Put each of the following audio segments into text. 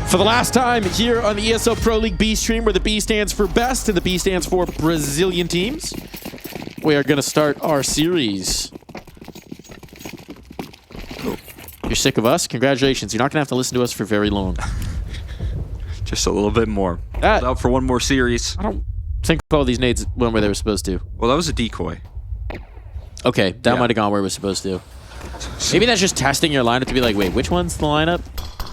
For the last time here on the ESL Pro League B stream, where the B stands for best and the B stands for Brazilian teams, we are going to start our series. You're sick of us? Congratulations. You're not going to have to listen to us for very long. Just a little bit more. Out for one more series. I don't think all these nades went where they were supposed to. Well, that was a decoy. Okay, that might have gone where it was supposed to. Maybe that's just testing your lineup to be like, wait, which one's the lineup?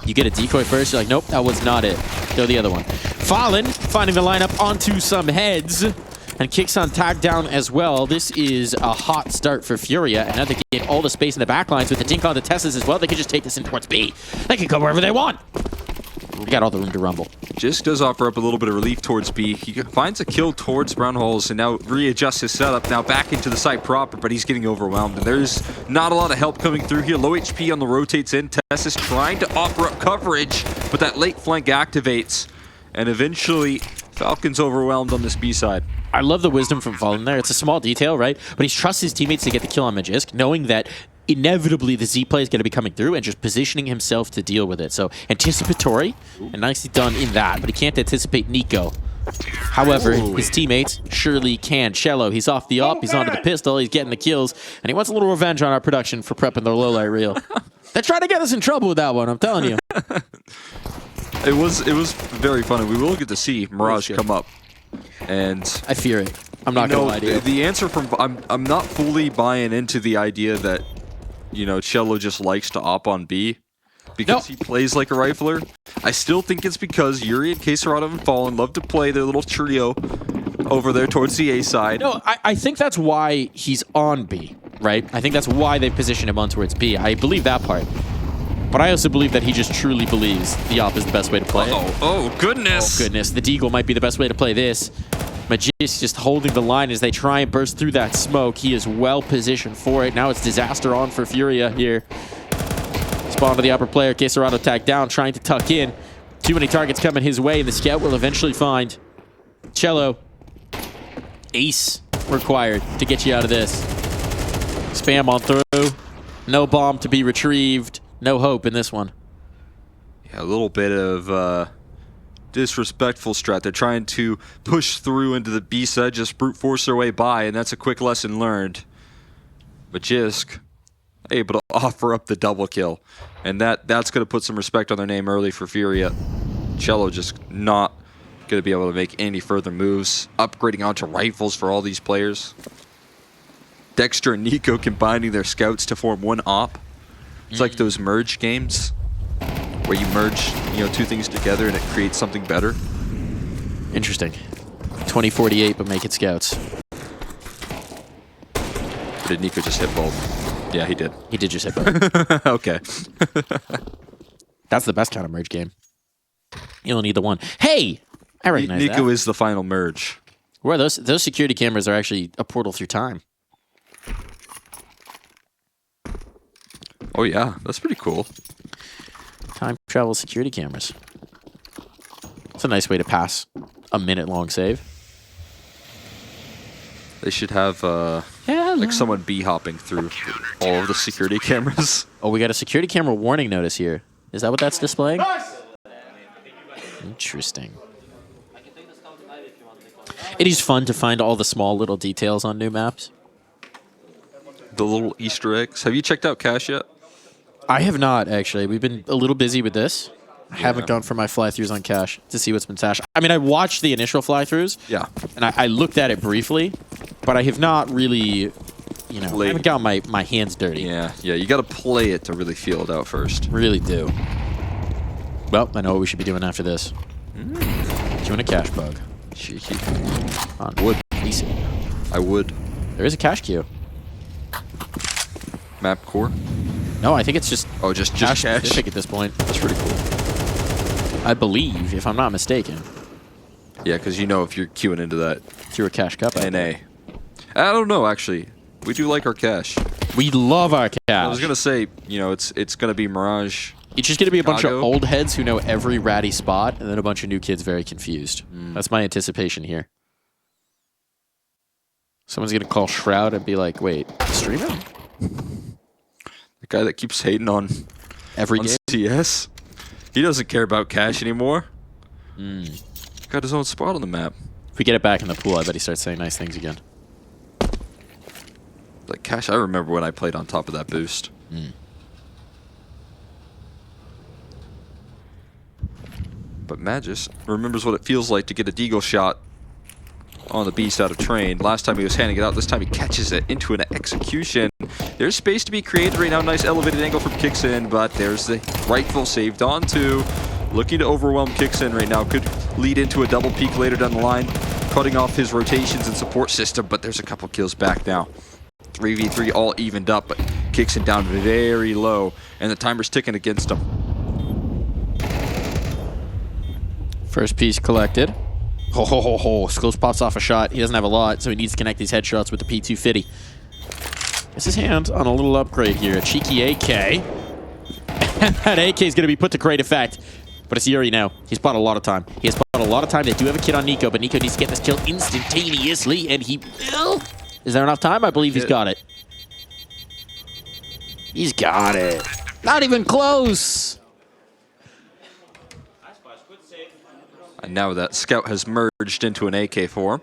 You get a decoy first, you're like, nope, that was not it. Go the other one. Fallen finding the lineup onto some heads and kicks on tag down as well. This is a hot start for FURIA, and now they get all the space in the backlines with the dink on the Teslas as well. They can just take this in towards B. They can go wherever they want. We got all the room to rumble. Jisk does offer up a little bit of relief towards B. He finds a kill towards Brown Holes and now readjusts his setup. Now back into the site proper, but he's getting overwhelmed. And there's not a lot of help coming through here. Low HP on the rotates in. Tess is trying to offer up coverage, but that late flank activates. And eventually, Falcons overwhelmed on this B side. I love the wisdom from Fallen there. It's a small detail, right? But he trusts his teammates to get the kill on Magisk, knowing that inevitably the Z play is going to be coming through and just positioning himself to deal with it. So anticipatory and nicely done in that, but he can't anticipate Nico. However, his teammates surely can. Cello, he's off the up, he's onto the pistol, he's getting the kills, and he wants a little revenge on our production for prepping their low light reel. They're trying to get us in trouble with that one, I'm telling you. It was very funny. We will get to see Mirage come up. And I fear it. I'm not gonna lie to you. The answer from I'm not fully buying into the idea that, you know, Cello just likes to op on B because he plays like a rifler. I still think it's because Yuri and Kaserado and Fallen love to play their little trio over there towards the A side. No, I think that's why he's on B, right? I think that's why they position him on towards B. I believe that part. But I also believe that he just truly believes the op is the best way to play it. Oh, goodness. Oh, goodness. The Deagle might be the best way to play this. Magisk just holding the line as they try and burst through that smoke. He is well positioned for it. Now it's disaster on for FURIA here. Spawn to the upper player. Kaserado tagged down, trying to tuck in. Too many targets coming his way, and the scout will eventually find Cello. Ace required to get you out of this. Spam on through. No bomb to be retrieved. No hope in this one. Yeah, a little bit of disrespectful strat. They're trying to push through into the B side, just brute force their way by, and that's a quick lesson learned. But Jisk able to offer up the double kill, and that's going to put some respect on their name early for FURIA. Cello just not going to be able to make any further moves. Upgrading onto rifles for all these players. Dexter and Nico combining their scouts to form one op. It's like those merge games where you merge, you know, two things together and it creates something better. Interesting. 2048, but make it scouts. Did Nico just hit both? Yeah, he did. He did just hit both. Okay. That's the best kind of merge game. You only need the one. Hey! I recognize that. Nico is the final merge. Where those security cameras are actually a portal through time. Oh yeah, that's pretty cool. Time travel security cameras. It's a nice way to pass a minute-long save. They should have like someone bee-hopping through all of the security cameras. Oh, we got a security camera warning notice here. Is that what that's displaying? Interesting. It is fun to find all the small little details on new maps. The little Easter eggs. Have you checked out Cache yet? I have not, actually. We've been a little busy with this. I haven't gone for my fly-throughs on Cache to see what's been stashed. I mean, I watched the initial fly-throughs. Yeah. And I looked at it briefly, but I have not really, you know, I haven't got my hands dirty. Yeah, you got to play it to really feel it out first. Really do. Well, I know what we should be doing after this. Doing a cache bug. Cheeky. On wood. Easy. I would. There is a cache queue. Map core? No, I think it's just cache specific at this point. That's pretty cool. I believe, if I'm not mistaken. Yeah, because you know if you're queuing into that. Through a cache cup. NA. I don't know, actually. We do like our cache. We love our cache. I was going to say, you know, it's going to be Mirage. It's just going to be a bunch of old heads who know every ratty spot, and then a bunch of new kids very confused. That's my anticipation here. Someone's going to call Shroud and be like, wait, streaming? The guy that keeps hating on every game? CS. He doesn't care about cash anymore. Got his own spot on the map. If we get it back in the pool, I bet he starts saying nice things again. Like cash, I remember when I played on top of that boost. But Magis remembers what it feels like to get a deagle shot on the beast out of train. Last time he was handing it out, this time he catches it into an execution. There's space to be created right now. Nice elevated angle from Kixin, but there's the rifle saved onto. Looking to overwhelm Kixin right now. Could lead into a double peak later down the line, cutting off his rotations and support system, but there's a couple kills back now. 3v3 all evened up, but Kixin down very low, and the timer's ticking against him. First piece collected. Ho ho ho ho. Skills pops off a shot. He doesn't have a lot, so he needs to connect these headshots with the P250. It's his hand on a little upgrade here. A cheeky AK. And that AK is going to be put to great effect. But it's Yuri now. He's bought a lot of time. He has bought a lot of time. They do have a kid on Nico, but Nico needs to get this kill instantaneously, and he will. Is there enough time? I believe he's got it. He's got it. Not even close. And now that Scout has merged into an AK for him.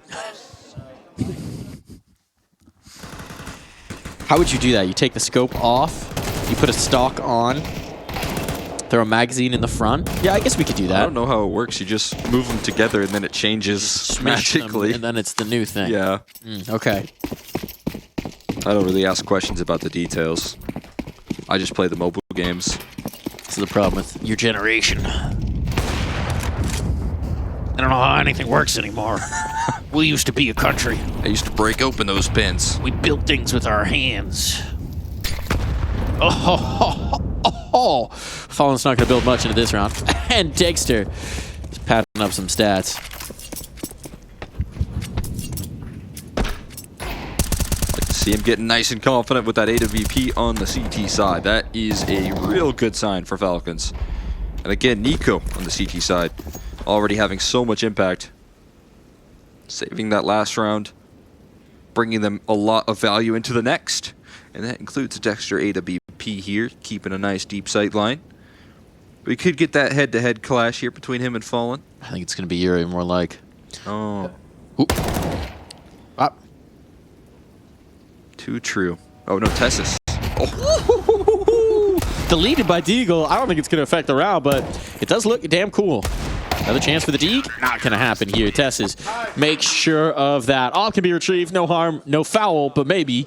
How would you do that? You take the scope off, you put a stock on, throw a magazine in the front. Yeah, I guess we could do that. I don't know how it works. You just move them together and then it changes magically. And then it's the new thing. Yeah. Okay. I don't really ask questions about the details. I just play the mobile games. This is the problem with your generation. I don't know how anything works anymore. We used to be a country. I used to break open those pins. We built things with our hands. Oh. Fallen's not going to build much into this round. And Dexter is patting up some stats. Like to see him getting nice and confident with that AWP on the CT side. That is a real good sign for Falcons. And again, Nico on the CT side. Already having so much impact. Saving that last round. Bringing them a lot of value into the next. And that includes Dexter AWP here. Keeping a nice deep sight line. We could get that head-to-head clash here between him and Fallen. I think it's going to be Yuri more like. Oh. Oop. Ah. Too true. Oh no, Tessus. Oh. Deleted by Deagle. I don't think it's going to affect the round, but it does look damn cool. Another chance for the Deagle? Not going to happen here. Tessus makes sure of that. All can be retrieved. No harm, no foul, but maybe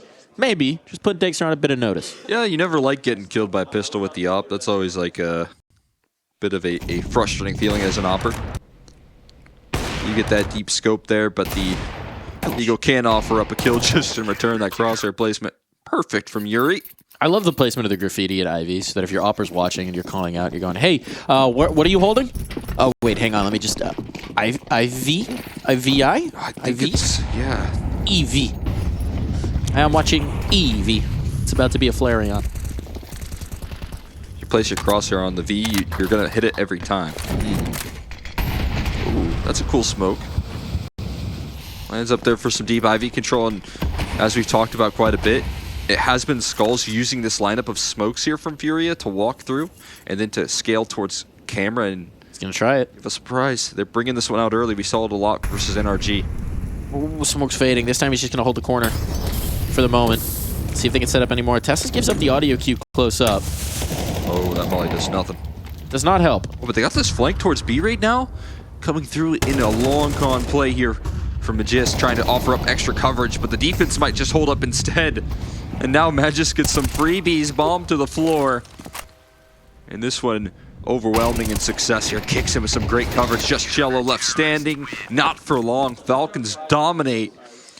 just put Dexter on a bit of notice. Yeah, you never like getting killed by a pistol with the op. That's always like a bit of a frustrating feeling as an opper. You get that deep scope there, but the Eagle can offer up a kill just in return. That crosshair placement, perfect from Yuri. I love the placement of the graffiti at Ivy, so that if your opper's watching and you're calling out, you're going, hey, what are you holding? Oh, wait, hang on, let me just, IV? IVI? Yeah. EV. I am watching EV. It's about to be a Flareon. You place your crosshair on the V, you're going to hit it every time. Ooh, that's a cool smoke. Lands up there for some deep IV control, and as we've talked about quite a bit, it has been Skulls using this lineup of smokes here from FURIA to walk through and then to scale towards camera and he's going to try it. Give a surprise. They're bringing this one out early. We saw it a lot versus NRG. Ooh, smoke's fading. This time he's just going to hold the corner for the moment. See if they can set up any more. Tessus gives up the audio cue close up. Oh, that volley does nothing. Does not help. Oh, but they got this flank towards B right now. Coming through in a long con play here from Magis, trying to offer up extra coverage, but the defense might just hold up instead. And now Magis gets some freebies bombed to the floor. And this one, overwhelming in success here. Kicks him with some great coverage. Just Cello left standing. Not for long. Falcons dominate.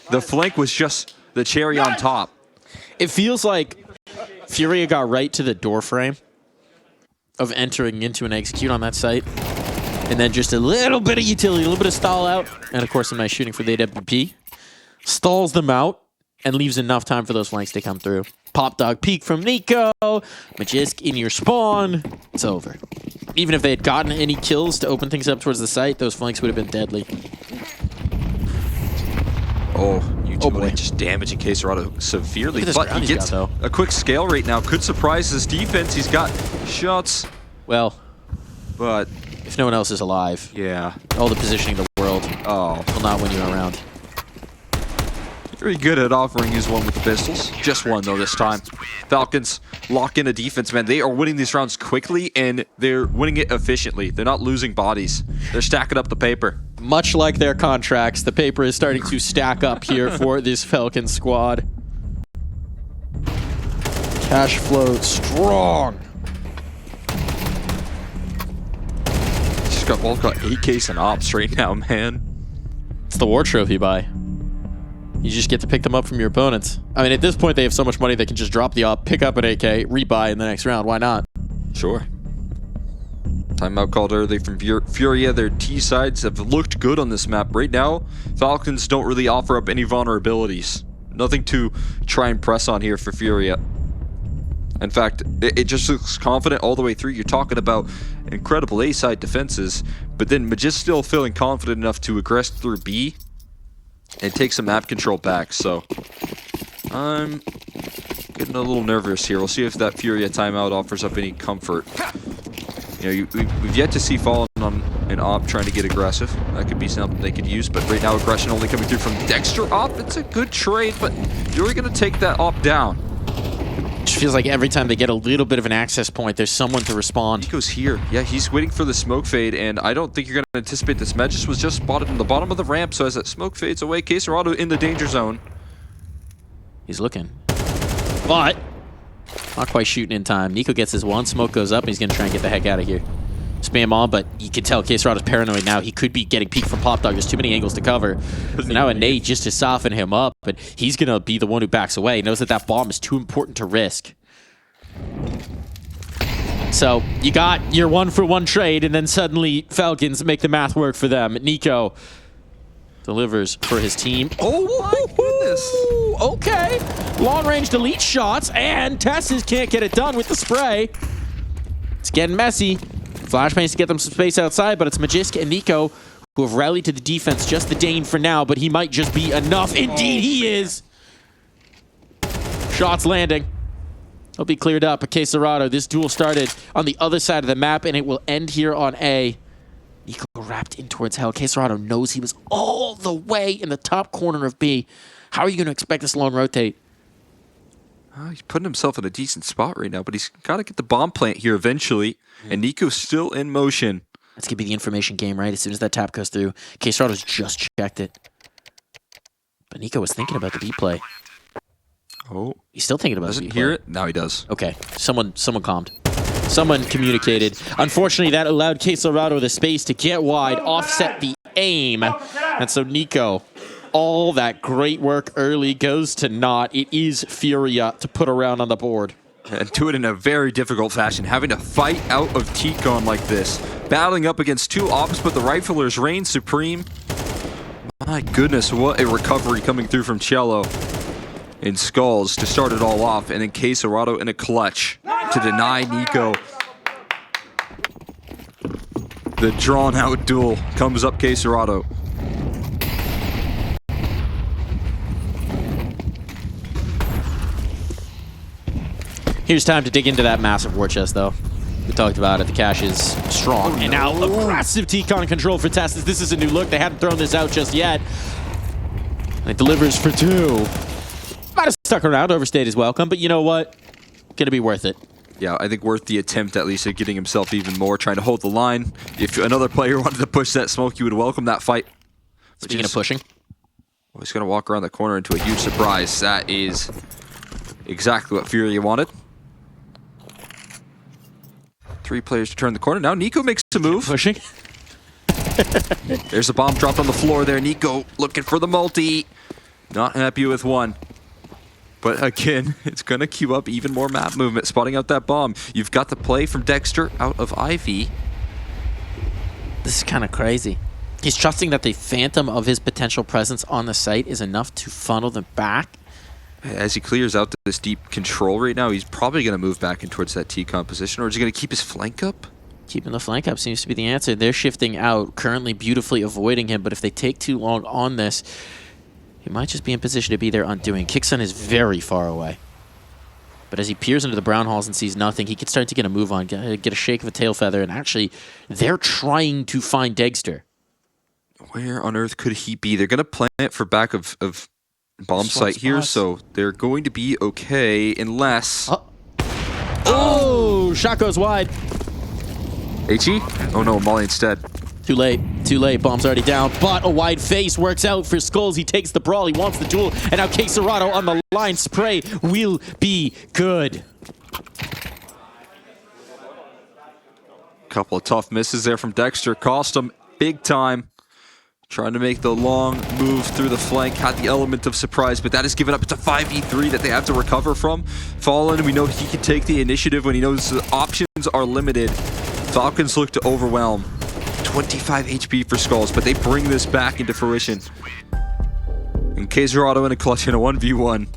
The flank was just the cherry on top. It feels like FURIA got right to the door frame of entering into an execute on that site. And then just a little bit of utility, a little bit of stall out. And of course, some nice shooting for the AWP. Stalls them out and leaves enough time for those flanks to come through. Pop dog peek from Nico. Magisk in your spawn. It's over. Even if they had gotten any kills to open things up towards the site, those flanks would have been deadly. Oh, utility just damaging Caserado severely. But he gets a quick scale right now. Could surprise his defense. He's got shots. Well, But if no one else is alive, yeah. all the positioning in the world will not win you around. Very good at offering his one with the pistols. Just one, though, this time. Falcons lock in a defense, man. They are winning these rounds quickly, and they're winning it efficiently. They're not losing bodies. They're stacking up the paper. Much like their contracts, the paper is starting to stack up here for this Falcon squad. Cash flow strong. Just got 8Ks and ops right now, man. It's the war trophy buy. You just get to pick them up from your opponents. I mean, at this point, they have so much money they can just drop the op, pick up an AK, rebuy in the next round. Why not? Sure. Timeout called early from FURIA. Their T sides have looked good on this map. Right now, Falcons don't really offer up any vulnerabilities. Nothing to try and press on here for FURIA. In fact, it just looks confident all the way through. You're talking about incredible A-side defenses, but then Magist still feeling confident enough to aggress through B and take some map control back. So I'm getting a little nervous here. We'll see if that FURIA timeout offers up any comfort. You know, we've yet to see Fallen on an op trying to get aggressive. That could be something they could use, but right now aggression only coming through from Dexter op. It's a good trade, but you're going to take that op down. It just feels like every time they get a little bit of an access point, there's someone to respond. Nico's here. Yeah, he's waiting for the smoke fade, and I don't think you're going to anticipate this. Magist was just spotted in the bottom of the ramp, so as that smoke fades away, Quesarado in the danger zone. He's looking. But not quite shooting in time. Nico gets his one, smoke goes up, and he's going to try and get the heck out of here. Spam on, but you can tell Quesarado's paranoid now. He could be getting peeked from Pop Dog. There's too many angles to cover. So now a nade just to soften him up, but he's going to be the one who backs away. He knows that that bomb is too important to risk. So you got your 1-for-1 trade, and then suddenly Falcons make the math work for them. Nico delivers for his team. Oh my goodness. Okay. Long-range delete shots, and Tesses can't get it done with the spray. It's getting messy. Flashbangs to get them some space outside, but it's Magisk and Nico who have rallied to the defense. Just the Dane for now, but he might just be enough. Indeed, he is. Shots landing. He'll be cleared up. Quesarado, this duel started on the other side of the map, and it will end here on A. Nico wrapped in towards Hell. Quesarado knows he was all the way in the top corner of B. How are you going to expect this long rotate? He's putting himself in a decent spot right now, but he's got to get the bomb plant here eventually, and Nico's still in motion. That's going to be the information game, right? As soon as that tap goes through, Quesarado's just checked it. But Nico was thinking about the B play. Oh. He's still thinking about the B play. Doesn't hear it? Now he does. Okay. Someone calmed. Someone communicated. Unfortunately, that allowed Quesarado the space to get wide, offset the aim. And so Nico, all that great work early goes to naught. It is FURIA to put around on the board. And do it in a very difficult fashion, having to fight out of T-Con like this. Battling up against two ops, but the Riflers reign supreme. My goodness, what a recovery coming through from Cello in Skulls to start it all off, and then Quesarado in a clutch to deny Nico. The drawn-out duel comes up Quesarado. Here's time to dig into that massive war chest, though. We talked about it. The cache is strong. And now aggressive T-Con control for Testis. This is a new look. They hadn't thrown this out just yet. And it delivers for 2. Might have stuck around. Overstayed his welcome. But you know what? Gonna be worth it. Yeah, I think worth the attempt at least at getting himself even more, trying to hold the line. If another player wanted to push that smoke, you would welcome that fight. Speaking of pushing. Well, he's going to walk around the corner into a huge surprise. That is exactly what FURIA wanted. 3 players to turn the corner. Now Nico makes a move. Pushing. There's a bomb dropped on the floor there. Nico looking for the multi. Not happy with one. But again, it's going to queue up even more map movement, spotting out that bomb. You've got the play from Dexter out of Ivy. This is kind of crazy. He's trusting that the phantom of his potential presence on the site is enough to funnel them back. As he clears out this deep control right now, he's probably going to move back in towards that T-Con position, or is he going to keep his flank up? Keeping the flank up seems to be the answer. They're shifting out, currently beautifully avoiding him, but if they take too long on this, he might just be in position to be their undoing. Kicksun is very far away. But as he peers into the brown halls and sees nothing, he can start to get a move on, get a shake of a tail feather, and actually, they're trying to find Degster. Where on earth could he be? They're going to plant for back of bomb site here, so they're going to be okay unless... Oh, shot goes wide. HE? Oh no, Molly instead. Too late. Too late. Bomb's already down. But a wide face works out for Skulls. He takes the brawl. He wants the duel. And now Quesarado on the line. Spray will be good. Couple of tough misses there from Dexter. Cost him big time. Trying to make the long move through the flank. Had the element of surprise, but that is given up. It's a 5v3 that they have to recover from. Fallen, we know he can take the initiative when he knows the options are limited. Falcons look to overwhelm. 25 HP for Skulls, but they bring this back into fruition. And Quesarado in a clutch in a 1v1.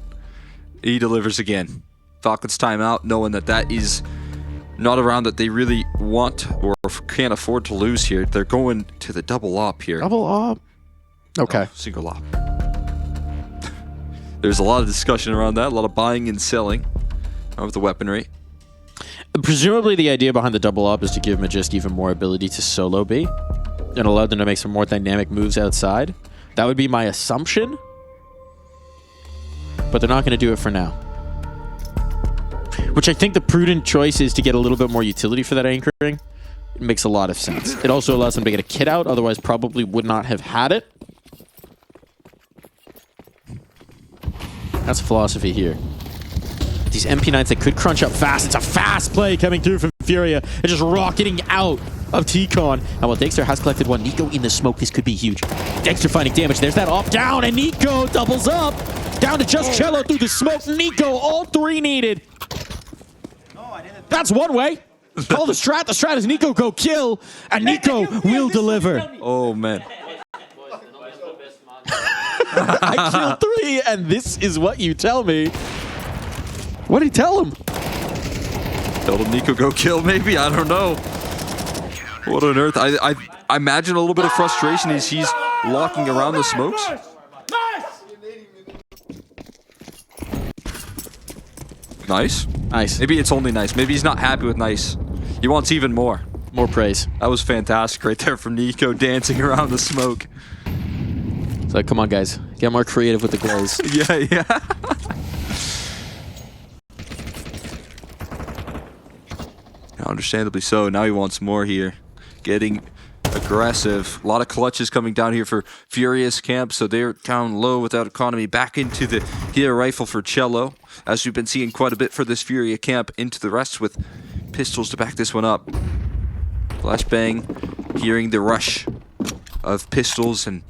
He delivers again. Falcons timeout, knowing that that is not a round that they really want or can't afford to lose here. They're going to the double op here. Double op? Okay. No, single op. There's a lot of discussion around that, a lot of buying and selling of the weaponry. Presumably the idea behind the double op is to give Magisk even more ability to solo B and allow them to make some more dynamic moves outside. That would be my assumption. But they're not going to do it for now. Which I think the prudent choice is to get a little bit more utility for that anchoring. It makes a lot of sense. It also allows them to get a kit out, otherwise probably would not have had it. That's a philosophy here. These MP9s that could crunch up fast. It's a fast play coming through from FURIA. It's just rocketing out of T-Con. And while Dexter has collected one, Nico in the smoke. This could be huge. Dexter finding damage. There's that op down, and Nico doubles up. Down to just Cello through the smoke. Nico, all three needed. That's one way. Call the strat. The strat is Nico go kill, and Nico will deliver. Oh, man. I killed 3, and this is what you tell me. What did he tell him? Told him Nico go kill, maybe? I don't know. What on earth? I imagine a little bit of frustration as he's locking around the smokes. Nice. Nice. Maybe it's only nice. Maybe he's not happy with nice. He wants even more. More praise. That was fantastic right there from Nico dancing around the smoke. It's like, come on, guys. Get more creative with the glaze. Yeah. Understandably so. Now he wants more here. Getting aggressive. A lot of clutches coming down here for Furious Camp, so they're down low without economy. Back into the HEAR rifle for Cello, as we've been seeing quite a bit for this Furia Camp. Into the rest with pistols to back this one up. Flashbang, hearing the rush of pistols and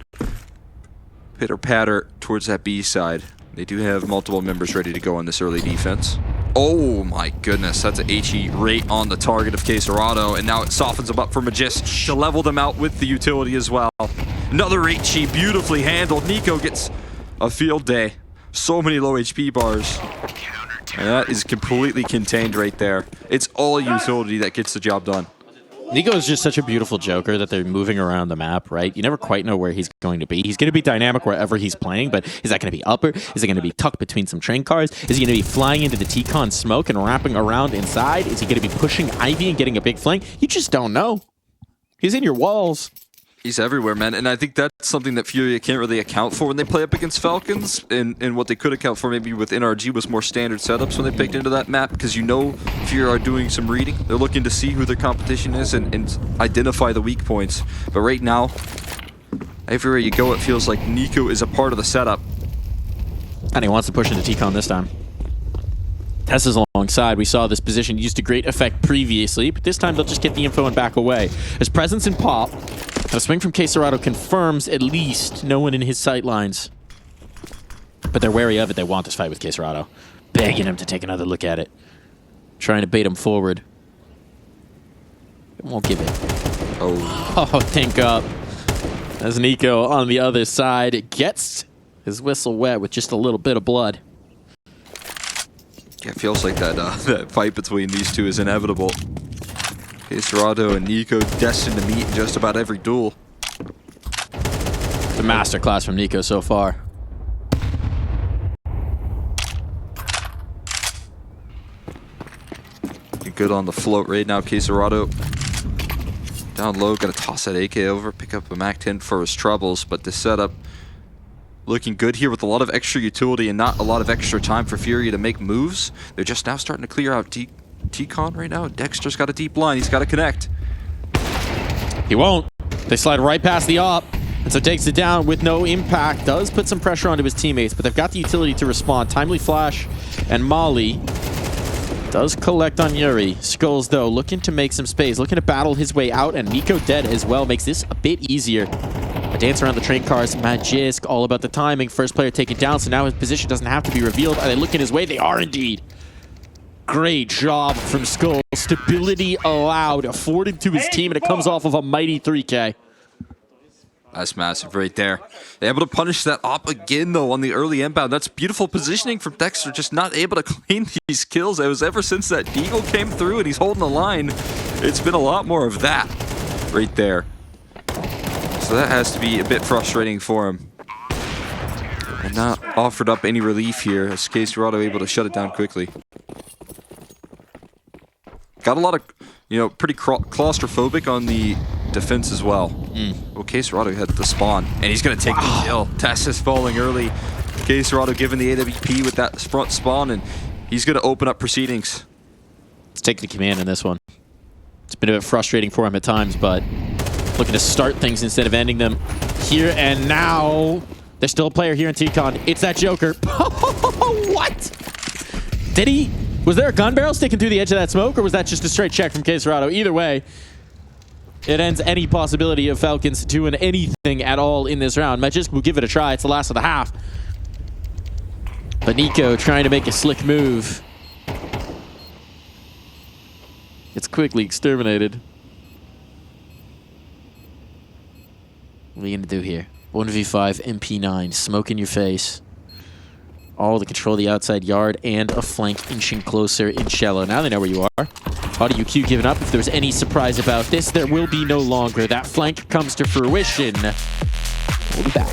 pitter-patter towards that B side. They do have multiple members ready to go on this early defense. Oh my goodness, that's an HE right on the target of Quesarado, and now it softens him up for Magisk to level them out with the utility as well. Another HE beautifully handled. Nico gets a field day. So many low HP bars. And that is completely contained right there. It's all utility that gets the job done. Nico is just such a beautiful joker that they're moving around the map, right? You never quite know where he's going to be. He's going to be dynamic wherever he's playing, but is that going to be upper? Is it going to be tucked between some train cars? Is he going to be flying into the T-Con smoke and wrapping around inside? Is he going to be pushing Ivy and getting a big flank? You just don't know. He's in your walls. He's everywhere, man, and I think that's something that Furia can't really account for when they play up against Falcons, and what they could account for maybe with NRG was more standard setups when they picked into that map, because you know Furia are doing some reading. They're looking to see who their competition is and identify the weak points. But right now, everywhere you go, it feels like Nico is a part of the setup. And he wants to push into T-Con this time. Tessa's alongside. We saw this position used to great effect previously, but this time they'll just get the info and back away. His presence in pop. A swing from Quesarado confirms at least no one in his sight lines. But they're wary of it. They want this fight with Quesarado. Begging him to take another look at it. Trying to bait him forward. It won't give it. Oh, think up. As Nico on the other side gets his whistle wet with just a little bit of blood. Yeah, it feels like that, that fight between these two is inevitable. Quesarado and Nico destined to meet in just about every duel. The masterclass from Nico so far. good on the float right now. Quesarado down low, gonna toss that AK over, pick up a MAC-10 for his troubles, but this setup looking good here with a lot of extra utility and not a lot of extra time for FURIA to make moves. They're just now starting to clear out T-Con right now. Dexter's got a deep line, he's got to connect. He won't. They slide right past the op, and so takes it down with no impact. Does put some pressure onto his teammates, but they've got the utility to respond. Timely flash, and Molly does collect on Yuri. Skulls, though, looking to make some space, looking to battle his way out, and Nico dead as well makes this a bit easier. A dance around the train cars, Magisk, all about the timing. First player taken down, so now his position doesn't have to be revealed. Are they looking his way? They are indeed. Great job from Skull. Stability allowed, afforded to his team, and it comes off of a mighty 3K. That's massive right there. They're able to punish that op again, though, on the early inbound. That's beautiful positioning from Dexter, just not able to clean these kills. It was ever since that Deagle came through and he's holding the line, it's been a lot more of that right there. So that has to be a bit frustrating for him. And not offered up any relief here, as Quesarado able to shut it down quickly. Got a lot of, pretty claustrophobic on the defense as well. Well, Quesarado had the spawn, and he's going to take the kill. Tess is falling early. Quesarado giving the AWP with that front spawn, and he's going to open up proceedings. Let's take the command in this one. It's been a bit frustrating for him at times, but looking to start things instead of ending them here and now. There's still a player here in T-Con. It's that Joker. What? Did he? Was there a gun barrel sticking through the edge of that smoke, or was that just a straight check from Quesarado? Either way, it ends any possibility of Falcons doing anything at all in this round. Magisk will give it a try. It's the last of the half. But Nico trying to make a slick move. It's quickly exterminated. What are you going to do here? 1v5, MP9, smoke in your face. All to control the outside yard and a flank inching closer in shallow. Now they know where you are. Audio Q giving up. If there was any surprise about this, there will be no longer. That flank comes to fruition. We'll be back.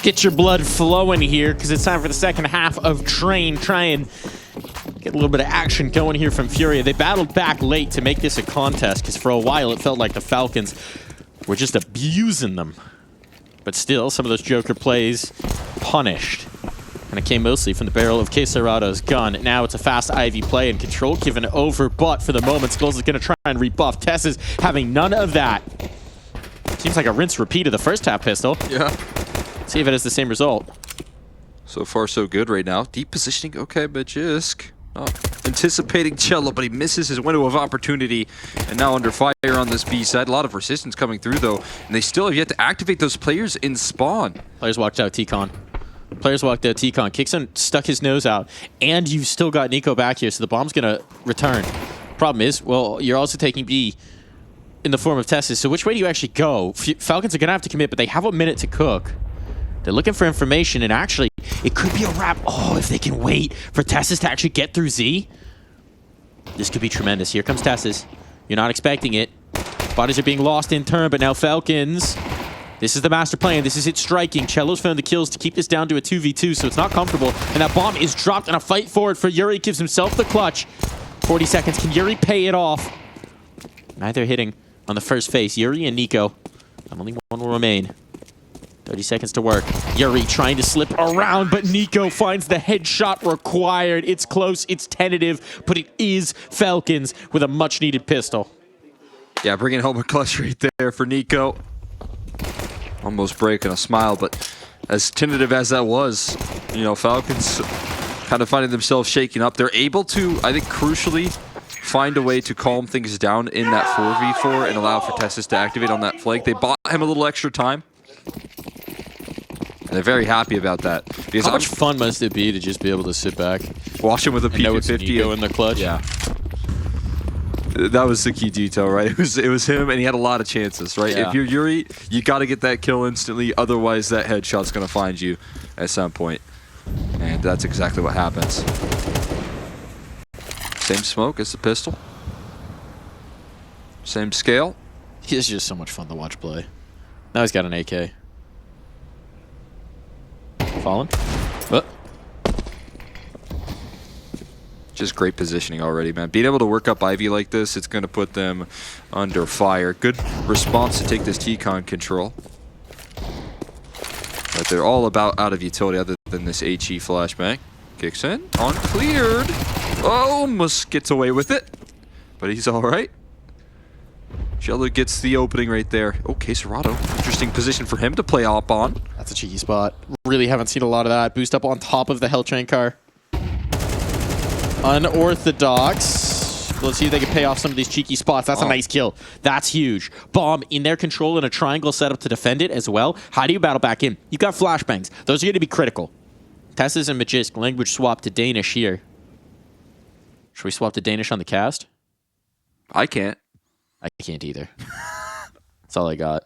Get your blood flowing here, because it's time for the second half of Train. Try and get a little bit of action going here from FURIA. They battled back late to make this a contest, because for a while it felt like the Falcons were just abusing them. But still, some of those Joker plays punished. And it came mostly from the barrel of Queserado's gun. Now it's a fast Ivy play and control given over, but for the moment, Skulls is going to try and rebuff. Tess is having none of that. Seems like a rinse repeat of the first half pistol. Yeah. See if it has the same result. So far, so good right now. Deep positioning. Okay, Majisk. Anticipating Cello, but he misses his window of opportunity. And now under fire on this B side. A lot of resistance coming through, though. And they still have yet to activate those players in spawn. Players walked out T-Con. Players walked out T-Con. Kixon stuck his nose out. And you've still got Nico back here, so the bomb's going to return. Problem is, well, you're also taking B in the form of Tessus. So which way do you actually go? Falcons are going to have to commit, but they have a minute to cook. They're looking for information, and actually, it could be a wrap. Oh, if they can wait for Tessus to actually get through Z. This could be tremendous. Here comes Tessus. You're not expecting it. Bodies are being lost in turn, but now Falcons. This is the master plan. This is it striking. Cello's found the kills to keep this down to a 2v2, so it's not comfortable. And that bomb is dropped, and a fight forward for Yuri gives himself the clutch. 40 seconds. Can Yuri pay it off? Neither hitting on the first face. Yuri and Nico. And only one will remain. 30 seconds to work. Yuri trying to slip around, but Nico finds the headshot required. It's close, it's tentative, but it is Falcons with a much-needed pistol. Yeah, bringing home a clutch right there for Nico. Almost breaking a smile, but as tentative as that was, you know, Falcons kind of finding themselves shaking up. They're able to, I think, crucially find a way to calm things down in that 4v4 and allow for Tessus to activate on that flank. They bought him a little extra time. And they're very happy about that. Because how much fun must it be to just be able to sit back, watch him with a P50 in the clutch? Yeah. That was the key detail, right? It was him, and he had a lot of chances, right? Yeah. If you're Yuri, you got to get that kill instantly, otherwise that headshot's going to find you at some point. And that's exactly what happens. Same smoke as the pistol. Same scale. It's just so much fun to watch play. Now he's got an AK. Fallen. But just great positioning already, man. Being able to work up Ivy like this, it's going to put them under fire. Good response to take this T-Con control. But they're all about out of utility other than this HE flashbang. Kicks in, uncleared. Almost gets away with it, but he's all right. Cello gets the opening right there. Oh, Queserado. Interesting position for him to play up on. That's a cheeky spot. Really haven't seen a lot of that. Boost up on top of the Hell Train car. Unorthodox. Let's see if they can pay off some of these cheeky spots. That's a nice kill. That's huge. Bomb in their control and a triangle setup to defend it as well. How do you battle back in? You've got flashbangs. Those are going to be critical. Tessus and Majisk, language swap to Danish here. Should we swap to Danish on the cast? I can't. I can't either. That's all I got.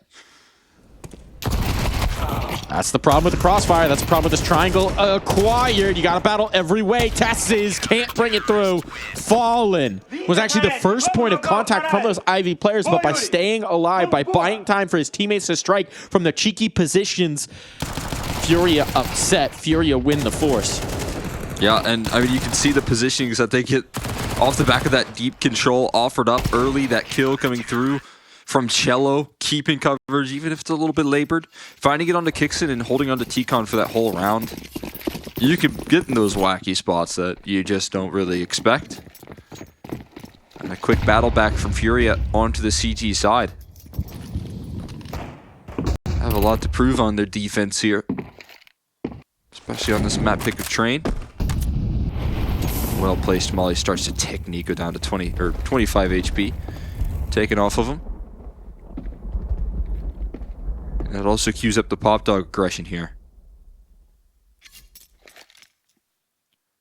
That's the problem with the crossfire. That's the problem with this triangle. Acquired. You got to battle every way. Tessus can't bring it through. Fallen was actually the first point of contact from those Ivy players, but by staying alive, by buying time for his teammates to strike from the cheeky positions, FURIA upset. FURIA win the force. Yeah, and I mean, you can see the positionings that they get off the back of that deep control offered up early, that kill coming through from Cello, keeping coverage, even if it's a little bit labored. Finding it onto Kixon and holding onto T-Con for that whole round. You can get in those wacky spots that you just don't really expect. And a quick battle back from FURIA onto the CT side. Have a lot to prove on their defense here. Especially on this map pick of Train. Well-placed Molly starts to tick Nico down to 20 or 25 HP. Taken off of him. And that also cues up the pop dog aggression here.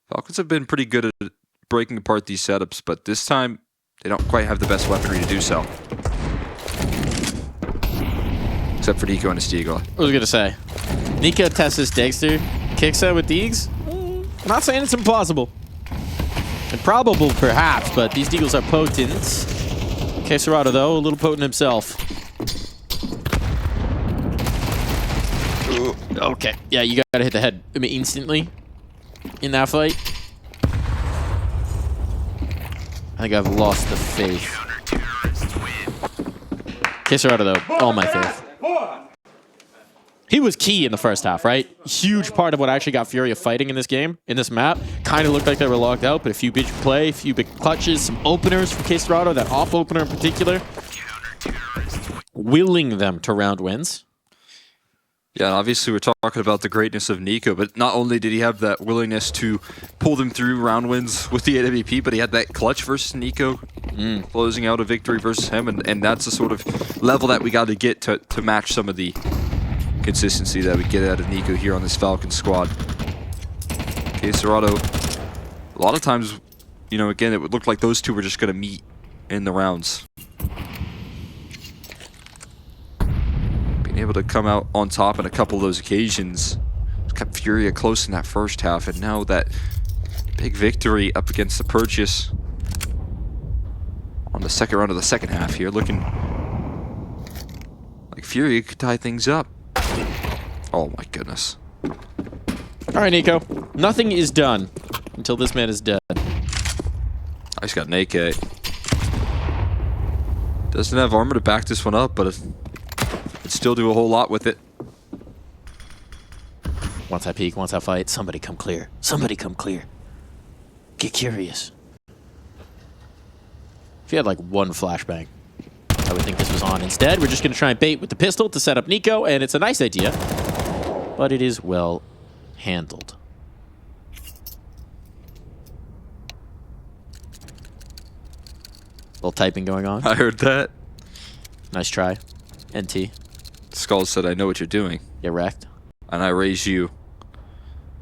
Falcons have been pretty good at breaking apart these setups, but this time they don't quite have the best weaponry to do so. Except for Nico and Estigo. I was going to say, Nico, Tessus, Dexter, kicks out with Deegs. Not saying it's impossible. Improbable, perhaps, but these Deagles are potent. Queserado, though, a little potent himself. Okay. Yeah, you gotta hit the head instantly in that fight. I think I've lost the faith. Kiss her out of though. All my faith. He was key in the first half, right? Huge part of what actually got FURIA fighting in this game, in this map. Kind of looked like they were locked out, but a few big play, a few big clutches, some openers from K-Serrato, that off opener in particular, willing them to round wins. Yeah, and obviously we're talking about the greatness of Nico, but not only did he have that willingness to pull them through round wins with the AWP, but he had that clutch versus Nico, closing out a victory versus him, and that's the sort of level that we got to get to match some of the consistency that we get out of Nico here on this Falcons squad. K-Serrato, a lot of times, you know, again, it would look like those two were just going to meet in the rounds. Being able to come out on top on a couple of those occasions kept FURIA close in that first half, and now that big victory up against the Purchase on the second round of the second half here, looking like FURIA could tie things up. Oh my goodness. All right, Nico. Nothing is done until this man is dead. I just got an AK. Doesn't have armor to back this one up, but it'd still do a whole lot with it. Once I peek, once I fight, somebody come clear. Somebody come clear. Get curious. If you had like one flashbang, I would think this was on. Instead, we're just going to try and bait with the pistol to set up Nico, and it's a nice idea, but it is well handled. Little typing going on. I heard that. Nice try. NT. Skull said, I know what you're doing. Get wrecked. And I raise you.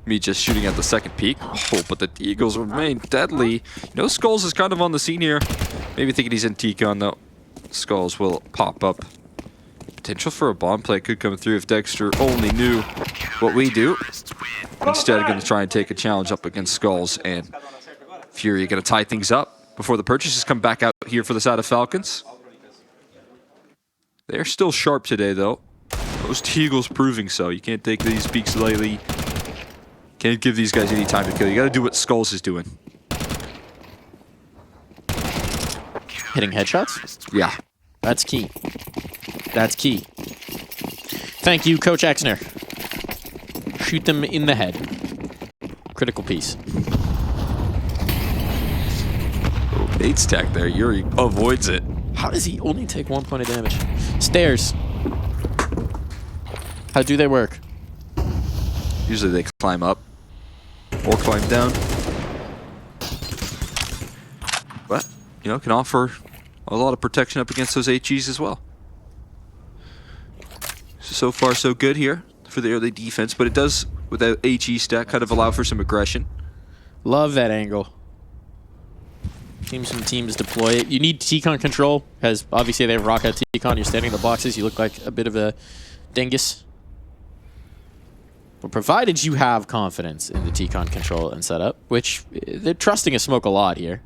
Me just shooting at the second peak. Oh, but the Eagles remain deadly. You know, Skulls is kind of on the scene here. Maybe thinking he's in T-Con, though. Skulls will pop up. Potential for a bomb play could come through if Dexter only knew what we do. Instead, going to try and take a challenge up against Skulls, and FURIA going to tie things up before the Purchases come back out here for the side of Falcons. They're still sharp today, though. Those Eagles proving so. You can't take these peaks lightly. Can't give these guys any time to kill. You got to do what Skulls is doing. Hitting headshots? Yeah. That's key. That's key. Thank you, Coach Exner. Shoot them in the head. Critical piece. Oh, bait stack there. Yuri avoids it. How does he only take 1 point of damage? Stairs. How do they work? Usually they climb up or climb down. But, you know, can offer a lot of protection up against those HEs as well. So far, so good here for the early defense, but it does, with that HE stack, kind of allow for some aggression. Love that angle. Some teams deploy it. You need T-Con control, because obviously they have rock out T-Con. You're standing in the boxes. You look like a bit of a dingus. But provided you have confidence in the T-Con control and setup, which they're trusting a smoke a lot here.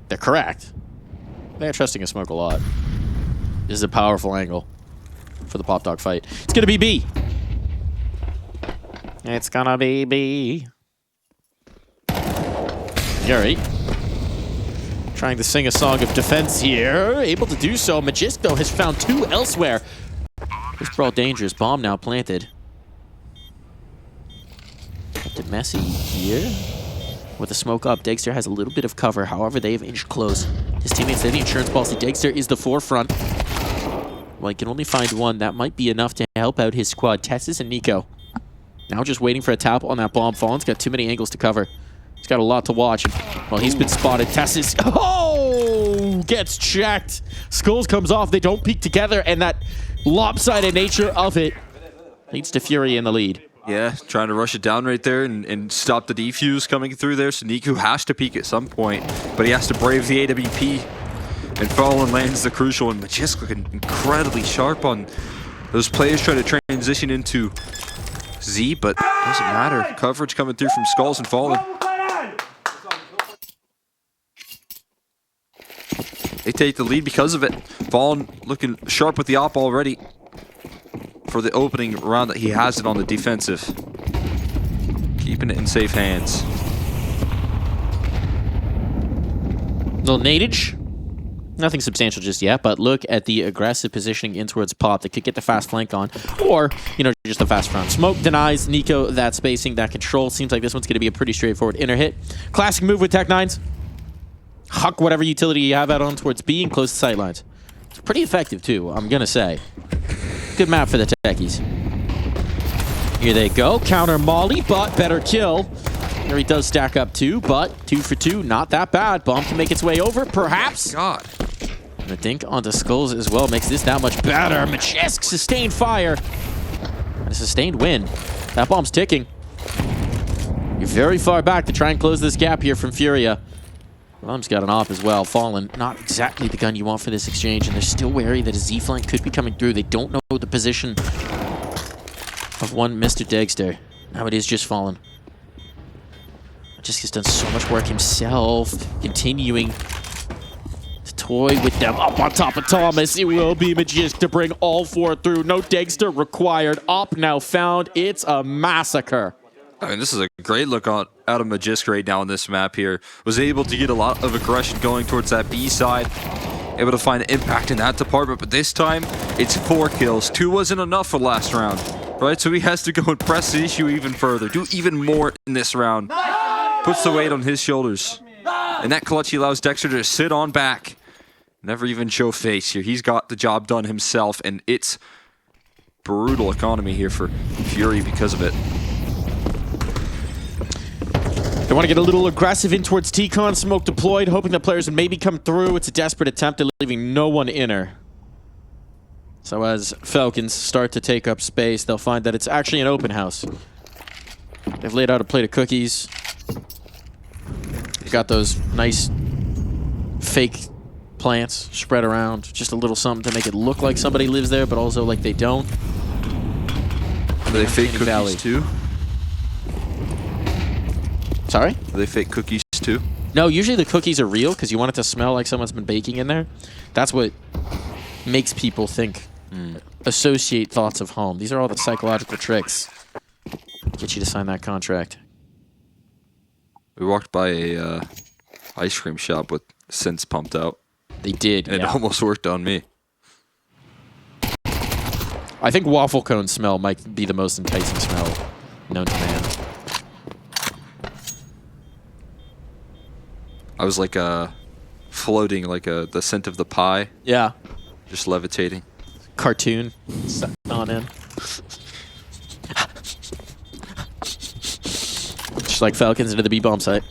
They're correct. They're trusting a smoke a lot. This is a powerful angle for the Pop Dog fight. It's going to be B. It's going to be B. Yuri. Trying to sing a song of defense here. Able to do so. Magisto has found two elsewhere. This brawl dangerous. Bomb now planted. Captain Messi here. With the smoke up, Dexter has a little bit of cover. However, they have inched close. His teammates say the insurance policy. Dexter is the forefront. Well, he can only find one. That might be enough to help out his squad. Tessus and Nico. Now just waiting for a tap on that bomb. Fallen's got too many angles to cover. He's got a lot to watch. Well, he's been spotted. Tessus, oh, gets checked. Skulls comes off. They don't peek together, and that lopsided nature of it leads to FURIA in the lead. Yeah, trying to rush it down right there and stop the defuse coming through there. So Niku has to peek at some point, but he has to brave the AWP. And Fallen lands the crucial, and Magisk looking incredibly sharp on those players trying to transition into Z, but doesn't matter. Coverage coming through from Skulls and Fallen. They take the lead because of it. Fallen looking sharp with the op already. for the opening round that he has it on the defensive. Keeping it in safe hands. Little nadage. Nothing substantial just yet, but look at the aggressive positioning in towards Pop that could get the fast flank on, or, you know, just a fast front. Smoke denies Nico that spacing, that control. Seems like this one's going to be a pretty straightforward inner hit. Classic move with Tech9s. Huck whatever utility you have out on towards B and close the sightlines. It's pretty effective, too, I'm going to say. Good map for the Techies. Here they go. Counter Molly, but better kill. There he does stack up 2, but 2 for 2, not that bad. Bomb can make its way over, perhaps. Oh God. And the dink onto Skulls as well makes this that much better. Majisk sustained fire. And a sustained win. That bomb's ticking. You're very far back to try and close this gap here from FURIA. Bomb's got an op as well. Fallen, not exactly the gun you want for this exchange, and they're still wary that a Z flank could be coming through. They don't know the position of one Mr. Degster. Now it is just Fallen. Majisk has done so much work himself, continuing to toy with them up on top of Thomas. It will be Majisk to bring all 4 through. No Degster required. Op now found. It's a massacre. I mean, this is a great look out of Majisk right now on this map here. Was able to get a lot of aggression going towards that B side. Able to find impact in that department, but this time it's 4 kills. 2 wasn't enough for last round, right? So he has to go and press the issue even further. Do even more in this round. Puts the weight on his shoulders. And that clutch allows Dexter to sit on back. Never even show face here. He's got the job done himself, and it's brutal economy here for FURIA because of it. They want to get a little aggressive in towards T-Con. Smoke deployed, hoping that players would maybe come through. It's a desperate attempt at leaving no one inner. So as Falcons start to take up space, they'll find that it's actually an open house. They've laid out a plate of cookies. They've got those nice fake plants spread around. Just a little something to make it look like somebody lives there, but also like they don't. Are they fake cookies too? Sorry? Are they fake cookies too? No, usually the cookies are real because you want it to smell like someone's been baking in there. That's what makes people think, associate thoughts of home. These are all the psychological tricks. Get you to sign that contract. We walked by a ice cream shop with scents pumped out. They did, And yeah. it almost worked on me. I think waffle cone smell might be the most enticing smell known to man. I was like floating like the scent of the pie. Yeah. Just levitating. Cartoon stuck on in. Just like Falcons into the B-bomb site.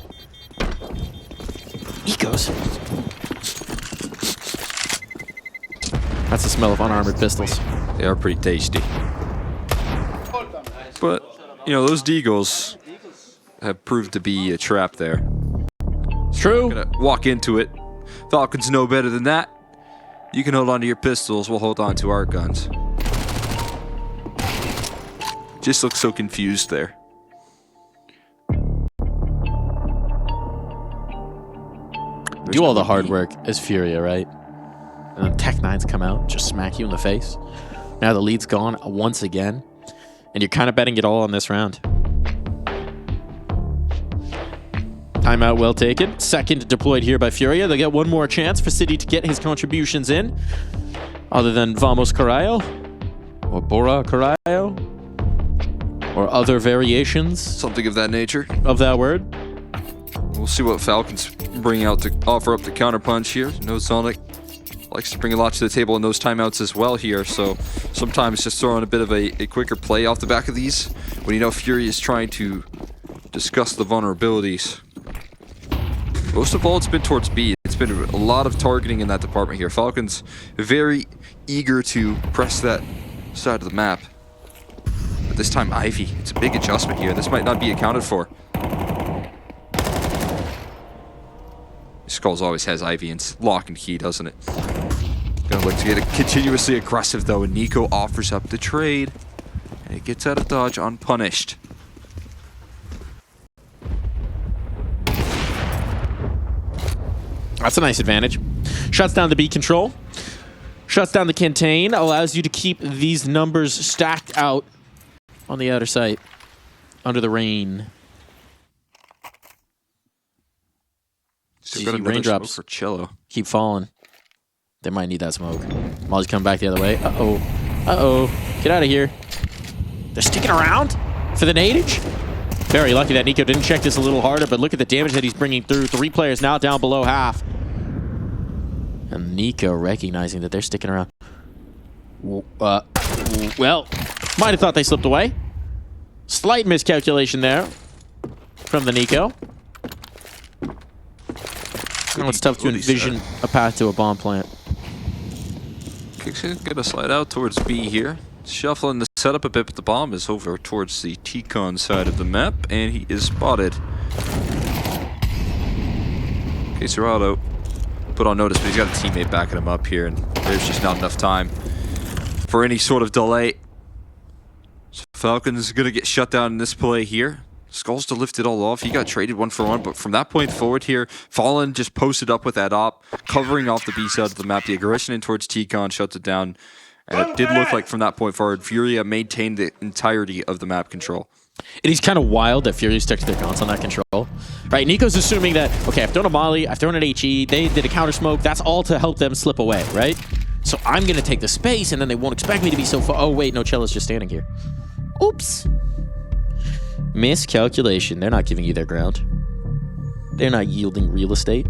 Ecos. That's the smell of unarmored pistols. They are pretty tasty. But, you know, those deagles have proved to be a trap there. True. Gonna walk into it. Falcons know better than that. You can hold on to your pistols, we'll hold on to our guns. Just looks so confused there. Do all the hard work as FURIA, right? And then Tech9s come out, just smack you in the face. Now the lead's gone once again, and you're kind of betting it all on this round. Timeout well taken. Second deployed here by FURIA. They get one more chance for City to get his contributions in. Other than Vamos Carallo, or Bora Carallo, or other variations Something of that nature. of that word. We'll see what Falcons bring out to offer up the counterpunch here. No Sonic likes to bring a lot to the table in those timeouts as well here, so sometimes just throwing a bit of a quicker play off the back of these when you know FURIA is trying to discuss the vulnerabilities. Most of all, it's been towards B. It's been a lot of targeting in that department here. Falcons very eager to press that side of the map. But this time, Ivy. It's a big adjustment here. This might not be accounted for. Skulls always has Ivy in lock and key, doesn't it? Gonna look to get it continuously aggressive, though, and Nico offers up the trade. And he gets out of dodge unpunished. That's a nice advantage. Shuts down the B control. Shuts down the contain, allows you to keep these numbers stacked out on the outer site under the rain. Still got another raindrops smoke for Cello. Keep falling. They might need that smoke. Molly's coming back the other way. Uh-oh. Uh-oh. Get out of here. They're sticking around for the nadage. Very lucky that Nico didn't check this a little harder, but look at the damage that he's bringing through. 3 players now down below half. And Nico recognizing that they're sticking around. Well, might have thought they slipped away. Slight miscalculation there from the Nico. Now it's tough to envision a path to a bomb plant. Kicks is gonna slide out towards B here. Shuffling the setup a bit, but the bomb is over towards the T-Con side of the map, and he is spotted. Okay, Serrato put on notice, but he's got a teammate backing him up here, and there's just not enough time for any sort of delay. So Falcons gonna get shut down in this play here. Skulls to lift it all off. He got traded 1-for-1, but from that point forward here, Fallen just posted up with that op, covering off the B side of the map. The aggression in towards T-Con shuts it down. And it did look like from that point forward, FURIA maintained the entirety of the map control. It is kind of wild that FURIA stuck to their guns on that control. Right, Nico's assuming that, okay, I've thrown a molly, I've thrown an HE, they did a counter smoke, that's all to help them slip away, right? So I'm going to take the space, and then they won't expect me to be so far. Oh, wait, no, Cello's just standing here. Oops. Miscalculation. They're not giving you their ground. They're not yielding real estate.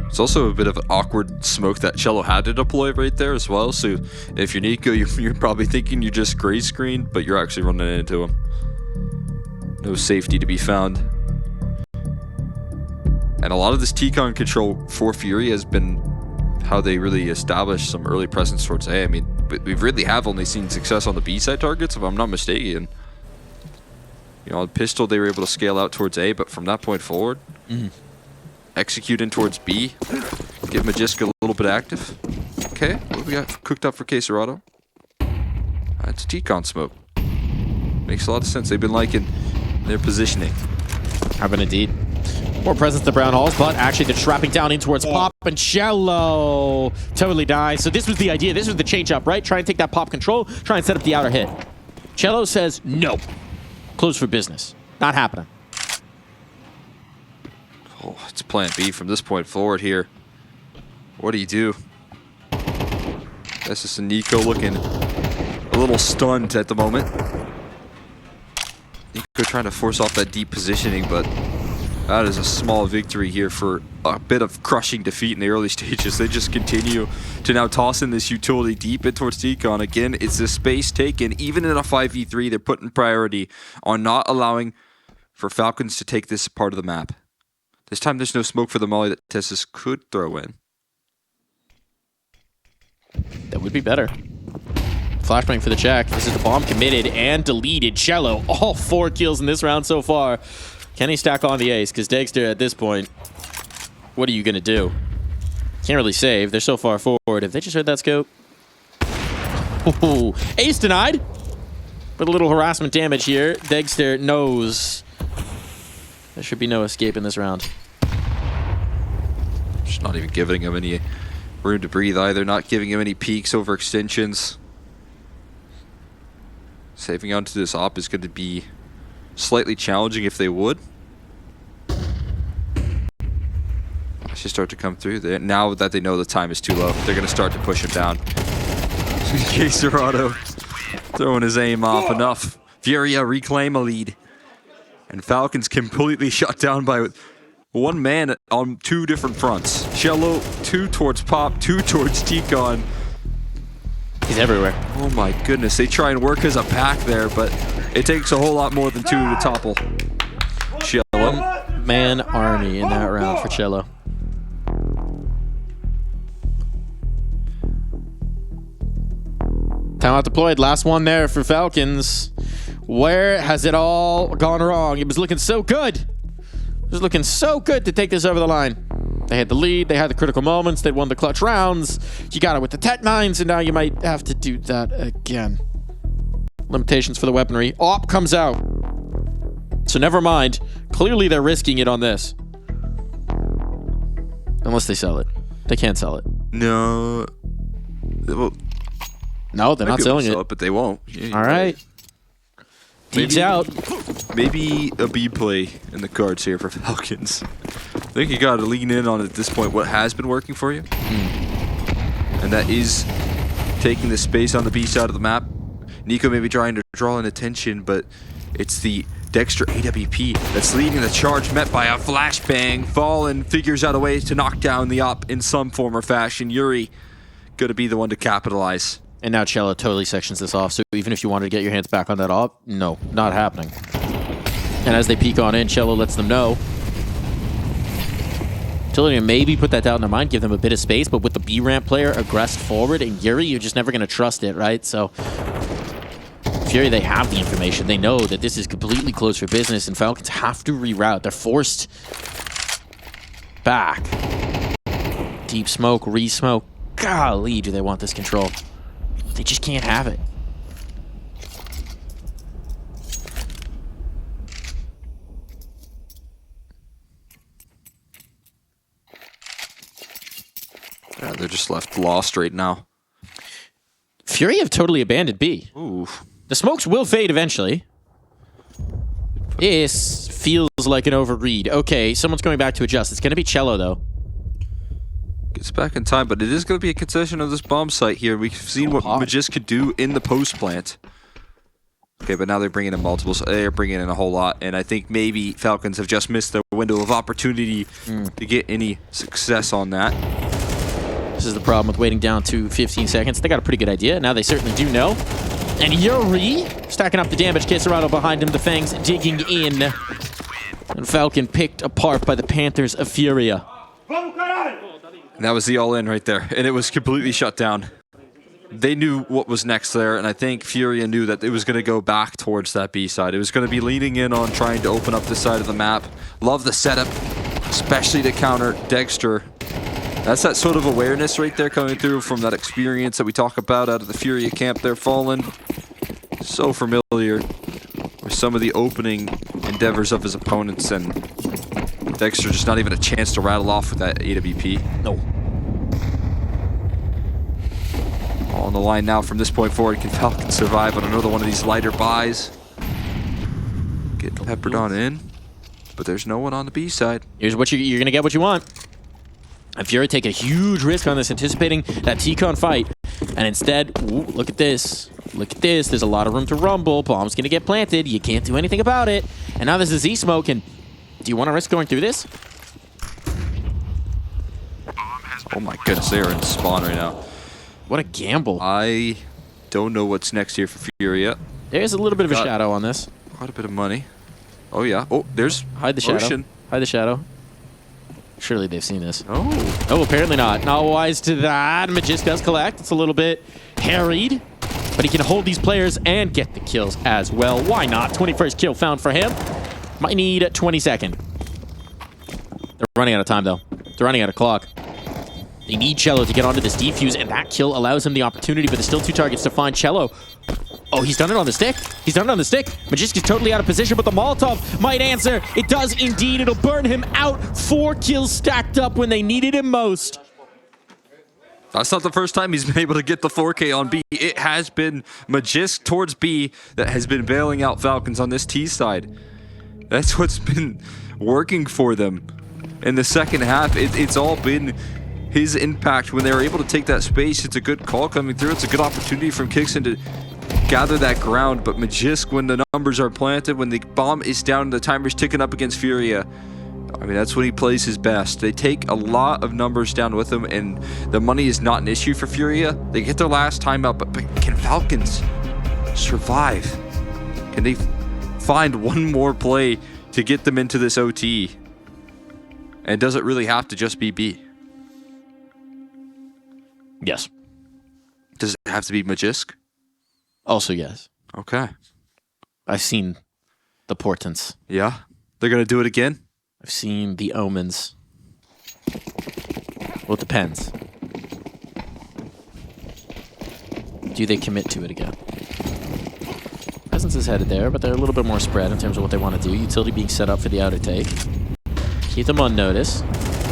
It's also a bit of an awkward smoke that Cello had to deploy right there as well. So if you're Nico, you're probably thinking you just gray screened, but you're actually running into him. No safety to be found. And a lot of this T-Con control for FURIA has been how they really established some early presence towards A. I mean, we really have only seen success on the B side targets, if I'm not mistaken. You know, on pistol, they were able to scale out towards A, but from that point forward, execute in towards B, get Magiska a little bit active. Okay, what do we got cooked up for Serrato? It's T-Con smoke. Makes a lot of sense. They've been liking their positioning. Have indeed. More presence to Brown Halls, but actually they're trapping down in towards Pop, and Cello totally dies. So this was the idea. This was the change up, right? Try and take that Pop control, try and set up the outer hit. Cello says, no. Closed for business. Not happening. Oh, it's plan B from this point forward here. What do you do? This is Nico looking a little stunned at the moment. Nico trying to force off that deep positioning, but that is a small victory here for a bit of crushing defeat in the early stages. They just continue to now toss in this utility deep in towards T-Con. Again, it's the space taken. Even in a 5v3, they're putting priority on not allowing for Falcons to take this part of the map. This time there's no smoke for the molly that Tessus could throw in. That would be better. Flashbang for the check. This is the bomb committed and deleted. Cello, all 4 kills in this round so far. Can he stack on the ace? Because Dexter, at this point, what are you going to do? Can't really save. They're so far forward. Have they just heard that scope? Ooh, ace denied. With a little harassment damage here. Dexter knows there should be no escape in this round. Just not even giving him any room to breathe either. Not giving him any peeks over extensions. Saving onto this op is going to be slightly challenging if they would. Should start to come through. Now that they know the time is too low, they're going to start to push him down. Serrato throwing his aim off enough. FURIA reclaim a lead. And Falcons completely shut down by one man on 2 different fronts. Cello, 2 towards Pop, 2 towards T-Con. He's everywhere. Oh my goodness, they try and work as a pack there, but it takes a whole lot more than 2 to topple Cello. One-man army in that round for Cello. Timeout deployed. Last one there for Falcons. Where has it all gone wrong? It was looking so good. It was looking so good to take this over the line. They had the lead. They had the critical moments. They won the clutch rounds. You got it with the Tech 9s, and now you might have to do that again. Limitations for the weaponry. Op comes out. So never mind. Clearly they're risking it on this. Unless they sell it. They can't sell it. No. Well, No, they're not selling it. but they won't. Yeah, All right. Deep's out. Maybe a B play in the cards here for Falcons. I think you got to lean in on at this point what has been working for you. And that is taking the space on the B side of the map. Nico may be trying to draw in attention, but it's the Dexter AWP that's leading the charge, met by a flashbang. Fallen figures out a way to knock down the op in some form or fashion. Yuri gonna be the one to capitalize. And now Cello totally sections this off, so even if you wanted to get your hands back on that op, no, not happening. And as they peek on in, Cello lets them know. Cello maybe put that doubt in their mind, give them a bit of space, but with the B ramp player aggressed forward and Yuri, you're just never going to trust it, right? So, FURIA, they have the information. They know that this is completely closed for business, and Falcons have to reroute. They're forced back. Deep smoke, re-smoke. Golly, do they want this control. They just can't have it. Yeah, they're just left lost right now. FURIA have totally abandoned B. Ooh. The smokes will fade eventually. This feels like an overread. Okay, someone's going back to adjust. It's going to be Cello, though. Gets back in time, but it is going to be a concession of this bomb site here. We've seen what Magis could do in the post plant. Okay, but now they're bringing in multiples. They're bringing in a whole lot, and I think maybe Falcons have just missed their window of opportunity to get any success on that. This is the problem with waiting down to 15 seconds. They got a pretty good idea. Now they certainly do know. And Yuri stacking up the damage. Kisserado behind him. The Fangs digging in. And Falcon picked apart by the Panthers of FURIA. And that was the all-in right there, and it was completely shut down. They knew what was next there, and I think FURIA knew that it was going to go back towards that B side. It was going to be leaning in on trying to open up this side of the map. Love the setup, especially to counter Dexter. That's that sort of awareness right there coming through from that experience that we talk about out of the FURIA camp there, Fallen. So familiar with some of the opening endeavors of his opponents, and Dexter just not even a chance to rattle off with that AWP. No. All on the line now from this point forward. Can Falcon survive on another one of these lighter buys? Get peppered on in, but there's no one on the B side. Here's what you're going to get what you want. And FURIA take a huge risk on this, anticipating that T-Con fight. And instead, ooh, look at this. Look at this. There's a lot of room to rumble. Bomb's going to get planted. You can't do anything about it. And now there's a Z-Smoke. And do you want to risk going through this? Oh my goodness, they are in spawn right now. What a gamble. I don't know what's next here for FURIA. There's a little bit of a shadow on this. Quite a bit of money. Oh yeah. Oh, there's Hide the shadow. Ocean. Hide the shadow. Surely they've seen this. Oh. Oh, apparently not. Not wise to that. Magis does collect. It's a little bit harried, but he can hold these players and get the kills as well. Why not? 21st kill found for him. Might need 22nd. They're running out of time, though. They're running out of clock. They need Cello to get onto this defuse, and that kill allows him the opportunity, but there's still 2 targets to find Cello. Oh, he's done it on the stick. He's done it on the stick. Magis is totally out of position, but the Molotov might answer. It does indeed. It'll burn him out. 4 kills stacked up when they needed him most. That's not the first time he's been able to get the 4K on B. It has been Magis towards B that has been bailing out Falcons on this T side. That's what's been working for them. In the second half, it's all been his impact. When they were able to take that space, it's a good call coming through. It's a good opportunity from Kixon to gather that ground, but Magis, when the numbers are planted, when the bomb is down and the timer's ticking up against FURIA, I mean, that's when he plays his best. They take a lot of numbers down with him, and the money is not an issue for FURIA. They get their last time out, but can Falcons survive? Can they find one more play to get them into this OT? And does it really have to just be B? Yes. Does it have to be Magisk? Also, yes. Okay. I've seen the portents. Yeah? They're going to do it again? I've seen the omens. Well, it depends. Do they commit to it again? Presence is headed there, but they're a little bit more spread in terms of what they want to do. Utility being set up for the outer take. Keep them on notice.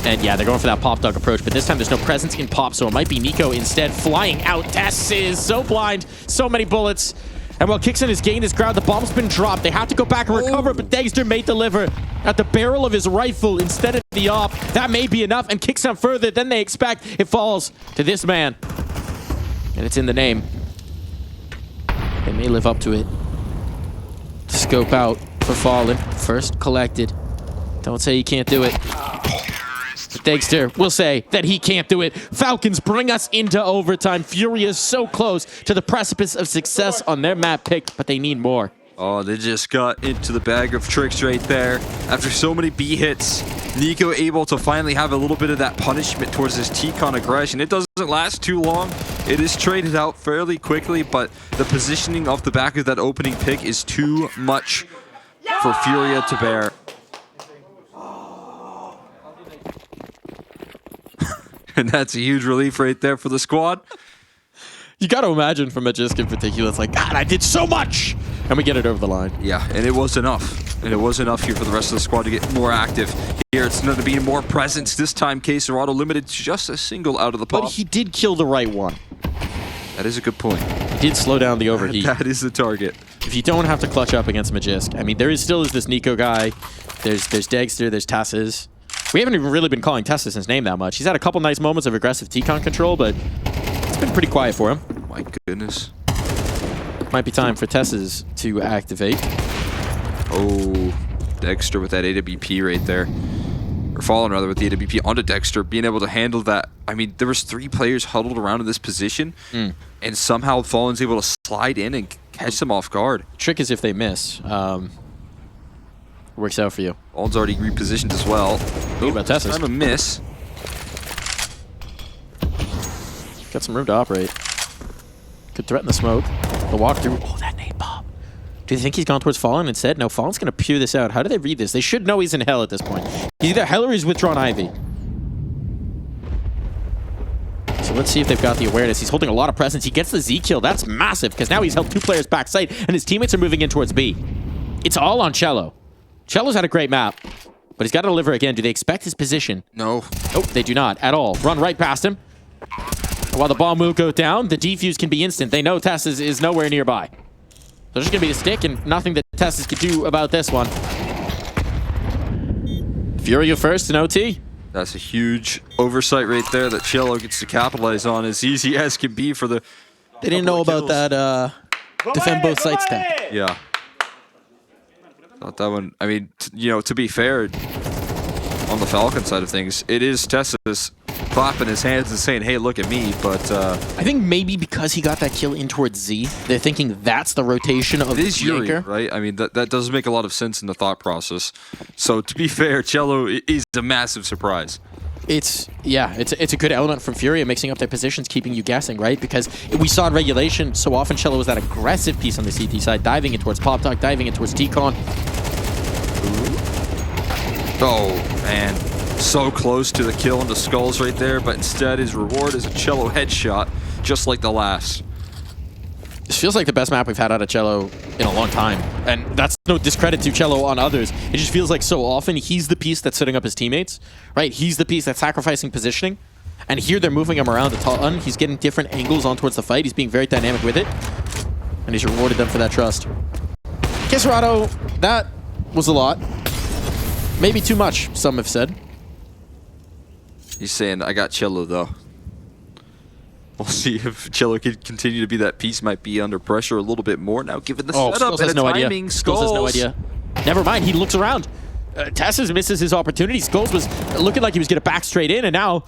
And yeah, they're going for that pop dog approach, but this time there's no presence in pop, so it might be Nico instead flying out. Tess is so blind, so many bullets. And while Kixon has gained his ground, the bomb's been dropped. They have to go back and recover, but Dexter may deliver at the barrel of his rifle instead of the op. That may be enough, and Kixon further than they expect. It falls to this man. And it's in the name. They may live up to it. Scope out for Fallen. First collected. Don't say he can't do it. But Dexter will say that he can't do it. Falcons bring us into overtime. FURIA is so close to the precipice of success on their map pick, but they need more. Oh, they just got into the bag of tricks right there. After so many B hits, Nico able to finally have a little bit of that punishment towards his T-Con aggression. It doesn't last too long. It is traded out fairly quickly, but the positioning off the back of that opening pick is too much for FURIA to bear. And that's a huge relief right there for the squad. You got to imagine for Magisk in particular, it's like, God, I did so much! And we get it over the line. Yeah, and it was enough. And it was enough here for the rest of the squad to get more active. Here it's going to be more presence. This time, K-Serrato limited to just a single out of the pop. But he did kill the right one. That is a good point. He did slow down the overheat. That is the target. If you don't have to clutch up against Magisk, I mean, there is still this Nico guy. There's Dexter, there's Tassis. We haven't even really been calling Tassis his name that much. He's had a couple nice moments of aggressive T-Con control, but it's been pretty quiet for him. My goodness. Might be time for Tassis to activate. Oh, Dexter with that AWP right there. Or Fallen, rather, with the AWP onto Dexter, being able to handle that. I mean, there was 3 players huddled around in this position, and somehow Fallen's able to slide in and catch them off guard. Trick is if they miss. Works out for you. Fallen's already repositioned as well. Think about Tassis. Time a miss. Got some room to operate. Could threaten the smoke. The walkthrough. Oh, that nade bomb. Do you think he's gone towards Fallen instead? No, Fallen's going to pew this out. How do they read this? They should know he's in hell at this point. He's either hell or he's withdrawn Ivy. So let's see if they've got the awareness. He's holding a lot of presence. He gets the Z kill. That's massive because now he's held 2 players backside and his teammates are moving in towards B. It's all on Cello. Cello's had a great map, but he's got to deliver again. Do they expect his position? No. Nope, they do not at all. Run right past him. While the bomb will go down, the defuse can be instant. They know Tess is nowhere nearby. There's just going to be a stick and nothing that Tess can do about this one. FURIA first in OT. That's a huge oversight right there that Cello gets to capitalize on as easy as can be for the... They didn't know about that defend both sites thing. Yeah. Thought that one... I mean, you know, to be fair, on the Falcon side of things, it is Tessa's clapping his hands and saying, hey, look at me, but... I think maybe because he got that kill in towards Z, they're thinking that's the rotation of the Yuri, right? I mean, that does make a lot of sense in the thought process. So, to be fair, Cello is a massive surprise. It's a good element from FURIA, mixing up their positions, keeping you guessing, right? Because we saw in regulation, so often Cello was that aggressive piece on the CT side, diving in towards Pop Talk, diving in towards T-Con. Oh, man. So close to the kill into Skulls right there, but instead his reward is a Cello headshot, just like the last. This feels like the best map we've had out of Cello in a long time. And that's no discredit to Cello on others. It just feels like so often he's the piece that's setting up his teammates, right? He's the piece that's sacrificing positioning. And here they're moving him around a ton. He's getting different angles on towards the fight. He's being very dynamic with it. And he's rewarded them for that trust. K-Serrato, that was a lot. Maybe too much, some have said. He's saying, I got Cello, though. We'll see if Cello can continue to be that piece. Might be under pressure a little bit more now, given the setup Skulls and has the no timing. idea. Skulls has no idea. Never mind, he looks around. Tassis misses his opportunity. Skulls was looking like he was going to back straight in, and now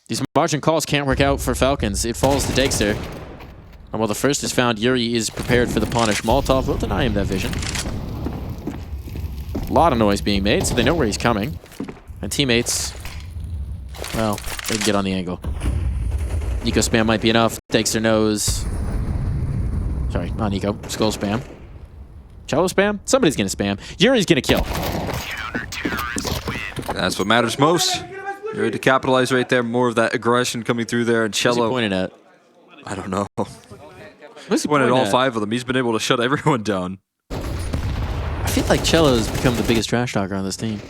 these margin calls can't work out for Falcons. It falls to Dexter. And while the first is found, Yuri is prepared for the punish. Molotov will deny him that vision. A lot of noise being made, so they know where he's coming. And teammates, well, they can get on the angle. Nico spam might be enough. Dexter knows. Sorry, not Nico. Skull spam. Cello spam? Somebody's going to spam. Yuri's going to kill. That's what matters most. You're ready to capitalize right there. More of that aggression coming through there. And Cello... What's he pointing at? I don't know. What's he pointing at all at? 5 of them. He's been able to shut everyone down. I feel like Cello's become the biggest trash talker on this team.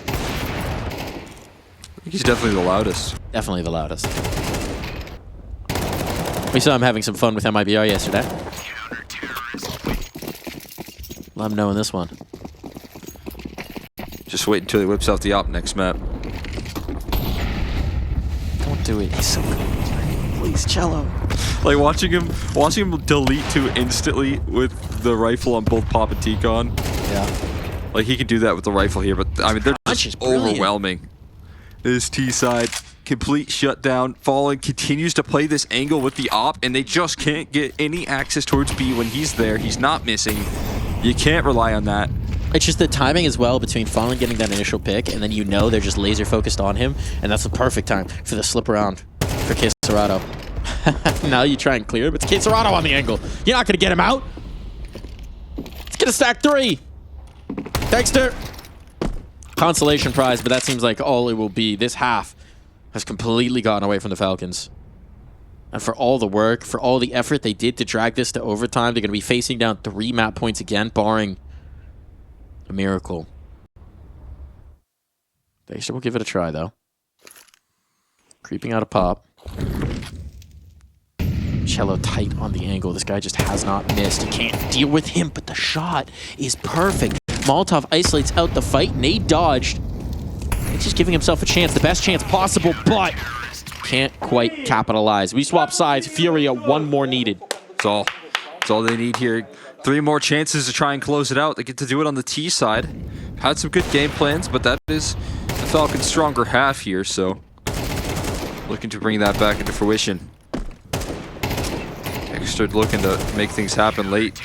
think he's definitely the loudest. Definitely the loudest. We saw him having some fun with MIBR yesterday. Let him know in this one. Just wait until he whips out the op next map. Don't do it. He's so good. Please, Cello. Like watching him delete 2 instantly with the rifle on both Pop and T-Con. Yeah. Like he can do that with the rifle here, but I mean they're just brilliant. overwhelming. This T side, complete shutdown. Fallen continues to play this angle with the op, and they just can't get any access towards B when he's there. He's not missing. You can't rely on that. It's just the timing as well between Fallen getting that initial pick, and then you know they're just laser focused on him, and that's the perfect time for the slip around for K-Serrato. Now you try and clear him. It's K-Serrato on the angle. You're not going to get him out. Let's get a stack 3. Dexter. Consolation prize, but that seems like all it will be. This half has completely gotten away from the Falcons. And for all the work, for all the effort they did to drag this to overtime, they're going to be facing down 3 map points again, barring a miracle. Dexter will give it a try, though. Creeping out a pop. Cello tight on the angle. This guy just has not missed. You can't deal with him, but the shot is perfect. Molotov isolates out the fight. Nade dodged. He's just giving himself a chance, the best chance possible, but can't quite capitalize. We swap sides. FURIA, 1 more needed. That's all they need here. 3 more chances to try and close it out. They get to do it on the T side. Had some good game plans, but that is the Falcons' stronger half here, so looking to bring that back into fruition. Dexter looking to make things happen late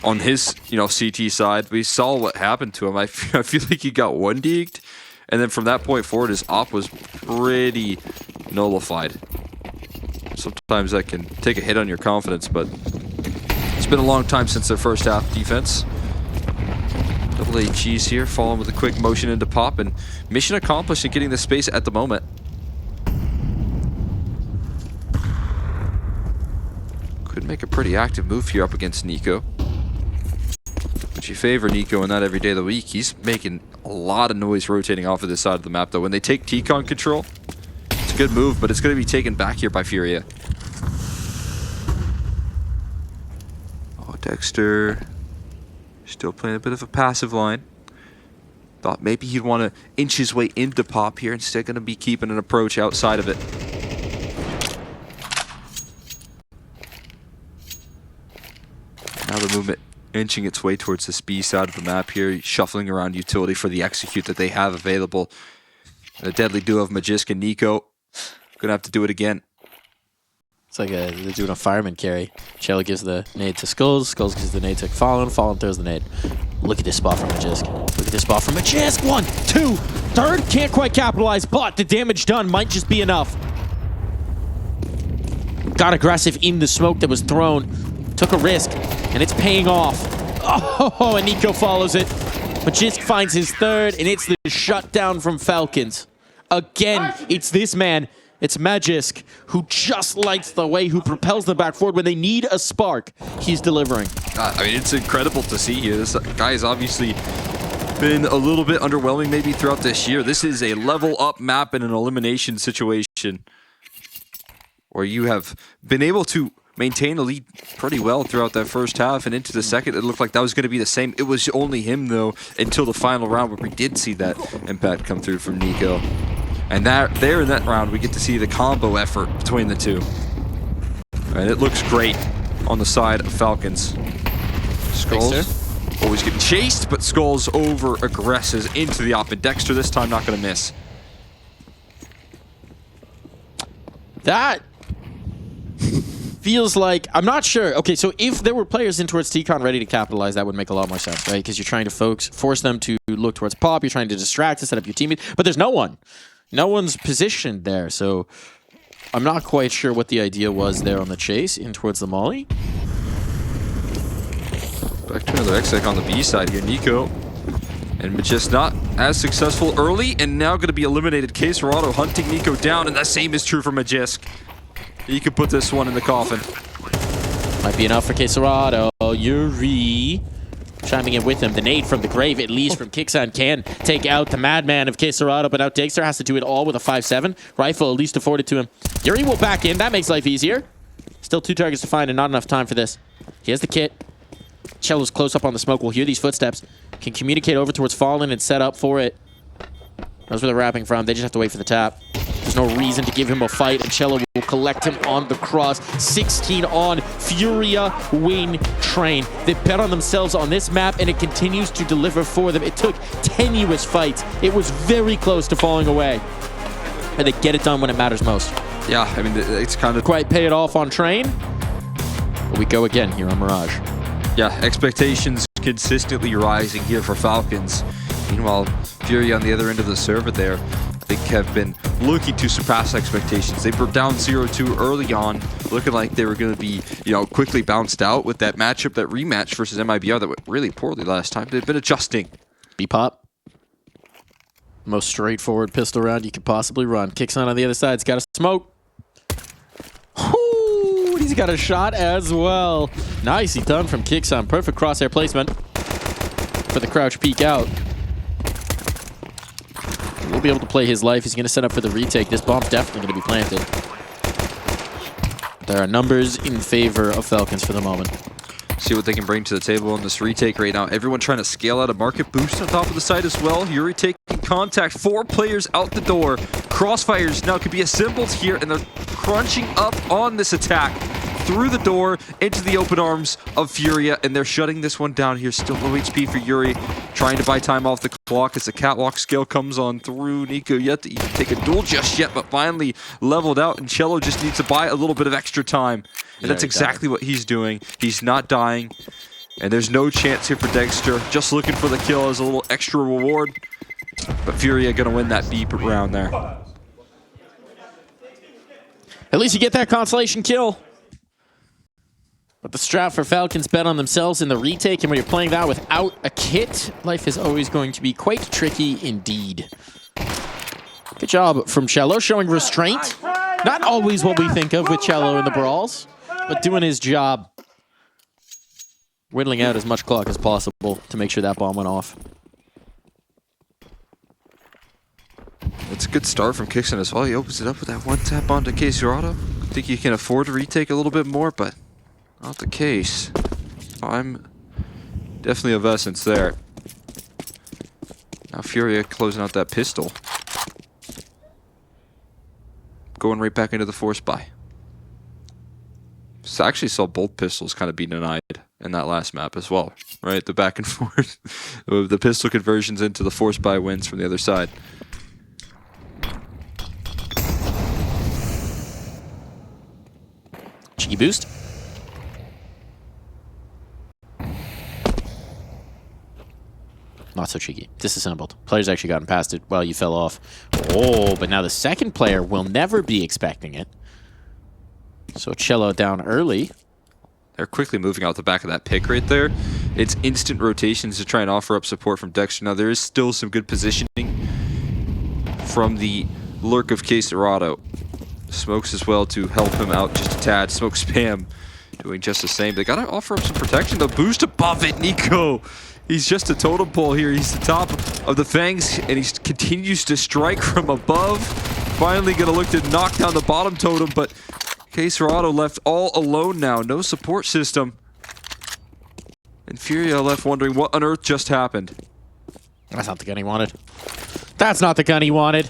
on his, CT side. We saw what happened to him. I feel like he got 1 deeked, and then from that point forward, his op was pretty nullified. Sometimes that can take a hit on your confidence, but it's been a long time since their first half defense. Double AGs here, falling with a quick motion into pop, and mission accomplished in getting the space at the moment. Could make a pretty active move here up against Nico. But you favor Nico in that every day of the week. He's making a lot of noise rotating off of this side of the map, though. When they take T-Con control, it's a good move, but it's going to be taken back here by FURIA. Oh, Dexter still playing a bit of a passive line. Thought maybe he'd want to inch his way into pop here. Instead, going to be keeping an approach outside of it. Now the movement inching its way towards this B side of the map here, shuffling around utility for the execute that they have available. And a deadly duo of Magisk and Nico. Gonna have to do it again. It's like they're doing a fireman carry. Cello gives the nade to Skulls. Skulls gives the nade to Fallen. Fallen throws the nade. Look at this spot from Magisk. Look at this spot from Magisk. 1, 2, 3rd. Can't quite capitalize, but the damage done might just be enough. Got aggressive in the smoke that was thrown. Took a risk, and it's paying off. Oh, and Nico follows it. Magisk finds his 3rd, and it's the shutdown from Falcons. Again, it's this man. It's Magisk, who just lights the way, who propels them back forward when they need a spark. He's delivering. I mean, it's incredible to see here. This guy has obviously been a little bit underwhelming maybe throughout this year. This is a level up map in an elimination situation where you have been able to maintain a lead pretty well throughout that first half, and into the second, it looked like that was going to be the same. It was only him, though, until the final round where we did see that impact come through from Nico. And there in that round, we get to see the combo effort between the two. And it looks great on the side of Falcons. Skulls always getting chased, but Skulls over-aggresses into the op, and Dexter this time not going to miss. That feels like, I'm not sure. Okay, so if there were players in towards T-Con ready to capitalize, that would make a lot more sense, right? Because you're trying to force them to look towards pop, you're trying to distract to set up your teammate, but there's no one. No one's positioned there, so I'm not quite sure what the idea was there on the chase in towards the molly. Back to another exec on the B side here, Nico. And just not as successful early, and now going to be eliminated. K-Serrato hunting Nico down, and the same is true for Magisk. He could put this one in the coffin. Might be enough for K-Serrato. Yuri chiming in with him. The nade from the grave, at least from Kixan, can take out the madman of K-Serrado, but now Dexter has to do it all with a 5-7. Rifle at least afforded to him. Yuri will back in. That makes life easier. Still 2 targets to find and not enough time for this. He has the kit. Cello's close up on the smoke. We'll hear these footsteps. Can communicate over towards Fallen and set up for it. Knows where they're wrapping from. They just have to wait for the tap. There's no reason to give him a fight, and Cello will collect him on the cross. 16 on. Furia win train. They bet on themselves on this map, and it continues to deliver for them. It took tenuous fights. It was very close to falling away. And they get it done when it matters most. Yeah, I mean, it's kind of... Quite pay it off on train. But we go again here on Mirage. Yeah, expectations consistently rising here for Falcons. Meanwhile, Furia on the other end of the server there, I think have been looking to surpass expectations. They were down 0-2 early on, looking like they were going to be, quickly bounced out with that matchup, that rematch versus MIBR that went really poorly last time. They've been adjusting. B-pop. Most straightforward pistol round you could possibly run. Kicks on the other side. It's got a smoke. Whoo! He's got a shot as well. Nicely done from Kixon. Perfect crosshair placement for the crouch peek out. He'll be able to play his life. He's going to set up for the retake. This bomb's definitely going to be planted. There are numbers in favor of Falcons for the moment. See what they can bring to the table on this retake right now. Everyone trying to scale out a market boost on top of the site as well. Yuri taking contact. 4 players out the door. Crossfires now could be assembled here, and they're crunching up on this attack through the door into the open arms of Furia, and they're shutting this one down here. Still low HP for Yuri, trying to buy time off the clock as the catwalk skill comes on through. Nico yet to even take a duel just yet, but finally leveled out, and Cello just needs to buy a little bit of extra time. And that's exactly what he's doing. He's not dying, and there's no chance here for Dexter. Just looking for the kill as a little extra reward, but Furia gonna win that beep round there. At least you get that consolation kill. But the strat for Falcons bet on themselves in the retake, and when you're playing that without a kit, life is always going to be quite tricky indeed. Good job from Cello, showing restraint. Not always what we think of with Cello in the brawls, but doing his job. Whittling out as much clock as possible to make sure that bomb went off. It's a good start from Kixon as well. He opens it up with that one tap onto K-Serrado. I think he can afford to retake a little bit more, but not the case. I'm definitely of essence there. Now Furia closing out that pistol. Going right back into the force buy. So I actually saw both pistols kind of be denied in that last map as well, right? The back and forth. The pistol conversions into the force buy wins from the other side. Cheeky boost. Not so cheeky. Disassembled. Player's actually gotten past it while you fell off. Oh, but now the second player will never be expecting it. So Cello down early. They're quickly moving out the back of that pick right there. It's instant rotations to try and offer up support from Dexter. Now there is still some good positioning from the lurk of K-Serrado. Smokes as well to help him out just a tad. Smoke spam doing just the same. They gotta offer up some protection. The boost above it, Nico. He's just a totem pole here. He's the top of the Fangs, and he continues to strike from above. Finally gonna look to knock down the bottom totem, but K-Serrado left all alone now. No support system. And Furia left wondering what on earth just happened. That's not the gun he wanted. That's not the gun he wanted.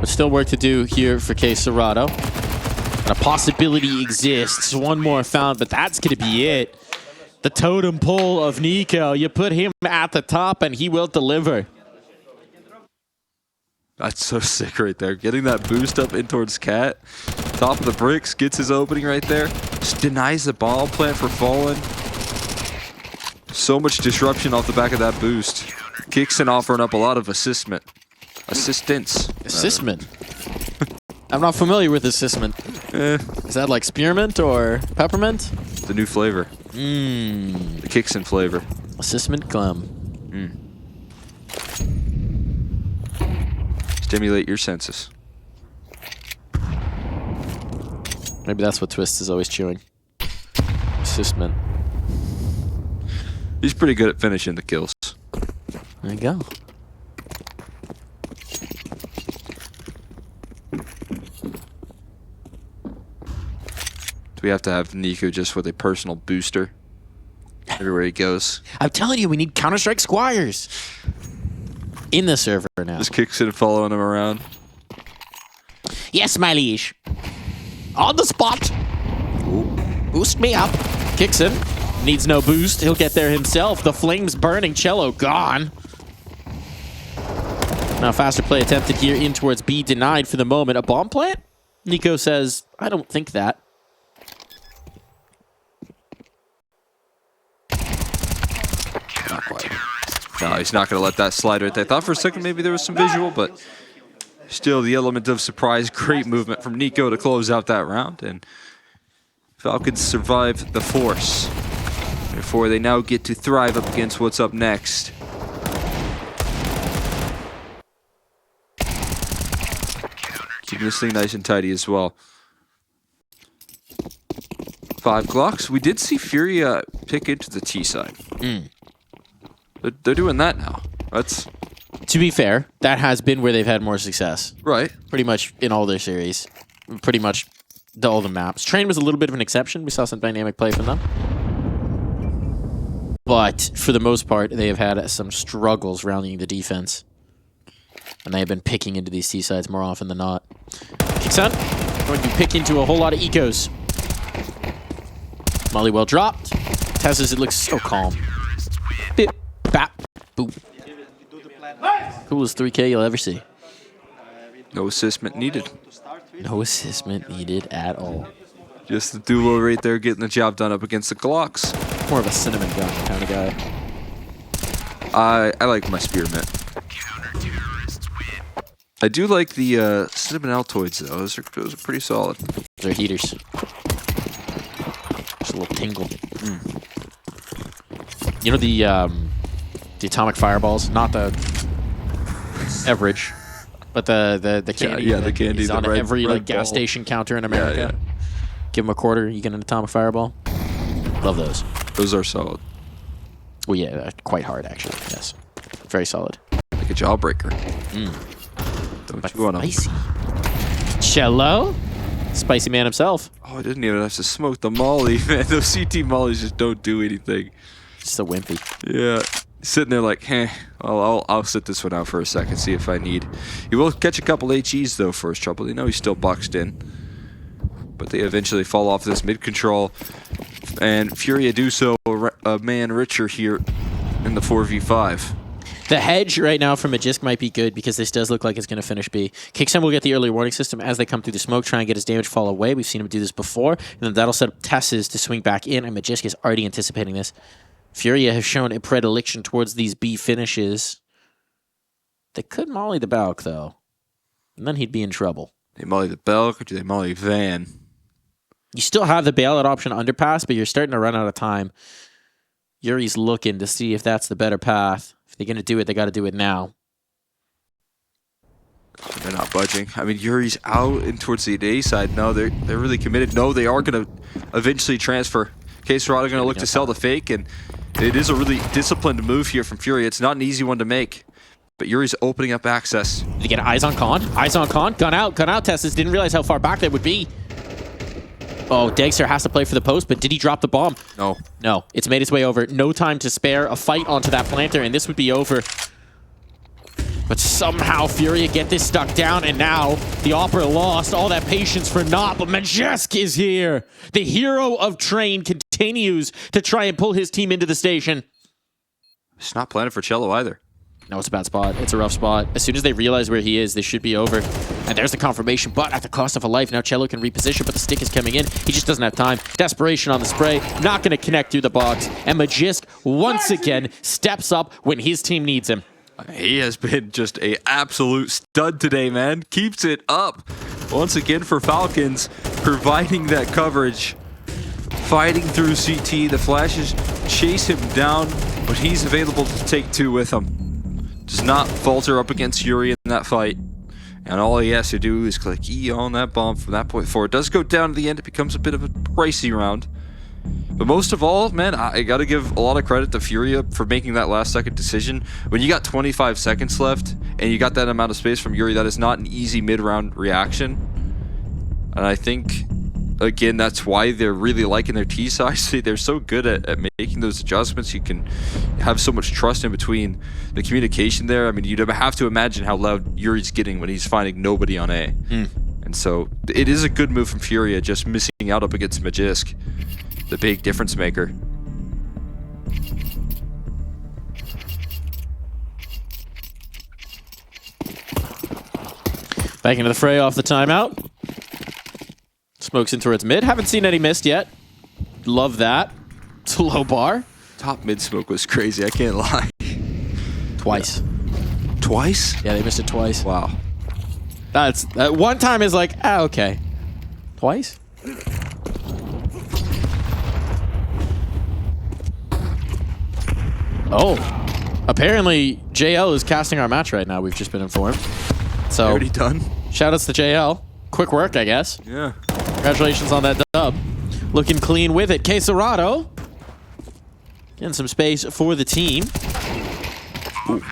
But still work to do here for K-Serrado. And a possibility exists. One more found, but that's going to be it. The totem pole of Nico. You put him at the top and he will deliver. That's so sick right there. Getting that boost up in towards Cat. Top of the bricks, gets his opening right there. Just denies the ball plant for Fallen. So much disruption off the back of that boost. Kixon offering up a lot of assistance. Assistment? I'm not familiar with assistment. Is that like spearmint or peppermint? The new flavor. The Kixon flavor. Assistment gum. Stimulate your senses. Maybe that's what Twist is always chewing. Assistment. He's pretty good at finishing the kills. There you go. We have to have Nico just with a personal booster everywhere he goes. I'm telling you, we need Counter-Strike Squires in the server now. Just kicks it and following him around. Yes, my liege. On the spot. Ooh. Boost me up. Kicks him. Needs no boost. He'll get there himself. The flames burning. Cello gone. Now, faster play attempted here in towards B. Denied for the moment. A bomb plant? Nico says, I don't think that. Not quite. No, he's not going to let that slide right there. I thought for a second maybe there was some visual, but still the element of surprise. Great movement from Nico to close out that round. And Falcons survive the force. Therefore, they now get to thrive up against what's up next. Keeping this thing nice and tidy as well. 5 Glocks. We did see FURIA pick into the T side. They're doing that now. That's... To be fair, that has been where they've had more success. Right. Pretty much in all their series. Pretty much all the maps. Train was a little bit of an exception. We saw some dynamic play from them. But for the most part, they have had some struggles rounding the defense. And they have been picking into these T-sides more often than not. Kicks on. Going to pick into a whole lot of ecos. Molly well dropped. Tessa's, it looks so calm. Bip, bap, boop. Coolest 3K you'll ever see. No assistment needed. No assistment needed at all. Just the duo right there getting the job done up against the Glocks. More of a cinnamon gun kind of guy. I like my spearmint. I do like the cinnamon Altoids though. Those are pretty solid. They're heaters. Just a little tingle. You know the atomic fireballs, not the average, but the candy. Yeah, the candy. Is on red, every red like gas ball. station counter in America. Yeah. Give them a quarter, you get an atomic fireball. Love those. Those are solid. Well, yeah, quite hard actually. Yes, very solid. Like a jawbreaker. Don't But you want to? spicy. Cello, spicy man himself. Oh, I didn't even have to smoke the molly, man. Those CT mollies just don't do anything. Just a wimpy. Yeah, sitting there like, well, I'll sit this one out for a second, see if I need. He will catch a couple HEs though for his trouble. You know he's still boxed in, but they eventually fall off this mid control, and FURIA do so a man richer here in the 4v5. The hedge right now from Magisk might be good because this does look like it's going to finish B. Kickstone will get the early warning system as they come through the smoke, try and get his damage fall away. We've seen him do this before, and then that'll set up Tess's to swing back in, and Magisk is already anticipating this. FURIA have shown a predilection towards these B finishes. They could molly the Balk, though, and then he'd be in trouble. They molly the Belk or do they molly Van? You still have the bailout option underpass, but you're starting to run out of time. Yuri's looking to see if that's the better path. If they're going to do it, they got to do it now. They're not budging. I mean, Yuri's out and towards the A side. No, they're really committed. No, they are going to eventually transfer. K-Serrata going to look to sell the fake, and it is a really disciplined move here from FURIA. It's not an easy one to make, but Yuri's opening up access. Did he get eyes on Con? Eyes on Con. Gun out, Tessus. Didn't realize how far back that would be. Oh, Dagster has to play for the post, but did he drop the bomb? No. No, it's made its way over. No time to spare. A fight onto that planter, and this would be over. But somehow FURIA get this stuck down, and now the Opera lost all that patience for naught, but Magisk is here. The hero of Train continues to try and pull his team into the station. It's not planning for Cello either. No, it's a bad spot. It's a rough spot. As soon as they realize where he is, this should be over. And there's the confirmation, but at the cost of a life. Now Cello can reposition, but the stick is coming in. He just doesn't have time. Desperation on the spray. Not going to connect through the box. And Magisk, once again, steps up when his team needs him. He has been just an absolute stud today, man. Keeps it up. Once again for Falcons, providing that coverage. Fighting through CT. The flashes chase him down, but he's available to take two with him. Does not falter up against Yuri in that fight. And all he has to do is click E on that bomb from that point forward. It does go down to the end. It becomes a bit of a pricey round. But most of all, man, I got to give a lot of credit to FURIA for making that last-second decision. When you got 25 seconds left and you got that amount of space from Yuri, that is not an easy mid-round reaction. And I think, again, that's why they're really liking their T size. They're so good at making those adjustments. You can have so much trust in between the communication there. I mean, you'd have to imagine how loud Yuri's getting when he's finding nobody on A. And so it is a good move from FURIA, just missing out up against Magisk, the big difference maker. Back into the fray off the timeout. Smokes in towards mid. Haven't seen any missed yet. Love that. It's a low bar. Top mid smoke was crazy, I can't lie. Twice. Yeah. Twice? Yeah, they missed it twice. Wow. That's one time is like, ah, okay. Twice? Oh. Apparently, JL is casting our match right now, we've just been informed. So, Already done? Shoutouts to JL. Quick work, I guess. Yeah. Congratulations on that dub. Looking clean with it. Quesarado. Getting some space for the team. Ooh.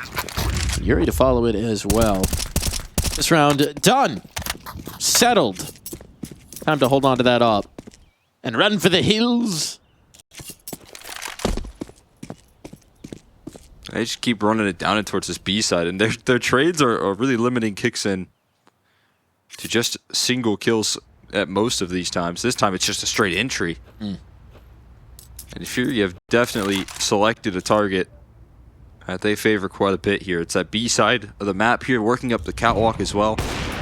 Yuri to follow it as well. This round done. Settled. Time to hold on to that up. And run for the hills. They just keep running it down and towards this B side, and their trades are really limiting kicks in to just single kills at most of these times. This time it's just a straight entry. And FURIA have definitely selected a target that they favor quite a bit here. It's that B side of the map here, working up the catwalk as well.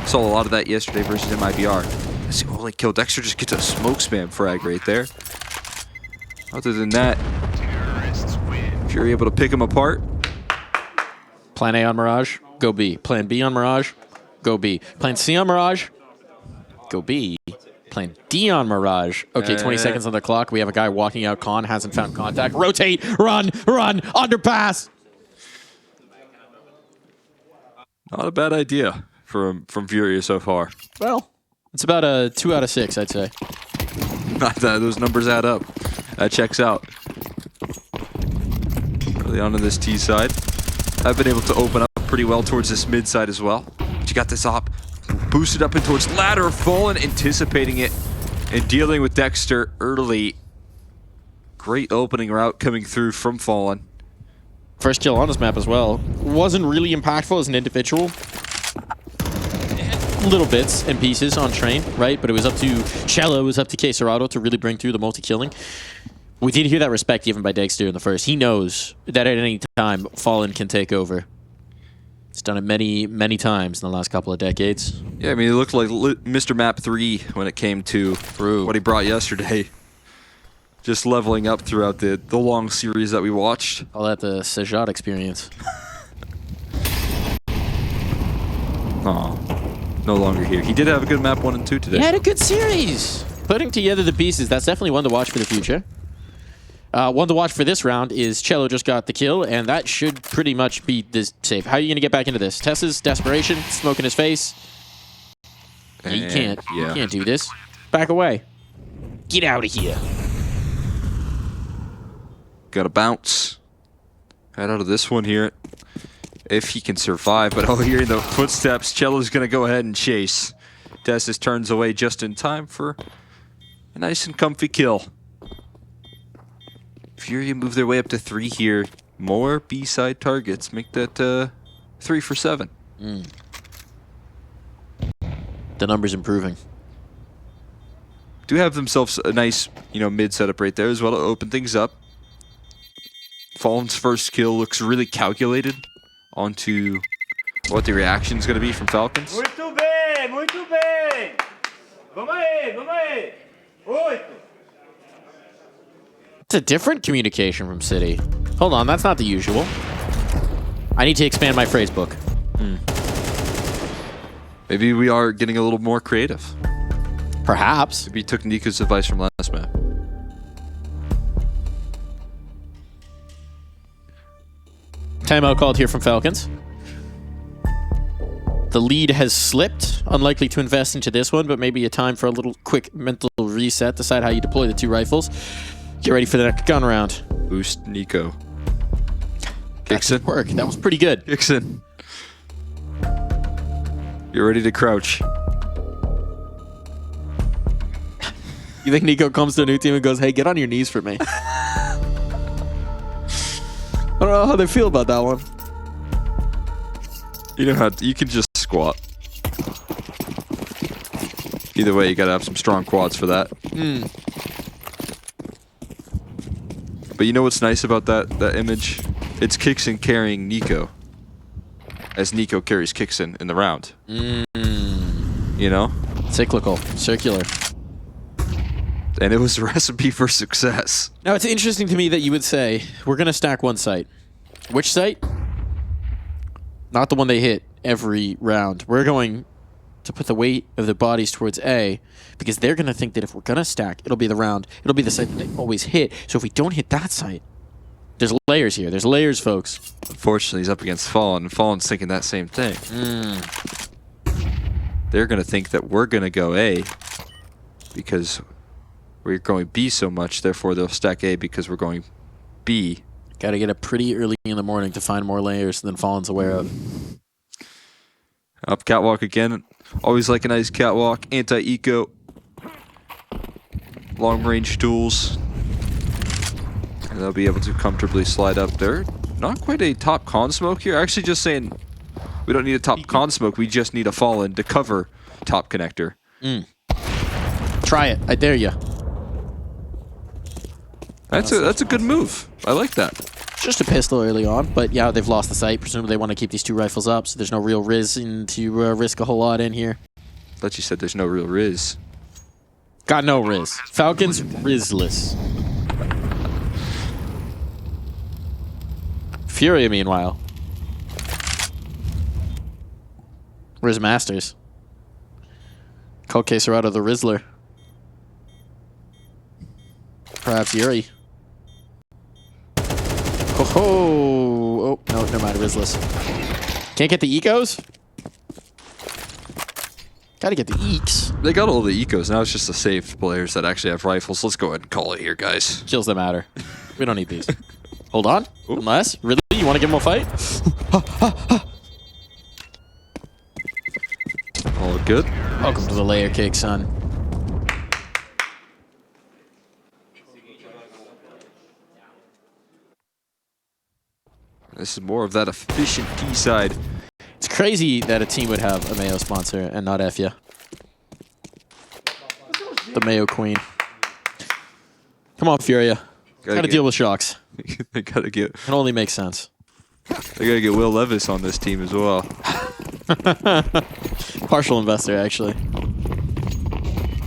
Saw a lot of that yesterday versus MIBR. That's the only kill. Dexter just gets a smoke spam frag right there. Other than that, FURIA able to pick them apart. Plan A on Mirage, go B. Plan B on Mirage, go B. Plan C on Mirage, go B. Plan D on Mirage. Okay, 20 seconds on the clock. We have a guy walking out con, hasn't found contact. Rotate, run, underpass. Not a bad idea from FURIA so far. Well, it's about a 2 out of 6, I'd say. Those numbers add up. That checks out. Early on in this T side, I've been able to open up pretty well towards this mid side as well. But you got this op boosted up in towards ladder. Fallen anticipating it and dealing with Dexter early. Great opening route coming through from Fallen. First kill on this map as well. Wasn't really impactful as an individual. Little bits and pieces on train, right? But it was up to Cello, it was up to Quesarado to really bring through the multi-killing. We did hear that respect given by Dexter in the first. He knows that at any time, Fallen can take over. He's done it many, many times in the last couple of decades. Yeah, I mean, it looked like Mr. Map 3 when it came to what he brought yesterday. Just leveling up throughout the long series that we watched. Call that the Sejad experience. Aw. No longer here. He did have a good map 1 and 2 today. He had a good series. Putting together the pieces, that's definitely one to watch for the future. One to watch for this round is Cello just got the kill, and that should pretty much be this safe. How are you going to get back into this? Tessa's desperation, smoke in his face. Yeah, you can't. Yeah. You can't do this. Back away. Get out of here. Got to bounce. Head out of this one here. If he can survive, but hearing the footsteps, Cello's going to go ahead and chase. Tessus turns away just in time for a nice and comfy kill. FURIA move their way up to 3 here. More B-side targets. Make that 3 for 7. The number's improving. Do have themselves a nice, mid setup right there as well to open things up. Fallen's first kill looks really calculated onto what the reaction is going to be from Falcons. Muito bem, muito bem. Vamos aí, vamos aí. 8. It's a different communication from City. Hold on, that's not the usual. I need to expand my phrase book. Maybe we are getting a little more creative. Perhaps. Maybe he took Nico's advice from last map. Timeout called here from Falcons. The lead has slipped. Unlikely to invest into this one, but maybe a time for a little quick mental reset. Decide how you deploy the 2 rifles. Get ready for the next gun round. Boost Nico. That should work. That was pretty good. Kicks in. You're ready to crouch. You think Nico comes to a new team and goes, hey, get on your knees for me? I don't know how they feel about that one. You know how you can just squat. Either way, you gotta have some strong quads for that. But you know what's nice about that image? It's Kixon carrying Nico, as Nico carries Kixon in the round. You know? Cyclical, circular. And it was a recipe for success. Now, it's interesting to me that you would say, we're going to stack one site. Which site? Not the one they hit every round. We're going to put the weight of the bodies towards A, because they're going to think that if we're going to stack, it'll be the round. It'll be the site that they always hit. So if we don't hit that site, there's layers here. There's layers, folks. Unfortunately, he's up against Fallen, and Fallen's thinking that same thing. They're going to think that we're going to go A, because we're going B so much, therefore they'll stack A because we're going B. Got to get up pretty early in the morning to find more layers than Fallen's aware of. Up catwalk again. Always like a nice catwalk. Anti-eco. Long-range tools. And they'll be able to comfortably slide up there. Not quite a top con smoke here. Actually just saying we don't need a top con smoke. We just need a Fallen to cover top connector. Try it. I dare you. That's a good move. I like that. Just a pistol early on, but yeah, they've lost the sight. Presumably they want to keep these two rifles up, so there's no real reason to risk a whole lot in here. Thought you said there's no real riz. Got no riz. Falcons, rizless. Furia, meanwhile. Riz Masters. Cold Queserado the Rizzler. Perhaps Yuri. Oh, no, never mind. Rizless. Can't get the ecos? Gotta get the eeks. They got all the ecos. Now it's just the saved players that actually have rifles. Let's go ahead and call it here, guys. Kills that matter. We don't need these. Hold on. Ooh. Unless, really? You want to give them a fight? All good. Welcome to the layer cake, son. This is more of that efficient T side. It's crazy that a team would have a Mayo sponsor and not FURIA. The Mayo Queen. Come on, FURIA. Gotta deal with shocks. They gotta get. It only makes sense. They gotta get Will Levis on this team as well. Partial investor, actually.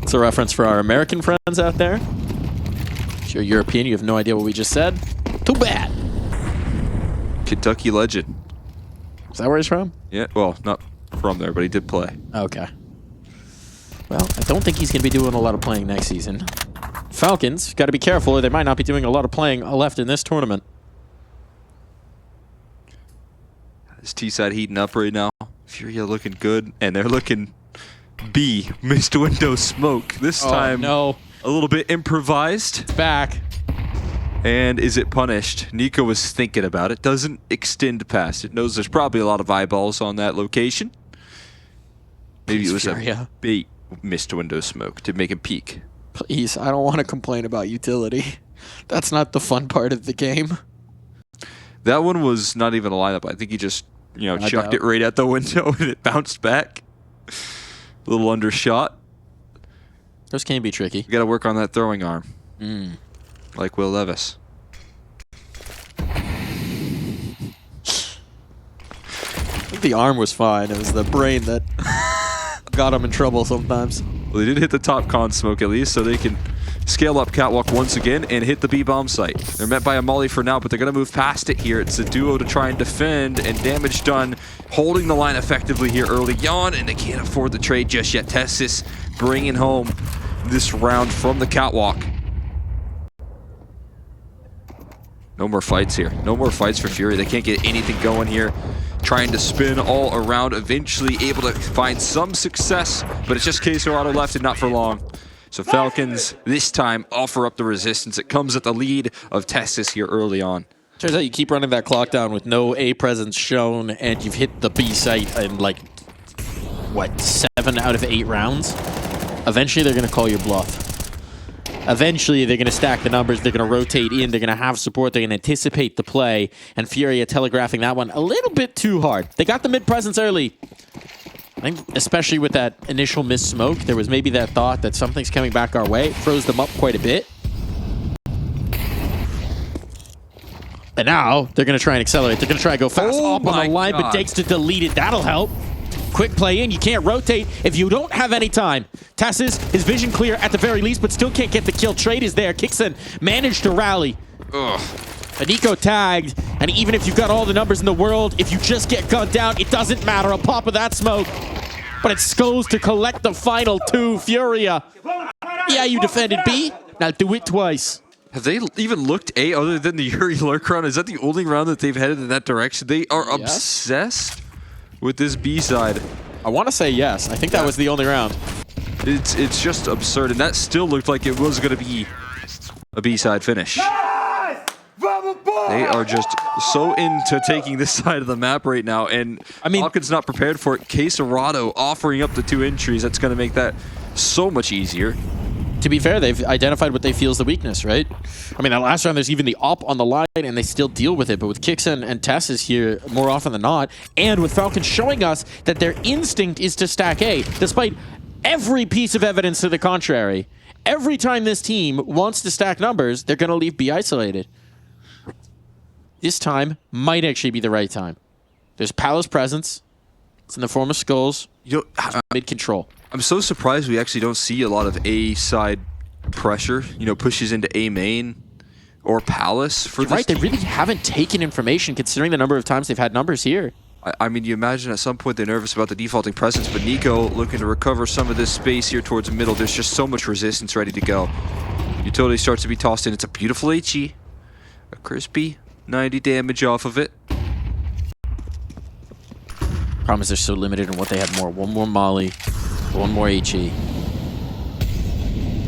It's a reference for our American friends out there. If you're European, you have no idea what we just said. Too bad. Kentucky legend. Is that where he's from? Yeah, well, not from there, but he did play. Okay. Well, I don't think he's going to be doing a lot of playing next season. Falcons, got to be careful, or they might not be doing a lot of playing left in this tournament. This T-side heating up right now. FURIA looking good, and they're looking B. Missed window smoke. This time, no. A little bit improvised. It's back. And is it punished? Nico was thinking about it. Doesn't extend past it. Knows there's probably a lot of eyeballs on that location. Maybe it was a bait missed window smoke to make him peek. Please, I don't want to complain about utility. That's not the fun part of the game. That one was not even a lineup. I think he just, chucked it right at the window and it bounced back. A little undershot. Those can be tricky. You got to work on that throwing arm. Like Will Levis. I think the arm was fine. It was the brain that got him in trouble sometimes. Well, they did hit the top con smoke at least, so they can scale up catwalk once again and hit the B-bomb site. They're met by a molly for now, but they're going to move past it here. It's a duo to try and defend, and damage done. Holding the line effectively here early on, and they can't afford the trade just yet. Tessis bringing home this round from the catwalk. No more fights here. No more fights for FURIA. They can't get anything going here. Trying to spin all around, eventually able to find some success, but it's just Queserado left and not for long. So Falcons, this time, offer up the resistance. It comes at the lead of Testis here early on. Turns out you keep running that clock down with no A presence shown, and you've hit the B site in like, what, 7 out of 8 rounds? Eventually they're going to call your bluff. Eventually they're going to stack the numbers, they're going to rotate in, they're going to have support, they're going to anticipate the play, and FURIA telegraphing that one a little bit too hard. They got the mid presence early. I think especially with that initial missed smoke, there was maybe that thought that something's coming back our way. It froze them up quite a bit. And now they're going to try and accelerate. They're going to try and go fast up on the line, but Dust2 deleted. That'll help. Quick play in. You can't rotate if you don't have any time. Tassis, his vision clear at the very least, but still can't get the kill. Trade is there. Kixon managed to rally. Nico tagged, and even if you've got all the numbers in the world, if you just get gunned down, it doesn't matter. A pop of that smoke. But it's Skulls to collect the final 2. FURIA. Yeah, you defended B. Now do it twice. Have they even looked A other than the Yuri lurk round? Is that the only round that they've headed in that direction? They are obsessed with this B side. I want to say yes. I think that was the only round. It's just absurd, and that still looked like it was going to be a B side finish. They are just so into taking this side of the map right now, and I mean, Falcons not prepared for it. Quesarado offering up the 2 entries. That's going to make that so much easier. To be fair, they've identified what they feel is the weakness, right? I mean, that last round, there's even the op on the line, and they still deal with it. But with Kixon and Tessis here, more often than not, and with Falcons showing us that their instinct is to stack A, despite every piece of evidence to the contrary. Every time this team wants to stack numbers, they're going to leave B isolated. This time might actually be the right time. There's Palace presence. It's in the form of Skulls. Mid-control. I'm so surprised we actually don't see a lot of A side pressure, pushes into A main or Palace for this team. They really haven't taken information considering the number of times they've had numbers here. I mean, you imagine at some point they're nervous about the defaulting presence, but Nico looking to recover some of this space here towards the middle. There's just so much resistance ready to go. Utility starts to be tossed in. It's a beautiful HE. A crispy 90 damage off of it. Problem is they're so limited in what they had more. One more Molly, one more HE.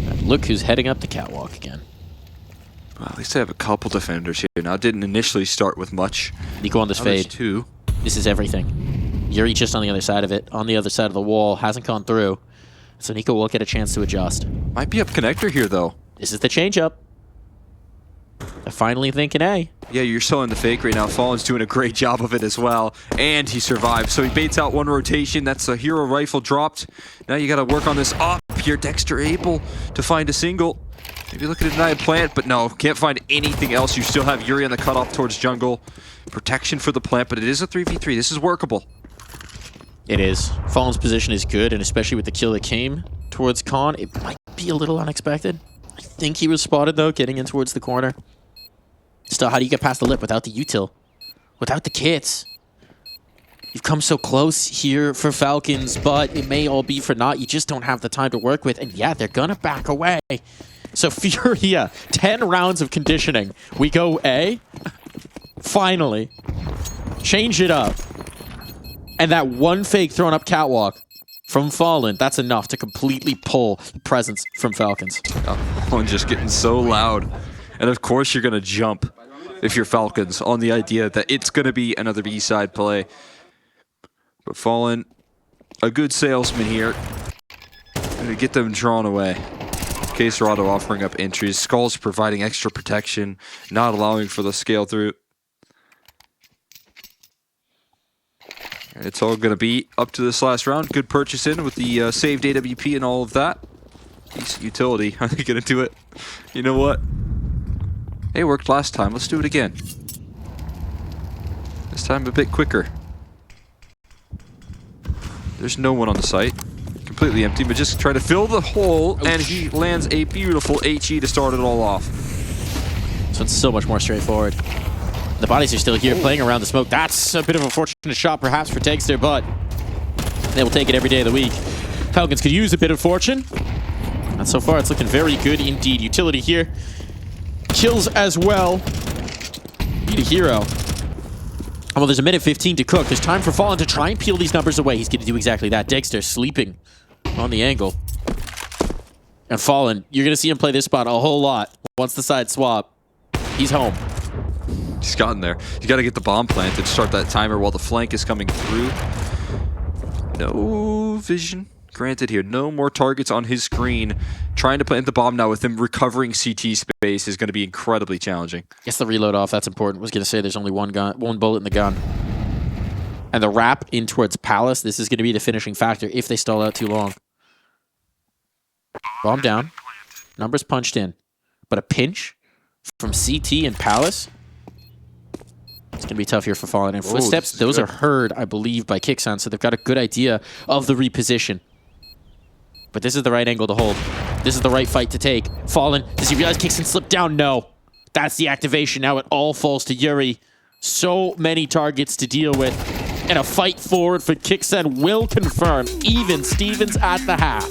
And look who's heading up the catwalk again. Well, at least they have a couple defenders here. Now, it didn't initially start with much. Nico on this fade. 2. This is everything. Yuri just on the other side of it, on the other side of the wall, hasn't gone through. So Nico will get a chance to adjust. Might be up connector here, though. This is the change-up. They're finally thinking A. Yeah, you're selling the fake right now. Fallen's doing a great job of it as well. And he survived. So he baits out 1 rotation. That's a hero rifle dropped. Now you got to work on this up here. Dexter able to find a single. Maybe look at a denied plant, but no, can't find anything else. You still have Yuri on the cutoff towards jungle. Protection for the plant, but it is a 3v3. This is workable. It is. Fallen's position is good, and especially with the kill that came towards Khan, it might be a little unexpected. I think he was spotted, though, getting in towards the corner. Still, how do you get past the lip without the util? Without the kits? You've come so close here for Falcons, but it may all be for naught. You just don't have the time to work with, and yeah, they're gonna back away. So FURIA, 10 rounds of conditioning. We go A. Finally. Change it up. And that one fake thrown up catwalk from Fallen, that's enough to completely pull the presence from Falcons. Oh, just getting so loud. And of course you're going to jump if you're Falcons on the idea that it's going to be another B-side play. But Fallen, a good salesman here. Going to get them drawn away. Quesarado offering up entries. Skulls providing extra protection, not allowing for the scale through. It's all going to be up to this last round. Good purchase in with the saved AWP and all of that. Decent utility. Are they going to do it? You know what? It worked last time. Let's do it again. This time a bit quicker. There's no one on the site. Completely empty, but just try to fill the hole, and he lands a beautiful HE to start it all off. So it's so much more straightforward. The bodies are still here playing around the smoke. That's a bit of a fortunate shot perhaps for Dexter, but they will take it every day of the week. Falcons could use a bit of fortune. And so far it's looking very good indeed. Utility here. Kills as well. Need a hero. Well, there's a minute 15 to cook. There's time for Fallen to try and peel these numbers away. He's going to do exactly that. Dexter sleeping on the angle. And Fallen, you're going to see him play this spot a whole lot. Once the side swap, he's home. He's gotten there. You got to get the bomb planted, start that timer while the flank is coming through. No vision granted here. No more targets on his screen. Trying to plant the bomb now with him recovering CT space is going to be incredibly challenging. Gets the reload off. That's important. Was going to say there's only one bullet in the gun. And the wrap in towards Palace. This is going to be the finishing factor if they stall out too long. Bomb down. Numbers punched in. But a pinch from CT and Palace. It's going to be tough here for Fallen. And footsteps, those are heard, I believe, by Kixan, so they've got a good idea of the reposition. But this is the right angle to hold. This is the right fight to take. Fallen, does he realize Kixan slipped down? No. That's the activation. Now it all falls to Yuri. So many targets to deal with. And a fight forward for Kixan will confirm. Even Stevens at the half.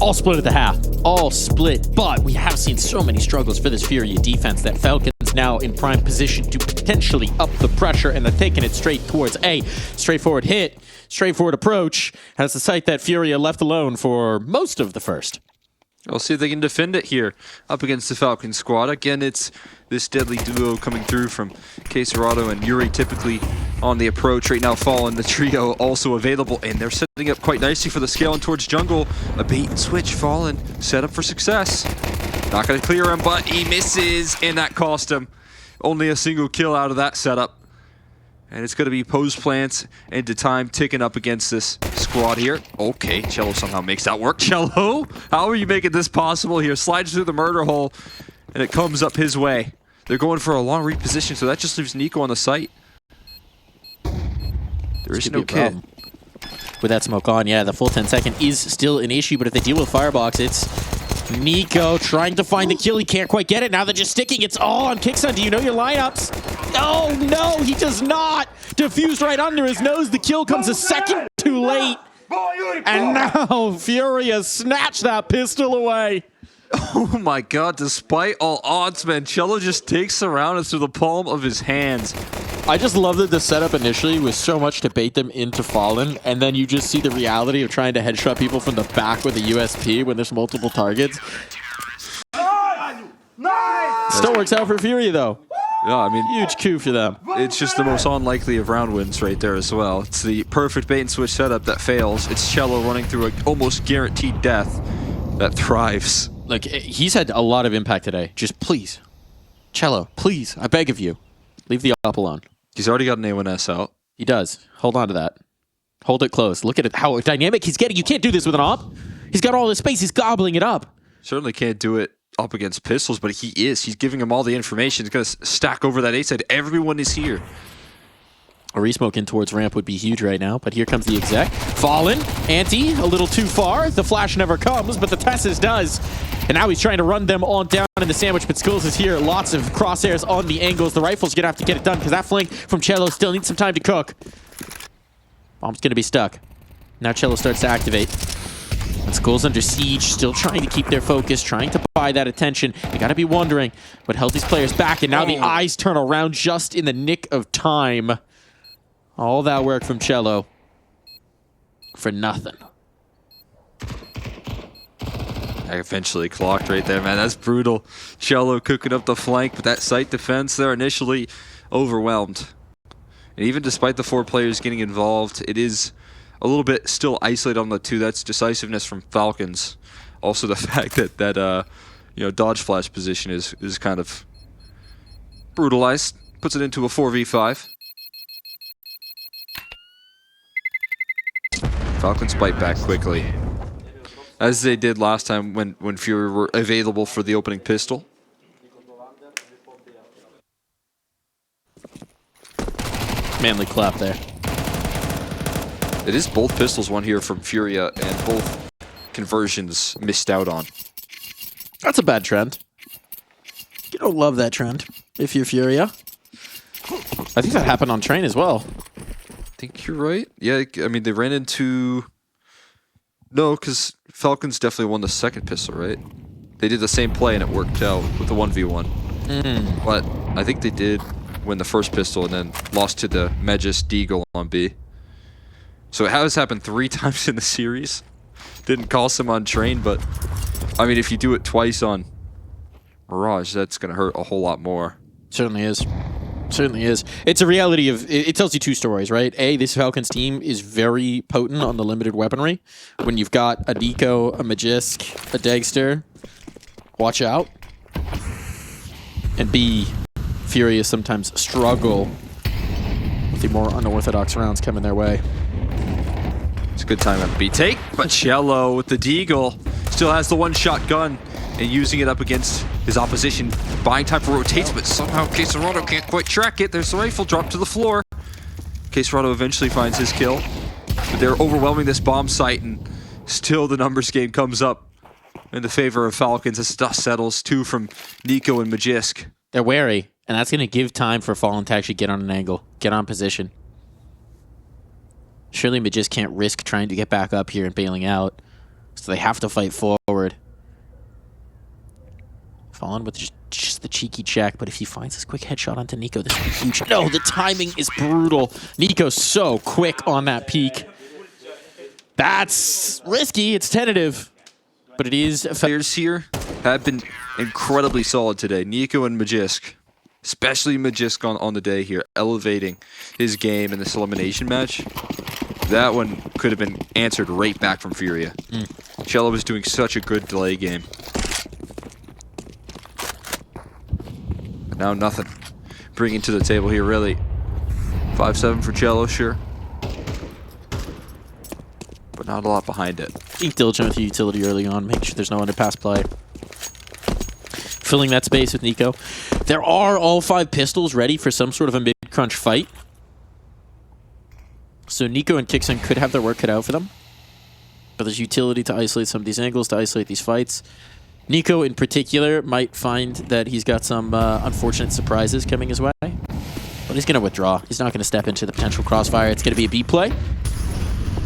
All split at the half. All split. But we have seen so many struggles for this FURIA defense that Falcons now in prime position to potentially up the pressure, and they're taking it straight towards A. Straightforward hit. straightforward approach has the site that FURIA left alone for most of the first. We'll see if they can defend it here up against the Falcons squad. Again, it's this deadly duo coming through from Caserado and Yuri typically on the approach. Right now, Fallen, the trio, also available, and they're setting up quite nicely for the scale and towards jungle. A bait and switch, Fallen, set up for success. Not going to clear him, but he misses, and that cost him. Only a single kill out of that setup. And it's going to be post plants into time ticking up against this squad here. Okay, Cello somehow makes that work. Cello, how are you making this possible here? Slides through the murder hole, and it comes up his way. They're going for a long reposition, so that just leaves Nico on the site. There is no kit. With that smoke on, yeah, the full 10 second is still an issue, but if they deal with Firebox, it's Nico trying to find the kill. He can't quite get it. Now they're just sticking. It's all on Kickson. Do you know your lineups? Oh, no, he does not. Diffused right under his nose. The kill comes a second too late. And now FURIA snatched that pistol away. Oh my god, despite all odds, man, Cello just takes the round into the palm of his hands. I just love that the setup initially was so much to bait them into Fallen, and then you just see the reality of trying to headshot people from the back with a USP when there's multiple targets. Still works out for FURIA, though. Yeah, I mean, huge coup for them. It's just the most unlikely of round wins right there as well. It's the perfect bait and switch setup that fails. It's Cello running through an almost guaranteed death that thrives. Like, he's had a lot of impact today. Just please, Cello, please, I beg of you, leave the op alone. He's already got an A1S out. He does. Hold on to that. Hold it close. Look at it, how dynamic he's getting. You can't do this with an op. He's got all this space. He's gobbling it up. Certainly can't do it up against pistols, but he is. He's giving him all the information. He's going to stack over that A side. Everyone is here. A resmoke in towards ramp would be huge right now, but here comes the exec. Fallen, Anti, a little too far. The flash never comes, but the Tessus does. And now he's trying to run them on down in the sandwich, but Skulls is here. Lots of crosshairs on the angles. The rifle's going to have to get it done because that flank from Cello still needs some time to cook. Bomb's going to be stuck. Now Cello starts to activate. And Skulls under siege, still trying to keep their focus, trying to buy that attention. They got to be wondering what held these players back, and now the eyes turn around just in the nick of time. All that work from Cello for nothing. I eventually clocked right there, man. That's brutal. Cello cooking up the flank, but that site defense there initially overwhelmed. And even despite the 4 players getting involved, it is a little bit still isolated on the 2. That's decisiveness from Falcons. Also the fact that you know, dodge flash position is kind of brutalized. Puts it into a 4v5. Falcons bite back quickly, as they did last time when FURIA were available for the opening pistol. Manly clap there. It is both pistols won here from FURIA, and both conversions missed out on. That's a bad trend. You don't love that trend if you're FURIA. I think that happened on train as well. I think you're right. Yeah, I mean, they ran into... No, because Falcons definitely won the second pistol, right? They did the same play and it worked out with the 1v1. But I think they did win the first pistol and then lost to the Megis Deagle on B. So it has happened 3 times in the series. Didn't cost them on train, but I mean, if you do it twice on Mirage, that's going to hurt a whole lot more. Certainly is. Certainly is. It's a reality of, it tells you 2 stories, right? A, this Falcons team is very potent on the limited weaponry. When you've got a Nico, a Magisk, a Dagster, watch out. And B, FURIA sometimes struggle with the more unorthodox rounds coming their way. It's a good time at B take, but Cello with the Deagle still has the 1-shot gun and using it up against his opposition. Buying time for rotates, but somehow Caserado can't quite track it. There's the rifle drop to the floor. Caserado eventually finds his kill, but they're overwhelming this bomb site, and still the numbers game comes up in the favor of Falcons as dust settles. 2 from Nico and Magisk. They're wary, and that's going to give time for Fallen to actually get on an angle, get on position. Surely Magisk can't risk trying to get back up here and bailing out, so they have to fight forward. Fallen with just the cheeky check, but if he finds this quick headshot onto Nico, this would be huge. No, the timing is brutal. Nico's so quick on that peak. That's risky. It's tentative. But it is... Players here have been incredibly solid today. Nico and Magisk. Especially Magisk on the day here, elevating his game in this elimination match. That one could have been answered right back from FURIA. Cello was doing such a good delay game. But now nothing. Bringing to the table here, really. 5-7 for Cello, sure. But not a lot behind it. Being diligent with the utility early on, make sure there's no underpass play. Filling that space with Nico. There are all 5 pistols ready for some sort of a mid-crunch fight. So Nico and Kixon could have their work cut out for them. But there's utility to isolate some of these angles, to isolate these fights. Nico in particular might find that he's got some unfortunate surprises coming his way. But he's going to withdraw. He's not going to step into the potential crossfire. It's going to be a B play.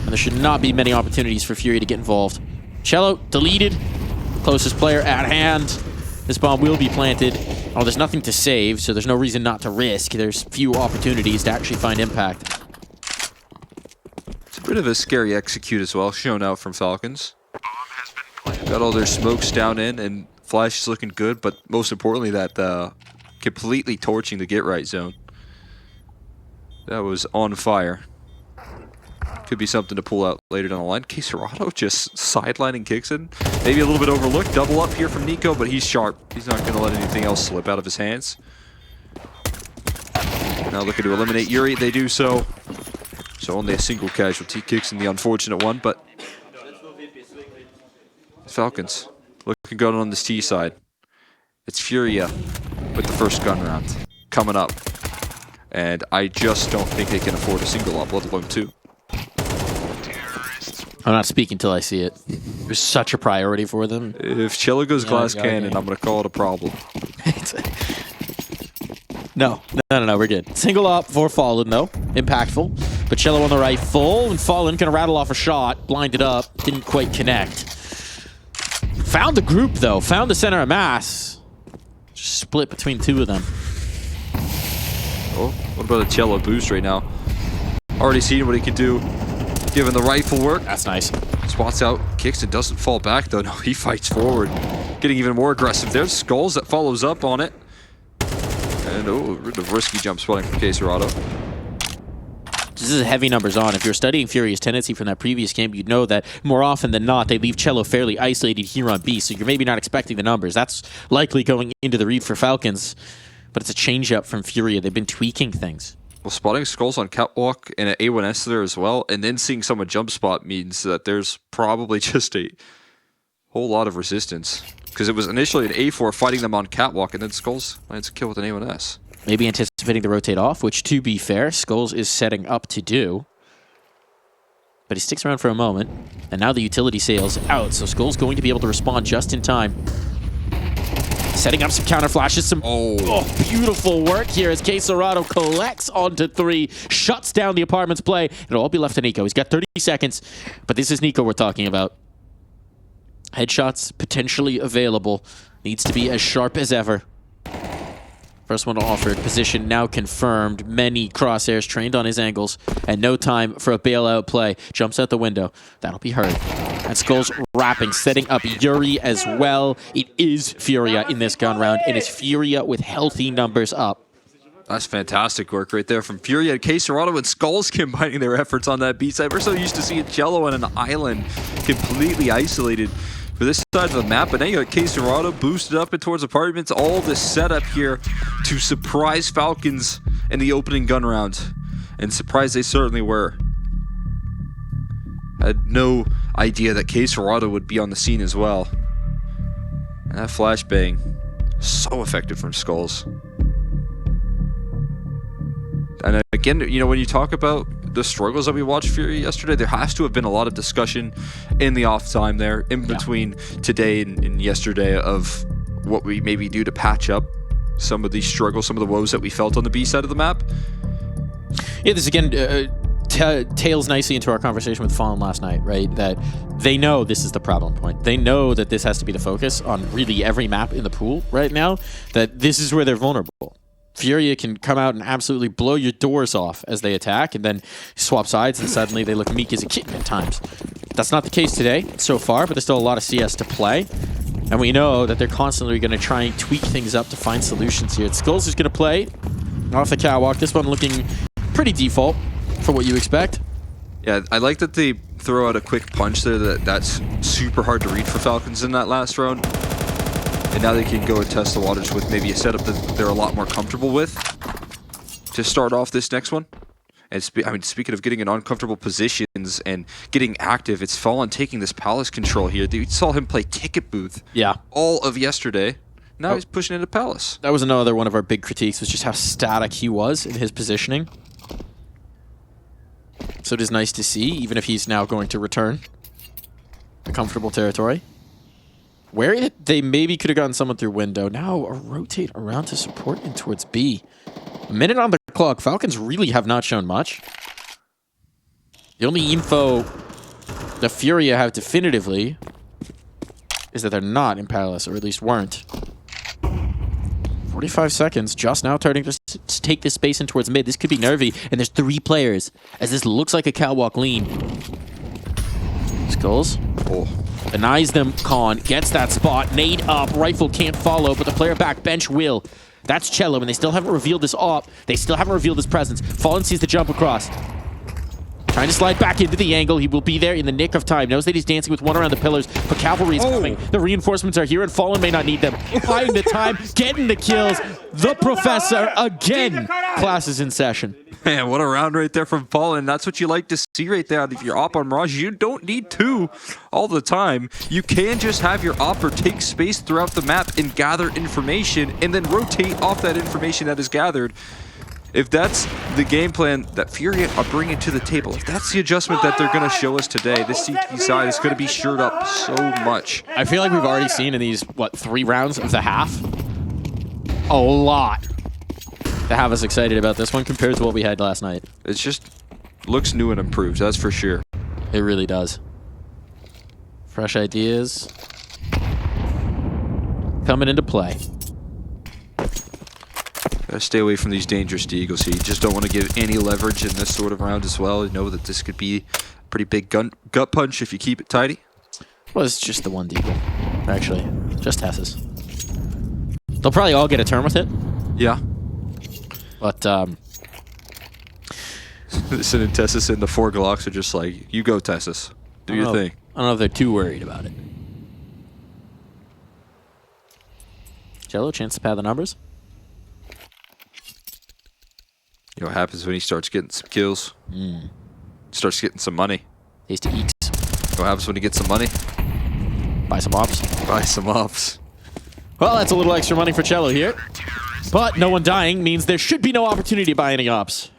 And there should not be many opportunities for FURIA to get involved. Cello deleted. Closest player at hand. This bomb will be planted. Oh, there's nothing to save, so there's no reason not to risk. There's few opportunities to actually find impact. It's a bit of a scary execute as well, shown out from Falcons. Got all their smokes down in, and Flash is looking good, but most importantly, that completely torching the get-right zone. That was on fire. Could be something to pull out later down the line. Caserado just sidelining Kixon. Maybe a little bit overlooked. Double up here from Nico, but he's sharp. He's not going to let anything else slip out of his hands. Now looking to eliminate Yuri. They do so. So only a single casualty. Kixon the unfortunate one, but Falcons looking good on this T side. It's FURIA with the first gun round coming up. And I just don't think they can afford a single up, let alone 2. I'm not speaking till I see it. It's such a priority for them. If Cello goes glass cannon, I'm going to call it a problem. No, we're good. Single up for Fallen, though. Impactful. But Cello on the right, full, and Fallen going to rattle off a shot. Blinded up, didn't quite connect. Found the group, though. Found the center of mass. Just split between 2 of them. Oh, what about a Cello boost right now? Already seen what he can do. Given the rifle work. That's nice. Spots out. Kixon doesn't fall back, though. No, he fights forward. Getting even more aggressive. There's Skulls that follows up on it. And, oh, the risky jump spotting from Caserado. This is heavy numbers on. If you're studying FURIA's tendency from that previous game, you'd know that more often than not, they leave Cello fairly isolated here on B, so you're maybe not expecting the numbers. That's likely going into the read for Falcons, but it's a change-up from FURIA. They've been tweaking things. Well, spotting Skulls on Catwalk and an A1S there as well, and then seeing someone jump spot means that there's probably just a whole lot of resistance. Because it was initially an A4 fighting them on Catwalk, and then Skulls lands a kill with an A1S. Maybe anticipating the rotate off, which, to be fair, Skulls is setting up to do. But he sticks around for a moment, and now the utility sails out, so Skulls going to be able to respond just in time. Setting up some counter flashes, some beautiful work here as Caserado collects onto 3, shuts down the apartment's play. It'll all be left to Nico. He's got 30 seconds, but this is Nico we're talking about. Headshots potentially available. Needs to be as sharp as ever. First one offered, position now confirmed. Many crosshairs trained on his angles, and no time for a bailout play. Jumps out the window. That'll be heard. And Skulls wrapping, setting up Yuri as well. It is FURIA in this gun round, and it's FURIA with healthy numbers up. That's fantastic work right there from FURIA and Caserado and Skulls combining their efforts on that B side. We're so used to seeing Cello on an island completely isolated for this side of the map, but now you got Caserado boosted up and towards apartments. All this setup here to surprise Falcons in the opening gun round. And surprised they certainly were. I had no idea that Caserado would be on the scene as well. And that flashbang, so effective from Skulls. And again, you know, when you talk about the struggles that we watched FURIA yesterday, there has to have been a lot of discussion in the off time there, in between today and yesterday, of what we maybe do to patch up some of these struggles, some of the woes that we felt on the B side of the map. Yeah, this again tails nicely into our conversation with Fallen last night, right? That they know this is the problem point. They know that this has to be the focus on really every map in the pool right now, that this is where they're vulnerable. FURIA can come out and absolutely blow your doors off as they attack, and then swap sides, and suddenly they look meek as a kitten at times. That's not the case today so far, but there's still a lot of CS to play. And we know that they're constantly going to try and tweak things up to find solutions here. Skulls is going to play off the catwalk. This one looking pretty default for what you expect. Yeah, I like that they throw out a quick punch there that's super hard to read for Falcons in that last round. And now they can go and test the waters with maybe a setup that they're a lot more comfortable with to start off this next one. And speaking of getting in uncomfortable positions and getting active, it's Fallen taking this Palace control here. You saw him play Ticket Booth all of yesterday. Now he's pushing into Palace. That was another one of our big critiques, was just how static he was in his positioning. So it is nice to see, even if he's now going to return to comfortable territory. Where they maybe could have gotten someone through window. Now a rotate around to support in towards B. A minute on the clock. Falcons really have not shown much. The only info the FURIA have definitively is that they're not in Palace, or at least weren't. 45 seconds, just now turning to take this space in towards mid. This could be nervy, and there's 3 players, as this looks like a catwalk lean. Skulls. Denies them, Khan, gets that spot, nade up, rifle can't follow, but the player back bench will. That's Cello, and they still haven't revealed this op. They still haven't revealed his presence. Fallen sees the jump across. Trying to slide back into the angle. He will be there in the nick of time. Knows that he's dancing with one around the pillars, but cavalry is coming. The reinforcements are here, and Fallen may not need them. Buying the time, getting the kills. The Professor, again, class is in session. Man, what a round right there from Fallen. That's what you like to see right there. If you're op on Mirage, you don't need 2 all the time. You can just have your opper take space throughout the map and gather information, and then rotate off that information that is gathered. If that's the game plan that FURIA are bringing to the table, if that's the adjustment that they're going to show us today, this CT side is going to be shored up so much. I feel like we've already seen in these, 3 rounds of the half, a lot to have us excited about this one compared to what we had last night. It just looks new and improved, that's for sure. It really does. Fresh ideas coming into play. Gotta stay away from these dangerous deagles here. You just don't want to give any leverage in this sort of round as well. You know that this could be a pretty big gut punch if you keep it tidy. Well, it's just the one deagle, actually. Just Tessus. They'll probably all get a turn with it. Yeah. But, Sin and Tessus and the 4 Glocks are just like, you go, Tessus. Do your thing. I don't know if they're too worried about it. Jello, chance to pad the numbers. You know what happens when he starts getting some kills? Starts getting some money. Tasty eats. You know what happens when he gets some money? Buy some ops. Buy some ops. Well, that's a little extra money for Cello here. But no one dying means there should be no opportunity to buy any ops.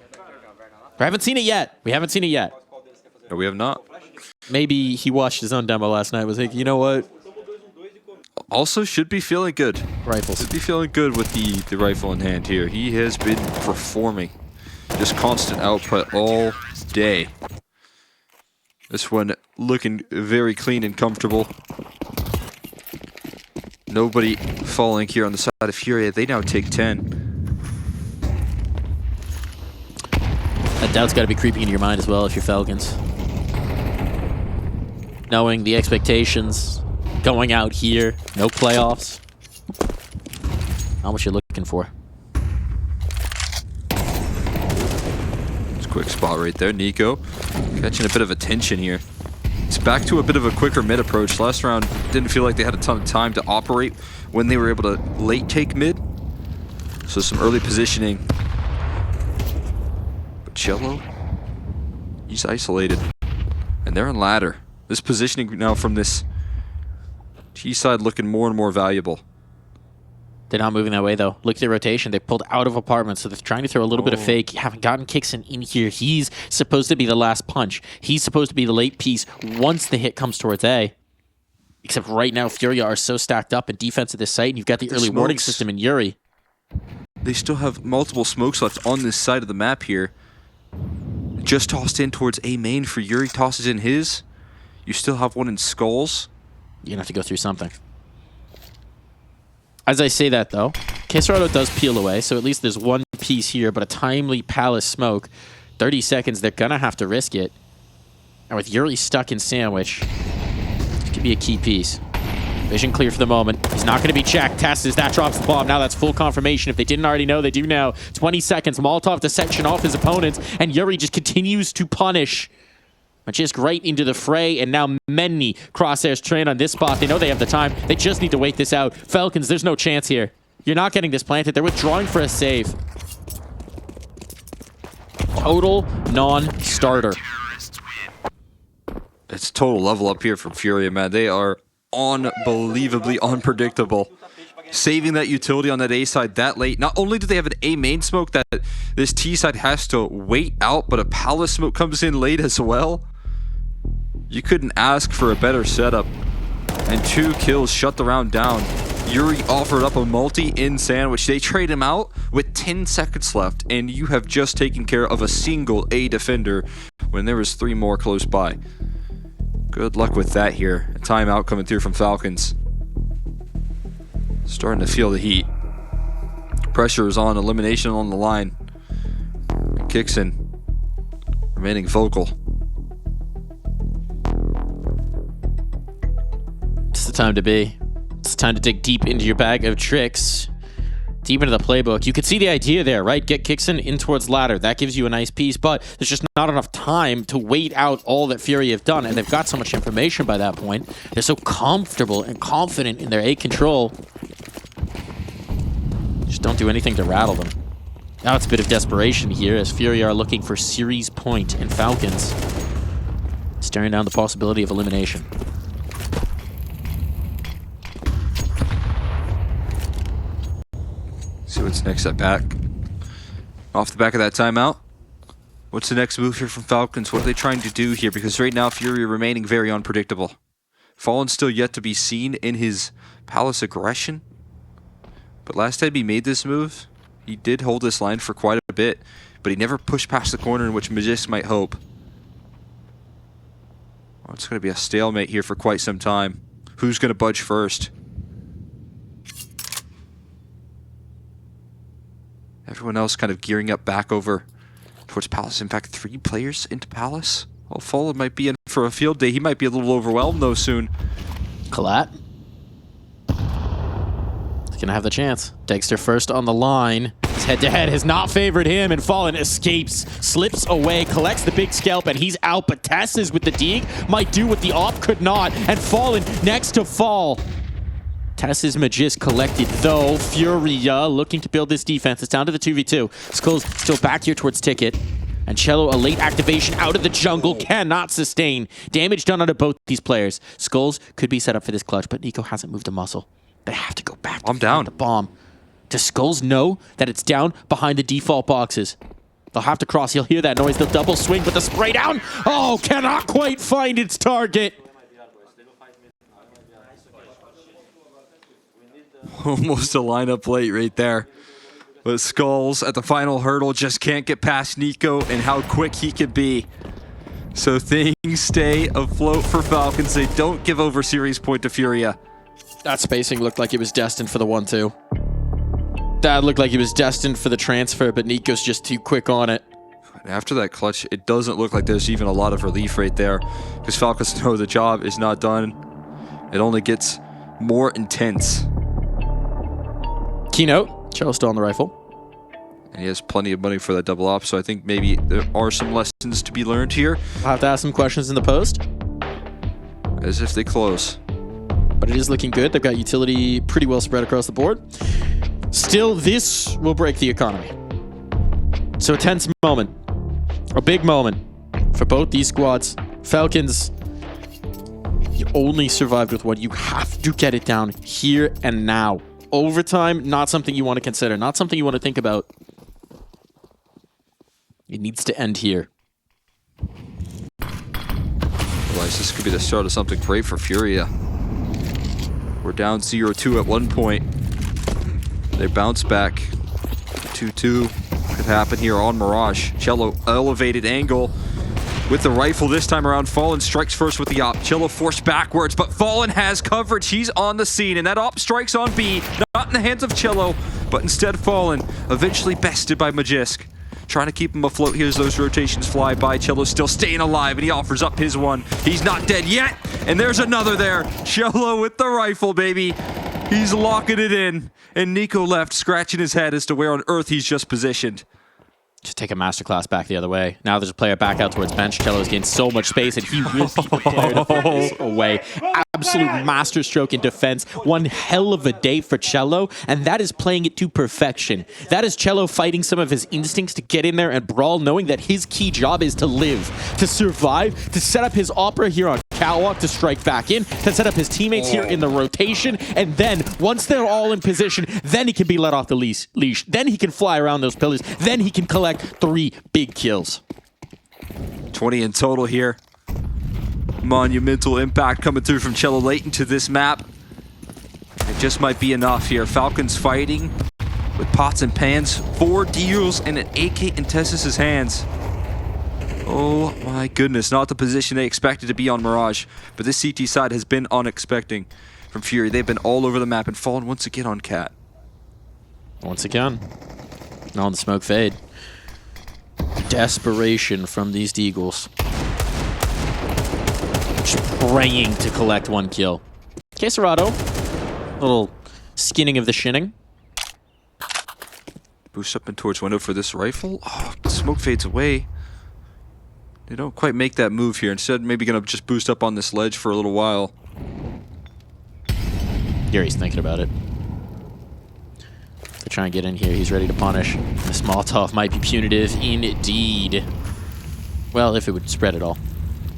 We haven't seen it yet. We haven't seen it yet. No, we have not. Maybe he watched his own demo last night. Was like, you know what? Also should be feeling good. Rifles. Should be feeling good with the rifle in hand here. He has been performing. Just constant output all day. This one looking very clean and comfortable. Nobody falling here on the side of FURIA. They now take 10. That doubt's got to be creeping into your mind as well if you're Falcons. Knowing the expectations, going out here, no playoffs. Not what you're looking for. It's a quick spot right there. Nico catching a bit of attention here. It's back to a bit of a quicker mid approach. Last round didn't feel like they had a ton of time to operate when they were able to late take mid. So some early positioning. But Cello, he's isolated. And they're on ladder. This positioning now from this T side looking more and more valuable. They're not moving that way, though. Look at the rotation. They pulled out of apartments, so they're trying to throw a little bit of fake. Haven't gotten Kixon in here. He's supposed to be the last punch. He's supposed to be the late piece once the hit comes towards A. Except right now, FURIA are so stacked up in defense of this site, and you've got the early warning system in Yuri. They still have multiple smokes left on this side of the map here. Just tossed in towards A main for Yuri. Tosses in his. You still have one in Skulls. You're going to have to go through something. As I say that, though, Quesarado does peel away, so at least there's one piece here, but a timely Palace smoke. 30 seconds, they're gonna have to risk it. And with Yuri stuck in sandwich, this could be a key piece. Vision clear for the moment. He's not going to be checked. Tests that drops the bomb. Now that's full confirmation. If they didn't already know, they do now. 20 seconds. Molotov to section off his opponents. And Yuri just continues to punish. Magisk right into the fray. And now many crosshairs train on this spot. They know they have the time. They just need to wait this out. Falcons, there's no chance here. You're not getting this planted. They're withdrawing for a save. Total non-starter. It's total level up here from FURIA, man. They are unbelievably unpredictable. Saving that utility on that A side that late. Not only do they have an A main smoke that this T side has to wait out, but a Palace smoke comes in late as well. You couldn't ask for a better setup. And 2 kills shut the round down. Yuri offered up a multi in sandwich. They trade him out with 10 seconds left, and you have just taken care of a single A defender when there was 3 more close by. Good luck with that here. A timeout coming through from Falcons. Starting to feel the heat. Pressure is on. Elimination on the line. Kixon remaining vocal. It's the time to be. It's time to dig deep into your bag of tricks. Deep into the playbook. You could see the idea there, right? Get Kixon in towards ladder. That gives you a nice piece, but there's just not enough time to wait out all that FURIA have done, and they've got so much information by that point. They're so comfortable and confident in their A control. Just don't do anything to rattle them. Now it's a bit of desperation here as FURIA are looking for series point, and Falcons staring down the possibility of elimination. See what's next at back. Off the back of that timeout. What's the next move here from Falcons? What are they trying to do here? Because right now, FURIA remaining very unpredictable. Fallen still yet to be seen in his Palace aggression. But last time he made this move, he did hold this line for quite a bit, but he never pushed past the corner in which Magisk might hope. Oh, it's going to be a stalemate here for quite some time. Who's going to budge first? Everyone else kind of gearing up back over towards Palace. In fact, 3 players into Palace. Well, Fallen might be in for a field day. He might be a little overwhelmed, though, soon. Collat. He's gonna have the chance. Dexter first on the line. His head-to-head has not favored him, and Fallen escapes, slips away, collects the big scalp, and he's out. But Tess is with the dig. Might do what the op could not, and Fallen next to fall. Tess's Magisk collected, though. FURIA looking to build this defense. It's down to the 2v2. Skulls still back here towards Ticket. And Cello, a late activation out of the jungle, cannot sustain. Damage done onto both these players. Skulls could be set up for this clutch, but Nico hasn't moved a muscle. They have to go back to down. The bomb. Does Skulls know that it's down behind the default boxes? They'll have to cross. He'll hear that noise. They'll double swing, but the spray down. Oh, cannot quite find its target. Almost a lineup late right there. But Skulls at the final hurdle just can't get past Nico and how quick he can be. So things stay afloat for Falcons. They don't give over series point to FURIA. That spacing looked like it was destined for the 1-2. That looked like it was destined for the transfer, but Nico's just too quick on it. After that clutch, it doesn't look like there's even a lot of relief right there, because Falcons know the job is not done. It only gets more intense. Keynote, Cello still on the rifle. And he has plenty of money for that double op, so I think maybe there are some lessons to be learned here. I'll have to ask some questions in the post. As if they close. But it is looking good. They've got utility pretty well spread across the board. Still, this will break the economy. So a tense moment. A big moment for both these squads. Falcons, you only survived with one. You have to get it down here and now. Overtime, not something you want to consider. Not something you want to think about. It needs to end here. Otherwise, this could be the start of something great for FURIA. We're down 0-2 at one point. They bounce back. 2-2 could happen here on Mirage. Cello, elevated angle with the rifle this time around. Fallen strikes first with the op. Cello forced backwards, but Fallen has coverage. He's on the scene, and that op strikes on B. Not not in the hands of Cello, but instead fallen, eventually bested by Magisk. Trying to keep him afloat here as those rotations fly by. Cello's still staying alive, and he offers up his one. He's not dead yet, and there's another there. Cello with the rifle, baby. He's locking it in, and Nico left scratching his head as to where on earth he's just positioned. Just take a masterclass back the other way. Now there's a player back out towards bench. Cello's gained so much space, and he will be the player to put this away. Absolute masterstroke in defense. One hell of a day for Cello, and that is playing it to perfection. That is Cello fighting some of his instincts to get in there and brawl, knowing that his key job is to live, to survive, to set up his opera here on catwalk, to strike back in, to set up his teammates here in the rotation, and then, once they're all in position, then he can be let off the leash. Then he can fly around those pillars. Then he can collect 3 big kills. 20 in total here. Monumental impact coming through from Cello late into this map. It just might be enough here. Falcons fighting with pots and pans, 4 deals and an AK in Tessus' hands. Oh my goodness, not the position they expected to be on Mirage, but this CT side has been unexpected from FURIA. They've been all over the map and fallen once again on Cat. Once again, on the smoke fade. Desperation from these Deagles. Just praying to collect 1 kill. Quesarado, little skinning of the shinning. Boost up and towards window for this rifle. Oh, smoke fades away. They don't quite make that move here. Instead, maybe gonna just boost up on this ledge for a little while. Gary's thinking about it. To try and get in here, he's ready to punish. This Molotov might be punitive indeed. Well, if it would spread at all.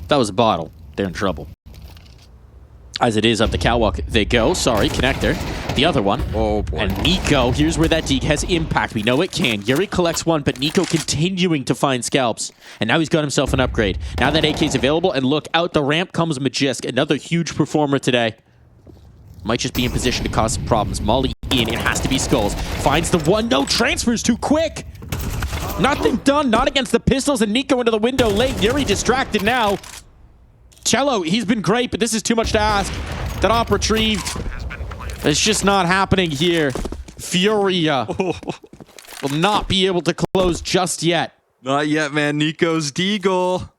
If that was a bottle, they're in trouble. As it is, up the catwalk they go. Sorry, connector. The other one. Oh, boy. And Nico, here's where that Deeg has impact. We know it can. Yuri collects 1, but Nico continuing to find scalps. And now he's got himself an upgrade. Now that AK's available, and look, out the ramp comes Magisk, another huge performer today. Might just be in position to cause some problems. Molly in, it has to be Skulls. Finds the one, no, transfers too quick. Nothing done, not against the pistols, and Nico into the window late. Yuri distracted now. Cello, he's been great, but this is too much to ask. That op retrieved. It's just not happening here. FURIA will not be able to close just yet. Not yet, man. Nico's Deagle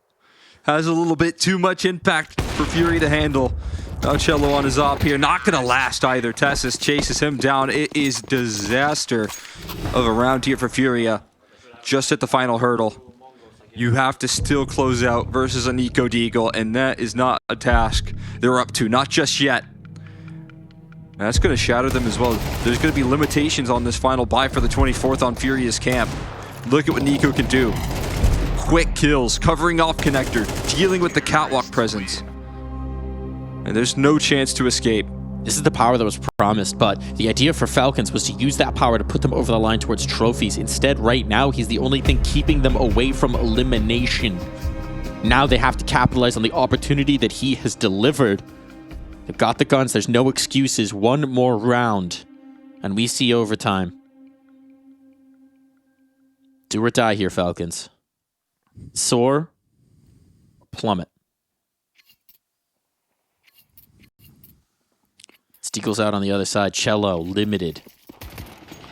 has a little bit too much impact for FURIA to handle. Now Cello on his op here. Not going to last either. Tessus chases him down. It is disaster of a round here for FURIA. Just at the final hurdle. You have to still close out versus a Nico Deagle, and that is not a task they're up to. Not just yet. And that's going to shatter them as well. There's going to be limitations on this final buy for the 24th on FURIA's camp. Look at what Nico can do. Quick kills, covering off connector, dealing with the catwalk presence. And there's no chance to escape. This is the power that was promised, but the idea for Falcons was to use that power to put them over the line towards trophies. Instead, right now, he's the only thing keeping them away from elimination. Now they have to capitalize on the opportunity that he has delivered. They've got the guns. There's no excuses. 1 more round, and we see overtime. Do or die here, Falcons. Soar, plummet. Steagle's out on the other side. Cello, limited.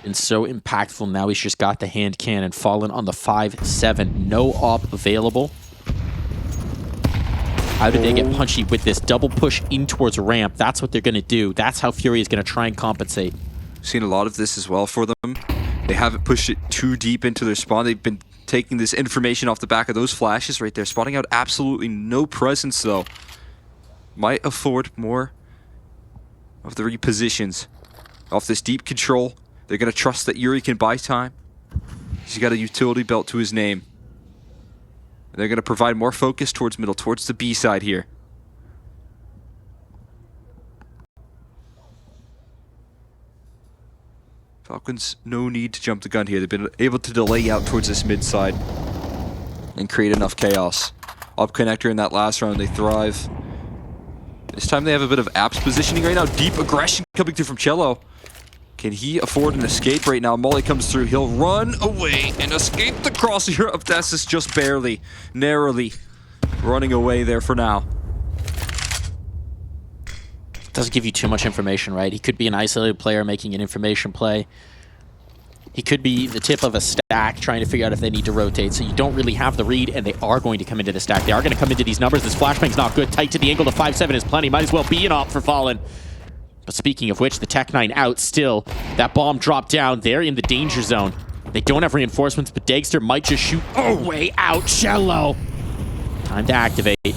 And so impactful. Now he's just got the hand cannon. Fallen on the 5-7. No op available. How did they get punchy with this double push in towards ramp? That's what they're going to do. That's how FURIA is going to try and compensate. Seen a lot of this as well for them. They haven't pushed it too deep into their spawn. They've been taking this information off the back of those flashes right there. Spotting out absolutely no presence, though. Might afford more of the repositions off this deep control. They're going to trust that Yuri can buy time. He's got a utility belt to his name. And they're going to provide more focus towards middle, towards the B side here. Falcons, no need to jump the gun here. They've been able to delay out towards this mid side and create enough chaos. Up connector in that last round, they thrive. This time they have a bit of apps positioning right now. Deep aggression coming through from Cello. Can he afford an escape right now? Molly comes through. He'll run away and escape the crosshair of Tessus just barely, narrowly running away there for now. Doesn't give you too much information, right? He could be an isolated player making an information play. He could be the tip of a stack trying to figure out if they need to rotate. So you don't really have the read, and they are going to come into the stack. They are going to come into these numbers. This flashbang's not good. Tight to the angle. The 5-7 is plenty. Might as well be an op for Fallen. But speaking of which, the Tech-9 out still. That bomb dropped down. They're in the danger zone. They don't have reinforcements, but Dagster might just shoot way out. Cello. Time to activate.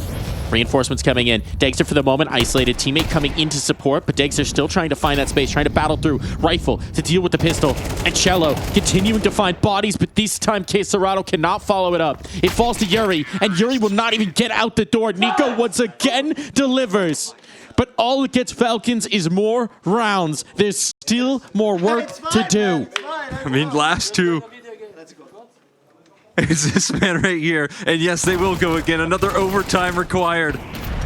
Reinforcements coming in. Dagster for the moment isolated. Teammate coming into support, but Dagster still trying to find that space, trying to battle through. Rifle to deal with the pistol. And Cello continuing to find bodies, but this time Quesarado cannot follow it up. It falls to Yuri, and Yuri will not even get out the door. Nico once again delivers. But all it gets Falcons is more rounds. There's still more work to do. I mean, last two. It's this man right here. And yes, they will go again. Another overtime required.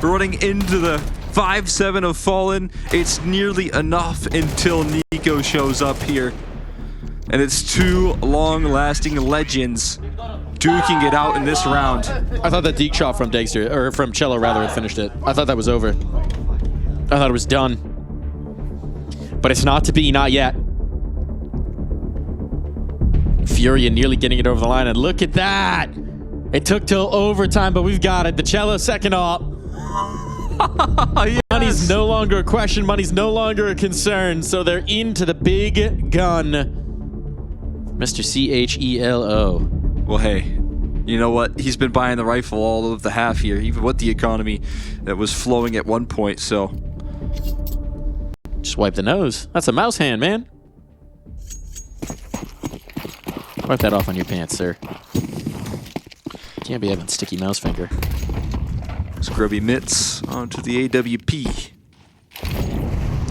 Running into the 5-7 of Fallen. It's nearly enough until Nico shows up here. And it's two long-lasting legends duking it out in this round. I thought that deke shot from Dagster, or from Cello rather, had finished it. I thought that was over. I thought it was done. But it's not to be, not yet. FURIA nearly getting it over the line, and look at that! It took till overtime, but we've got it. The Cello second op. Yes. Money's no longer a question. Money's no longer a concern. So they're into the big gun. Mr. CHELO. Well, hey, you know what? He's been buying the rifle all of the half here, even with the economy that was flowing at one point, so. Just wipe the nose. That's a mouse hand, man. Wipe that off on your pants, sir. Can't be having sticky mouse finger. Scrubby mitts onto the AWP.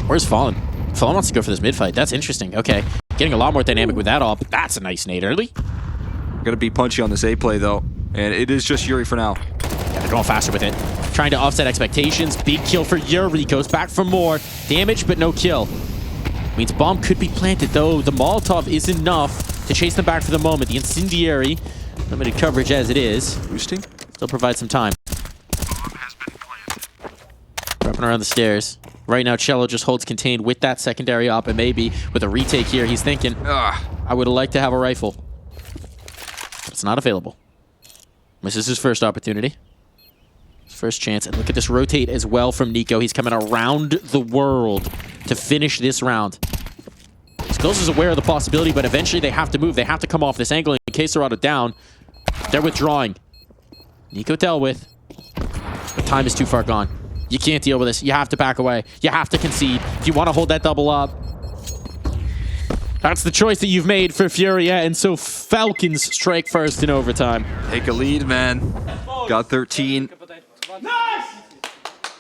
Where's Fallen? Fallen wants to go for this mid fight. That's interesting. Okay. Getting a lot more dynamic with that op. That's a nice nade early. Gonna be punchy on this A play, though. And it is just Yuri for now. Yeah, they're going faster with it. Trying to offset expectations. Big kill for Yuri. Goes back for more. Damage, but no kill. Means bomb could be planted, though. The Molotov is enough to chase them back for the moment. The incendiary, limited coverage as it is. Boosting. Still provides some time. Wrapping around the stairs. Right now, Cello just holds contained with that secondary op, and maybe with a retake here, he's thinking, I would have liked to have a rifle. But it's not available. This is his first opportunity. His first chance. And look at this rotate as well from Nico. He's coming around the world to finish this round. Skills is aware of the possibility, but eventually they have to move. They have to come off this angle. In case they're out of down, they're withdrawing. Nico dealt with, but time is too far gone. You can't deal with this. You have to back away. You have to concede if you want to hold that double up. That's the choice that you've made for FURIA, and so Falcons strike first in overtime. Take a lead, man. Got 13.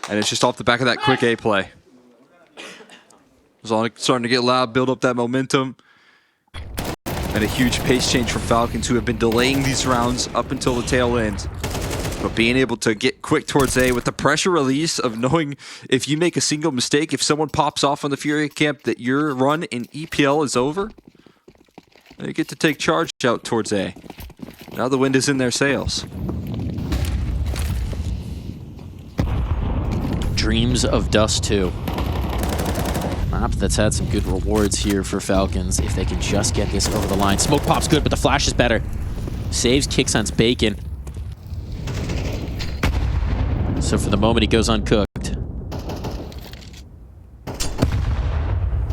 And it's just off the back of that quick A play. Starting to get loud, build up that momentum. And a huge pace change from Falcons, who have been delaying these rounds up until the tail end. But being able to get quick towards A with the pressure release of knowing if you make a single mistake, if someone pops off on the FURIA camp, that your run in EPL is over. They get to take charge out towards A. Now the wind is in their sails. Dreams of Dust2. Map that's had some good rewards here for Falcons if they can just get this over the line. Smoke pop's good, but the flash is better. Saves Kickson's bacon. So for the moment, he goes uncooked.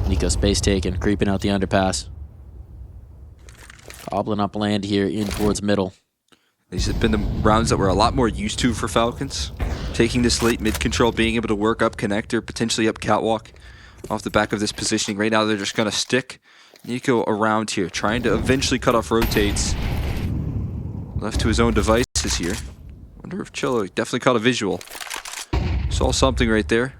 Nico space taken, creeping out the underpass. Gobbling up land here in towards middle. These have been the rounds that we're a lot more used to for Falcons. Taking this late mid control, being able to work up connector, potentially up catwalk. Off the back of this positioning. Right now, they're just going to stick Nico around here, trying to eventually cut off rotates. Left to his own devices here. Wonder if Cello definitely caught a visual. Saw something right there.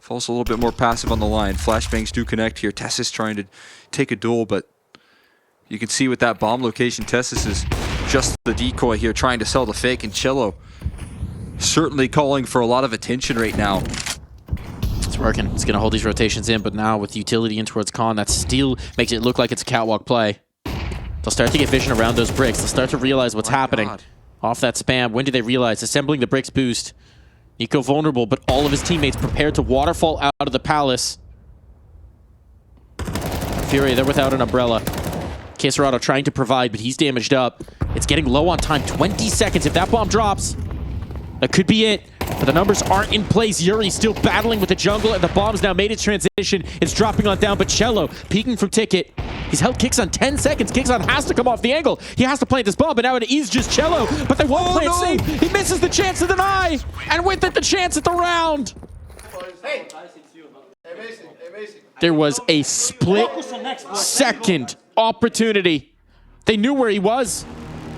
Falls a little bit more passive on the line. Flashbangs do connect here. Tessis trying to take a duel, but you can see with that bomb location, Tessis is just the decoy here, trying to sell the fake, and Cello certainly calling for a lot of attention right now. It's working. It's going to hold these rotations in, but now with utility in towards Con, that still makes it look like it's a catwalk play. They'll start to get vision around those bricks. They'll start to realize what's happening. God. Off that spam. When do they realize? Assembling the bricks boost. Nico vulnerable, but all of his teammates prepared to waterfall out of the palace. FURIA, they're without an umbrella. Caserado trying to provide, but he's damaged up. It's getting low on time. 20 seconds. If that bomb drops, that could be it. But the numbers aren't in place. Yuri still battling with the jungle, and the bomb's now made its transition. It's dropping on down, but Cello peeking from Ticket. He's held Kicks on 10 seconds. Kicks on has to come off the angle. He has to plant this bomb, but now it is just Cello. But they won't play it safe. He misses the chance of the eye, and with it, the chance at the round. There was a split-second opportunity. They knew where he was,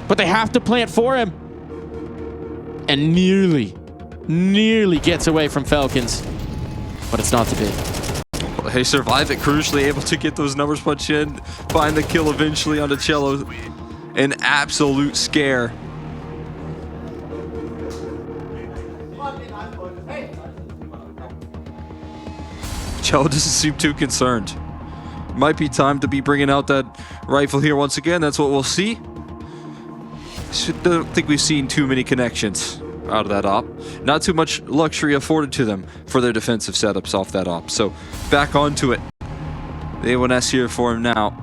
but they have to plant for him. And nearly gets away from Falcons, but it's not to be. They survive it, crucially able to get those numbers punched in, find the kill eventually onto Cello. An absolute scare. Cello doesn't seem too concerned. Might be time to be bringing out that rifle here once again. That's what we'll see. Don't think we've seen too many connections out of that op. Not too much luxury afforded to them for their defensive setups off that op. So back onto it. The A1S here for him now.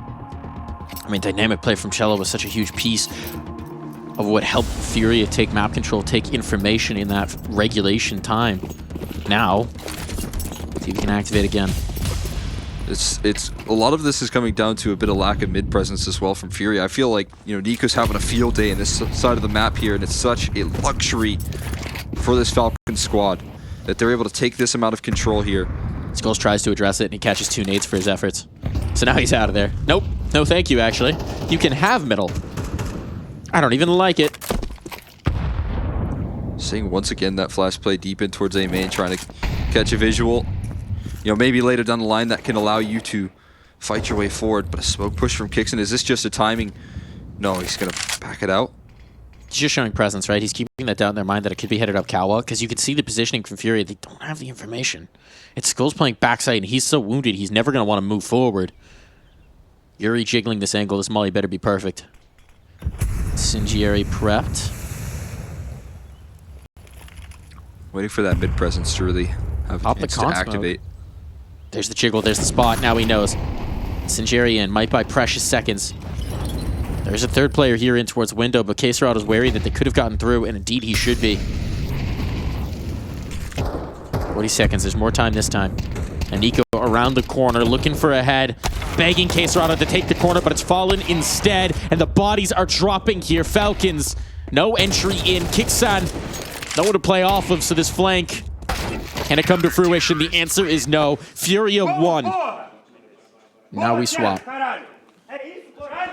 I mean, dynamic play from Cello was such a huge piece of what helped FURIA take map control, take information in that regulation time. Now, see if we can activate again. It's a lot of this is coming down to a bit of lack of mid presence as well from FURIA. I feel like, you know, Nico's having a field day in this side of the map here, and it's such a luxury for this Falcons squad that they're able to take this amount of control here. Skulls tries to address it, and he catches 2 nades for his efforts. So now he's out of there. Nope. No thank you, actually. You can have middle. I don't even like it. Seeing once again that flash play deep in towards A main, trying to catch a visual. You know, maybe later down the line that can allow you to fight your way forward, but a smoke push from Kixon, is this just a timing? No, he's going to back it out. He's just showing presence, right? He's keeping that down in their mind that it could be headed up Kawa, because you can see the positioning from FURIA. They don't have the information. It's Skulls playing backside, and he's so wounded, he's never going to want to move forward. Yuri jiggling this angle. This molly better be perfect. Incendiary prepped. Waiting for that mid presence to really have a chance to activate. There's the jiggle, there's the spot, now he knows. Incendiary in, might buy precious seconds. There's a third player here in towards window, but Caserado's wary that they could have gotten through, and indeed he should be. 40 seconds, there's more time this time. And Nico around the corner, looking for a head, begging Caserado to take the corner, but it's fallen instead, and the bodies are dropping here. Falcons, no entry in. Kixan, no one to play off of, so this flank, can it come to fruition? The answer is no. FURIA won. Now we swap.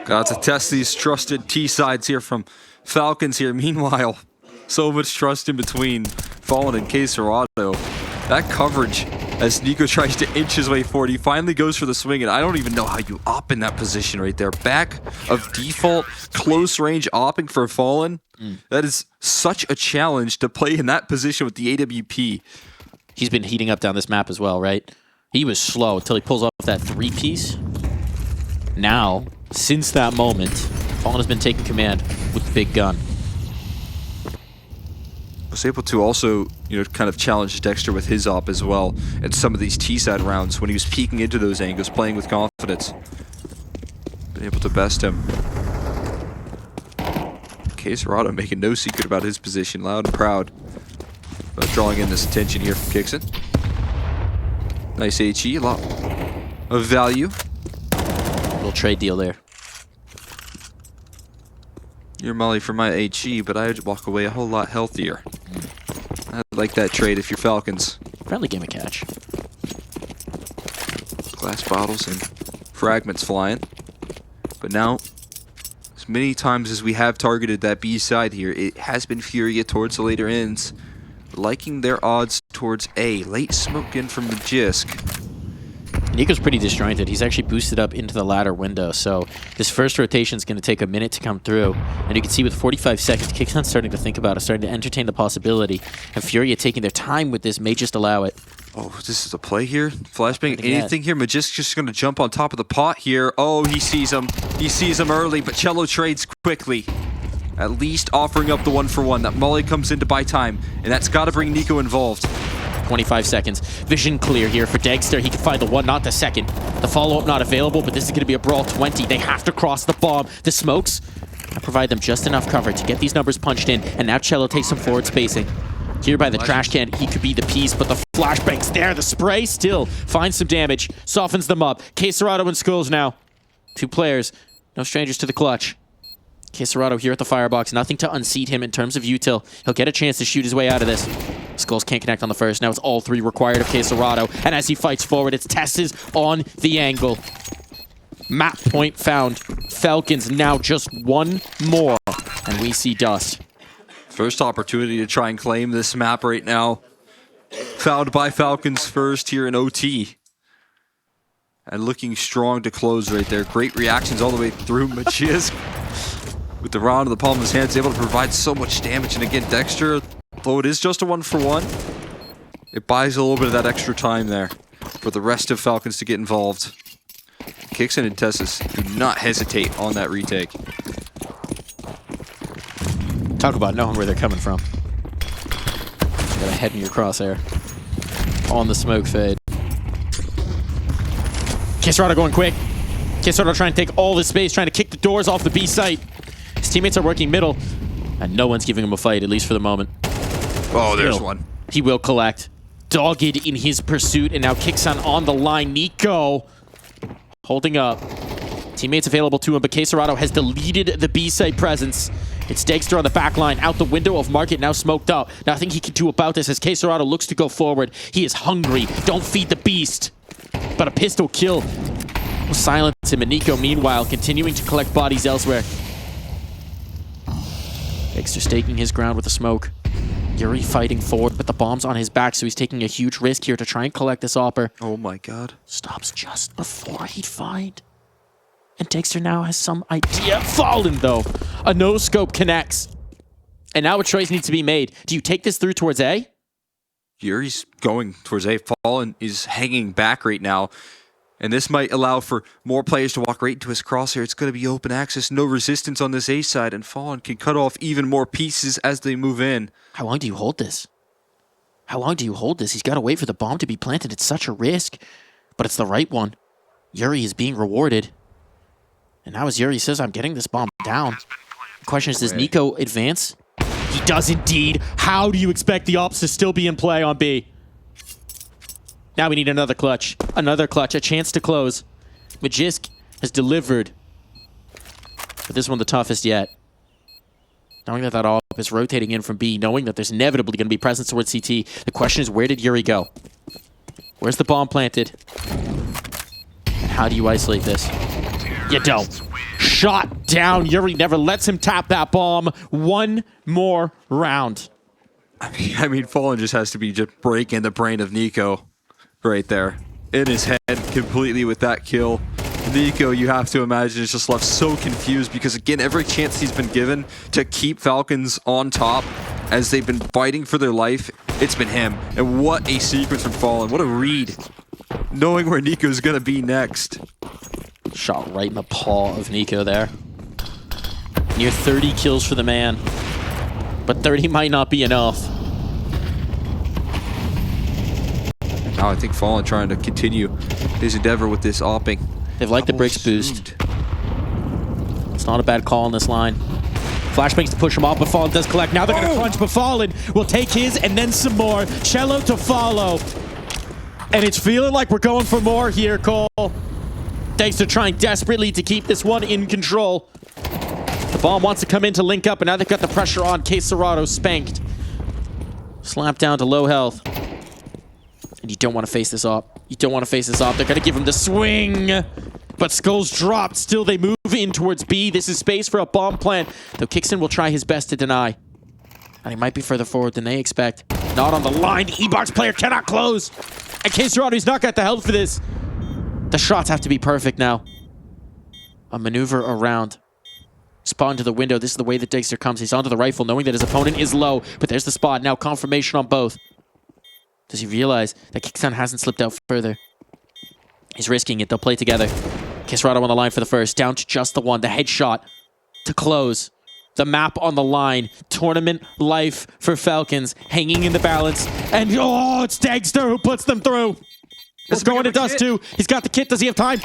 Got to test these trusted T-sides here from Falcons here. Meanwhile, so much trust in between Fallen and Caserado. That coverage as Nico tries to inch his way forward. He finally goes for the swing, and I don't even know how you op in that position right there. Back of default, close range opping for Fallen. That is such a challenge to play in that position with the AWP. He's been heating up down this map as well, right? He was slow until he pulls off that 3-piece. Now, since that moment, Fallen has been taking command with the big gun. Was able to also, you know, kind of challenge Dexter with his op as well at some of these T-side rounds when he was peeking into those angles, playing with confidence. Been able to best him. Caserado making no secret about his position, loud and proud. But drawing in this attention here from Kixon. Nice HE, a lot of value. Little trade deal there. You're Molly for my HE, but I'd walk away a whole lot healthier. I'd like that trade if you're Falcons. Friendly game of catch. Glass bottles and fragments flying. But now, as many times as we have targeted that B side here, it has been FURIA towards the later ends, liking their odds towards A. Late smoke in from Magisk. Nico's pretty disjointed. He's actually boosted up into the ladder window, so this first rotation is going to take a minute to come through. And you can see with 45 seconds, Kixon's starting to think about it, starting to entertain the possibility. And FURIA taking their time with this may just allow it. Oh, this is a play here? Flashbang, anything here? Magisk's just going to jump on top of the pot here. Oh, he sees him. He sees him early, but Cello trades quickly. At least offering up the 1-for-1. That Molly comes in to buy time, and that's got to bring Nico involved. 25 seconds. Vision clear here for Dagster. He can find the one, not the second. The follow-up not available, but this is going to be a brawl 20. They have to cross the bomb. The smokes provide them just enough cover to get these numbers punched in, and now Cello takes some forward spacing. Here by the trash can, he could be the piece, but the flashbang's there. The spray still finds some damage, softens them up. Queserado and Skulls now. 2 players, no strangers to the clutch. Queserado here at the firebox, nothing to unseat him in terms of util. He'll get a chance to shoot his way out of this. Skulls can't connect on the first. Now it's all 3 required of Queserado. And as he fights forward, it's Tesses on the angle. Map point found. Falcons now just 1 more. And we see Dust. First opportunity to try and claim this map right now. Found by Falcons first here in OT. And looking strong to close right there. Great reactions all the way through. Machias with the round in the palm of his hands, able to provide so much damage. And again, Dexter, though it is just a 1-for-1, it buys a little bit of that extra time there for the rest of Falcons to get involved. Kixon and Tessus do not hesitate on that retake. Talk about knowing where they're coming from. Just got a head in your crosshair. On the smoke fade. Queserado going quick. Queserado trying to take all the space, trying to kick the doors off the B site. His teammates are working middle, and no one's giving him a fight, at least for the moment. Oh, there's one. He will collect. Dogged in his pursuit, and now Kixon on the line. Nico holding up. Teammates available to him, but Queserado has deleted the B site presence. It's Dagster on the back line, out the window of Market, now smoked out. Nothing he can do about this as Queserado looks to go forward. He is hungry. Don't feed the beast. But a pistol kill will silence him, and Nico, meanwhile, continuing to collect bodies elsewhere. Dagster staking his ground with the smoke. Yuri fighting forward, but the bomb's on his back, so he's taking a huge risk here to try and collect this opper. Oh my god. Stops just before he'd find. And Dagster now has some idea. Fallen, though. A no-scope connects. And now a choice needs to be made. Do you take this through towards A? Yuri's going towards A. Fallen is hanging back right now. And this might allow for more players to walk right into his crosshair. It's going to be open access, no resistance on this A side, and Fallen can cut off even more pieces as they move in. How long do you hold this? How long do you hold this? He's got to wait for the bomb to be planted. It's such a risk, but it's the right one. Yuri is being rewarded. And now as Yuri says, I'm getting this bomb down. The question is, does Nico advance? He does indeed. How do you expect the ops to still be in play on B? Now we need another clutch. Another clutch. A chance to close. Magisk has delivered. But this one the toughest yet. Knowing that op is rotating in from B, knowing that there's inevitably going to be presence towards CT, the question is, where did Yuri go? Where's the bomb planted? And how do you isolate this? You don't. Shot down. Yuri never lets him tap that bomb. 1 more round. I mean, Fallen just has to be just breaking the brain of Nico right there. In his head completely with that kill. Nico, you have to imagine, is just left so confused because, again, every chance he's been given to keep Falcons on top as they've been fighting for their life, it's been him. And what a sequence from Fallen. What a read. Knowing where Nico's going to be next. Shot right in the paw of Nico there. Near 30 kills for the man. But 30 might not be enough. Now I think Fallen trying to continue his endeavor with this opping. They've liked the bricks boost. It's not a bad call on this line. Flashbangs to push him off, but Fallen does collect. Now they're going to crunch, but Fallen will take his and then some more. Cello to follow. And it's feeling like we're going for more here, Cole. Thanks to trying desperately to keep this one in control. The bomb wants to come in to link up, and now they've got the pressure on. Queserado spanked. Slapped down to low health. And you don't want to face this up. You don't want to face this up. They're going to give him the swing. But Skulls dropped. Still, they move in towards B. This is space for a bomb plant. Though Kixon will try his best to deny. And he might be further forward than they expect. Not on the line. The E-Box player cannot close. And Queserado's not got the health for this. The shots have to be perfect now. A maneuver around. Spawn to the window. This is the way that Dagster comes. He's onto the rifle, knowing that his opponent is low. But there's the spot. Now confirmation on both. Does he realize that Kixon hasn't slipped out further? He's risking it. They'll play together. Queserado on the line for the first. Down to just the one. The headshot to close. The map on the line. Tournament life for Falcons hanging in the balance. And oh, it's Dagster who puts them through. It's going to Dust2. He's got the kit. Does he have time?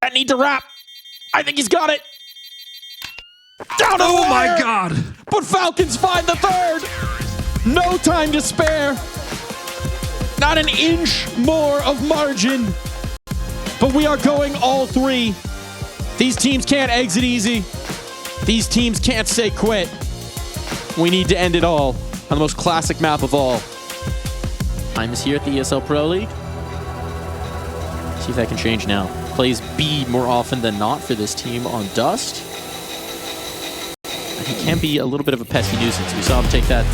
That need to wrap. I think he's got it. Down oh my God. But Falcons find the third. No time to spare. Not an inch more of margin. But we are going all three. These teams can't exit easy. These teams can't say quit. We need to end it all on the most classic map of all. Time is here at the ESL Pro League. See if that can change now. Plays B more often than not for this team on Dust. And he can be a little bit of a pesky nuisance. We saw him take that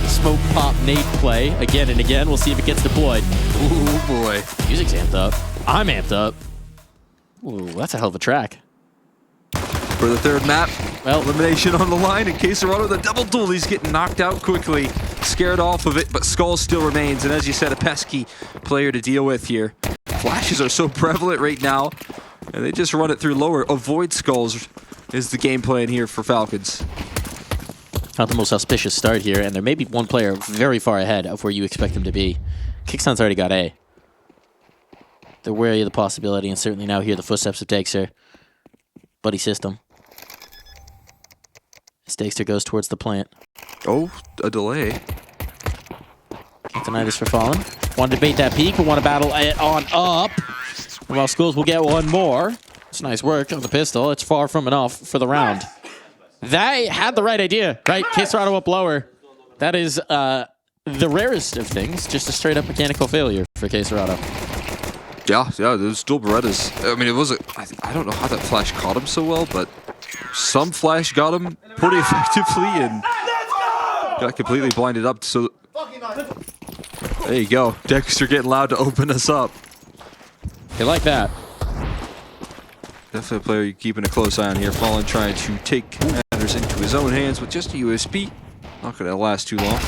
smoke pop nade play again and again. We'll see if it gets deployed. Ooh, boy. Music's amped up. I'm amped up. Ooh, that's a hell of a track. For the third map, well, elimination on the line in case Serrano, the double duel, he's getting knocked out quickly, scared off of it, but Skull still remains, and as you said, a pesky player to deal with here. Flashes are so prevalent right now, and they just run it through lower. Avoid Skulls is the game plan here for Falcons. Not the most auspicious start here, and there may be one player very far ahead of where you expect him to be. Kickstone's already got A. They're wary of the possibility, and certainly now hear the footsteps of Dagster. Buddy system. As Dagster goes towards the plant. Oh, a delay. Can't deny this for Fallen. Want to debate that peak, but want to battle it on up. While Schools will get one more. It's nice work on the pistol. It's far from enough for the round. They had the right idea, right? K-Serrano up lower. That is the rarest of things. Just a straight-up mechanical failure for K-Serrano. Yeah, those dual Berettas. I mean, it was I don't know how that flash caught him so well, but some flash got him pretty effectively and got completely blinded up. So there you go. Dexter getting loud to open us up. They like that. Definitely a player you're keeping a close eye on here. Fallen trying to take matters into his own hands with just a USB. Not going to last too long.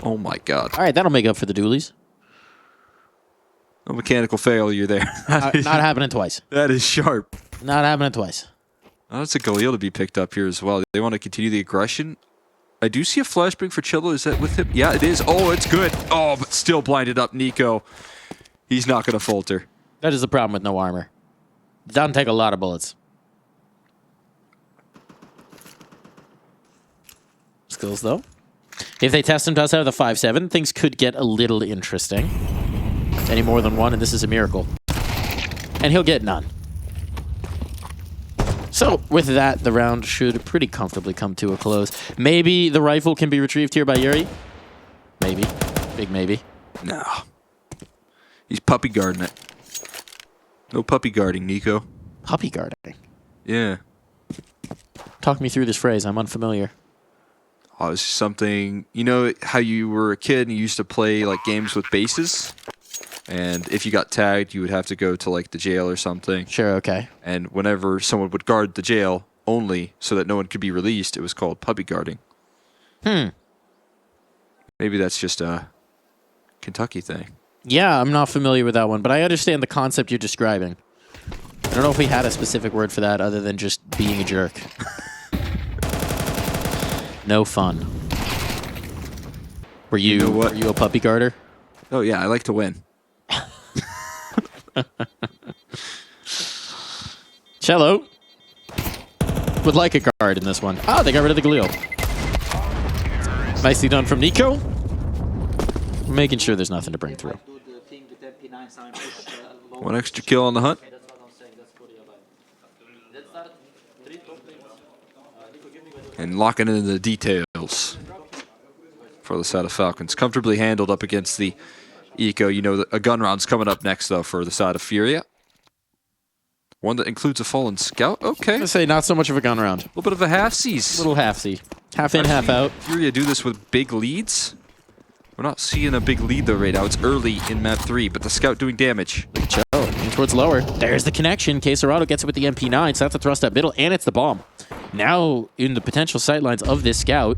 Oh my God. All right, that'll make up for the dualies. No mechanical failure there. Not happening twice. That is sharp. Not happening twice. Oh, that's a Galil to be picked up here as well. They want to continue the aggression. I do see a flashbang for Chillo. Is that with him? Yeah, it is. Oh, it's good. Oh, but still blinded up Nico. He's not going to falter. That is the problem with no armor. It doesn't take a lot of bullets. Skills, though. If they test him to us out of the 5-7, things could get a little interesting. Any more than one, and this is a miracle. And he'll get none. So, with that, the round should pretty comfortably come to a close. Maybe the rifle can be retrieved here by Yuri. Maybe. Big maybe. No. He's puppy guarding it. No puppy guarding, Nico. Puppy guarding? Yeah. Talk me through this phrase. I'm unfamiliar. Oh, it's something... You know how you were a kid and you used to play like games with bases? And if you got tagged, you would have to go to like the jail or something. Sure, okay. And whenever someone would guard the jail only so that no one could be released, it was called puppy guarding. Maybe that's just a Kentucky thing. Yeah, I'm not familiar with that one, but I understand the concept you're describing. I don't know if we had a specific word for that other than just being a jerk. No fun. Were you, were you a puppy guarder? Oh yeah, I like to win. Cello would like a guard in this one. Ah, they got rid of the Galil. Nicely done from Nico. Making sure there's nothing to bring through. One extra kill on the hunt. And locking in the details for the side of Falcons. Comfortably handled up against the Eco. You know, a gun round's coming up next, though, for the side of FURIA. One that includes a fallen scout. Okay. I'd say not so much of a gun round. A little bit of a half-seas. Little half-see. Half in, half out. FURIA do this with big leads. We're not seeing a big lead, though, right now. It's early in map 3, but the scout doing damage. Towards lower. There's the connection. K-Serrano gets it with the MP9, so that's a thrust up middle, and it's the bomb. Now, in the potential sightlines of this scout,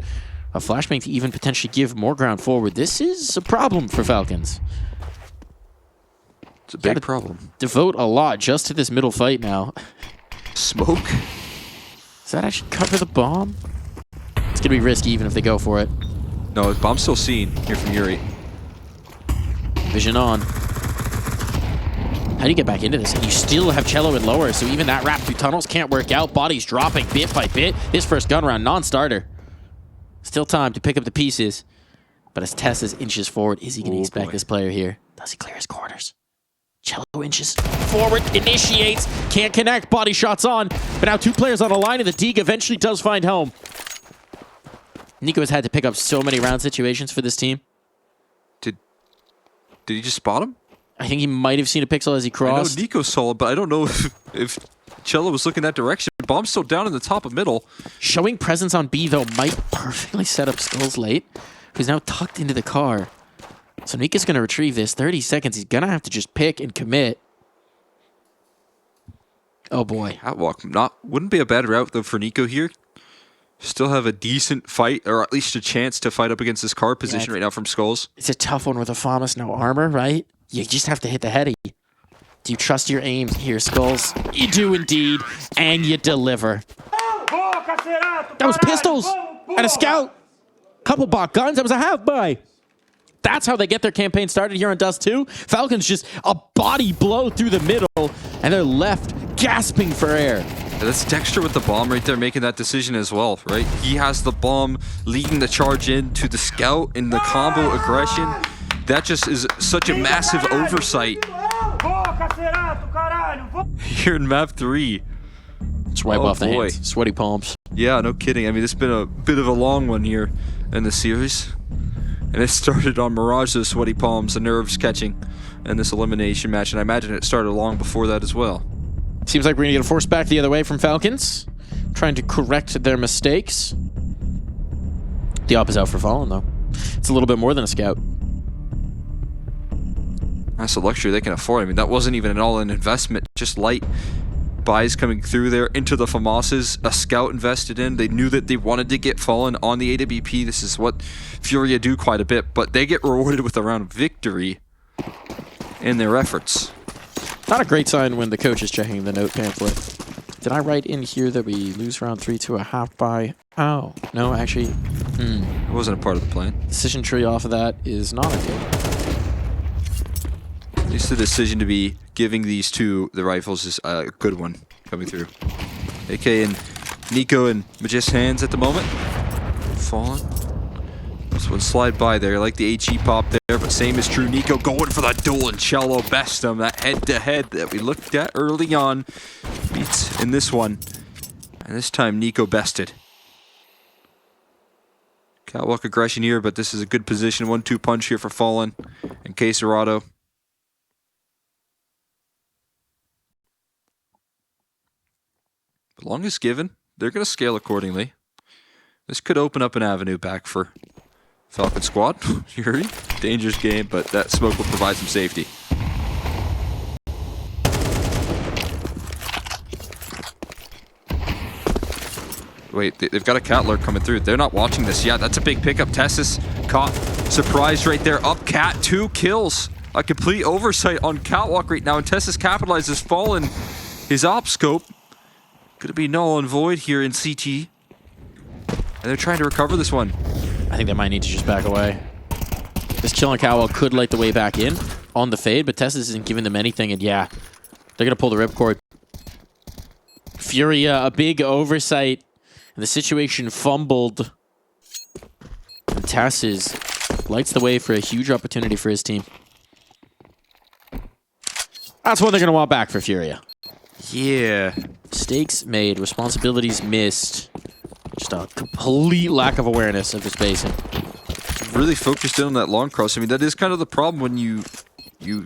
a flashbang to even potentially give more ground forward. This is a problem for Falcons. It's a big problem. Devote a lot just to this middle fight now. Smoke? that actually cover the bomb? It's going to be risky even if they go for it. No, the bomb's still seen here from Yuri. Vision on. How do you get back into this? And you still have Cello and lower, so even that wrap through tunnels can't work out. Bodies dropping bit by bit. This first gun round, non-starter. Still time to pick up the pieces. But as Tessa's inches forward, is he going to expect this player here? Does he clear his corners? Cello inches forward, initiates, can't connect, body shots on. But now 2 players on a line, and the Deeg eventually does find home. Nico has had to pick up so many round situations for this team. Did he just spot him? I think he might have seen a pixel as he crossed. I know Nico's solid, but I don't know if Cello was looking that direction. Bomb's still down in the top of middle. Showing presence on B, though, might perfectly set up Skulls late, who's now tucked into the car. So Nico's going to retrieve this. 30 seconds. He's going to have to just pick and commit. Oh, boy. Catwalk wouldn't be a bad route, though, for Nico here. Still have a decent fight, or at least a chance to fight up against this car position right now from Skulls. It's a tough one with a FAMAS, no armor, right? You just have to hit the heady. Do you trust your aim here, Skulls? You do indeed, and you deliver. That was pistols and a scout. Couple bot guns. That was a half buy. That's how they get their campaign started here on Dust2. Falcons just a body blow through the middle, and they're left gasping for air. Yeah, that's Dexter with the bomb right there making that decision as well, right? He has the bomb leading the charge into the scout in the combo aggression. That just is such a massive oversight. Here in map 3. Just wipe off the hands. Sweaty palms. Yeah, no kidding. I mean, it's been a bit of a long one here in the series. And it started on Mirage, those sweaty palms, the nerves catching, and this elimination match. And I imagine it started long before that as well. Seems like we're going to get a force back the other way from Falcons. Trying to correct their mistakes. The op is out for Fallen, though. It's a little bit more than a scout. That's a luxury they can afford. I mean, that wasn't even an all-in investment. Just light buys coming through there into the FAMASes. A scout invested in. They knew that they wanted to get Fallen on the AWP. This is what FURIA do quite a bit, but they get rewarded with a round of victory in their efforts. Not a great sign when the coach is checking the note pamphlet. Did I write in here that we lose round 3 to a half by? Oh, no, actually. It wasn't a part of the plan. Decision tree off of that is not okay. At least the decision to be giving these two the rifles is a good one coming through. AK and Nico in Magist's hands at the moment. Fallen. This one slide by there, like the HE pop there, but same is true. Nico going for that duel and Cello best him. That head-to-head that we looked at early on beats in this one. And this time Nico bested. Catwalk aggression here, but this is a good position. 1-2 punch here for Fallen and Queserado. But long as given, they're going to scale accordingly. This could open up an avenue back for Falcon squad. Yuri, dangerous game, but that smoke will provide some safety. Wait, they've got a cat lurk coming through. They're not watching this yet. That's a big pickup. Tessus caught. Surprised right there. Up cat, 2 kills. A complete oversight on Catwalk right now, and Tessus capitalizes. Fallen his op scope. Could it be null and void here in CT? And they're trying to recover this one. I think they might need to just back away. This kill on Catwalk could light the way back in on the fade, but Tessus isn't giving them anything, and yeah, they're going to pull the ripcord. Furia, a big oversight, and the situation fumbled. And Tessus lights the way for a huge opportunity for his team. That's what they're going to want back for Furia. Yeah. Mistakes made, responsibilities missed. Just a complete lack of awareness of the spacing. Really focused in on that long cross. I mean, that is kind of the problem when you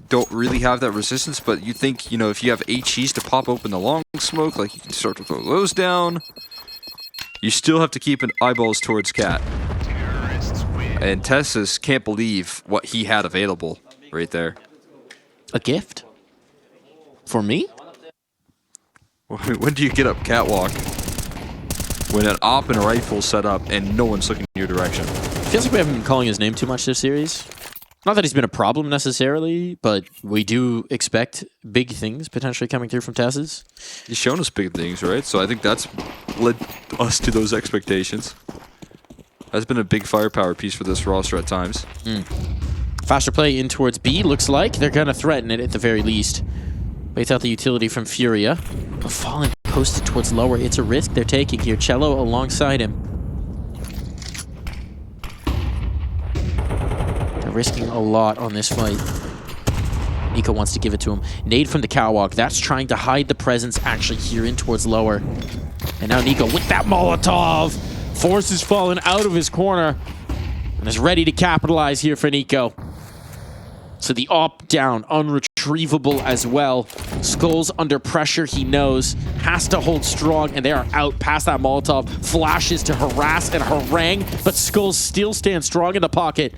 don't really have that resistance, but you think, you know, if you have HEs to pop open the long smoke, like you can start to throw those down. You still have to keep an eyeballs towards Cat. And Tessus can't believe what he had available right there. A gift? For me? When do you get up Catwalk? When an op and a rifle set up and no one's looking in your direction. Feels like we haven't been calling his name too much this series. Not that he's been a problem necessarily, but we do expect big things potentially coming through from Tesses. He's shown us big things, right? So I think that's led us to those expectations. That's been a big firepower piece for this roster at times. Faster play in towards B. Looks like they're going to threaten it at the very least. Waits out the utility from FURIA. But Fallen posted towards lower. It's a risk they're taking here. Cello alongside him. They're risking a lot on this fight. Nico wants to give it to him. Nade from the catwalk. That's trying to hide the presence actually here in towards lower. And now Nico with that Molotov forces Fallen out of his corner and is ready to capitalize here for Nico. So the op down, unretrievable as well. Skulls under pressure, he knows. Has to hold strong, and they are out past that Molotov. Flashes to harass and harangue, but Skulls still stand strong in the pocket.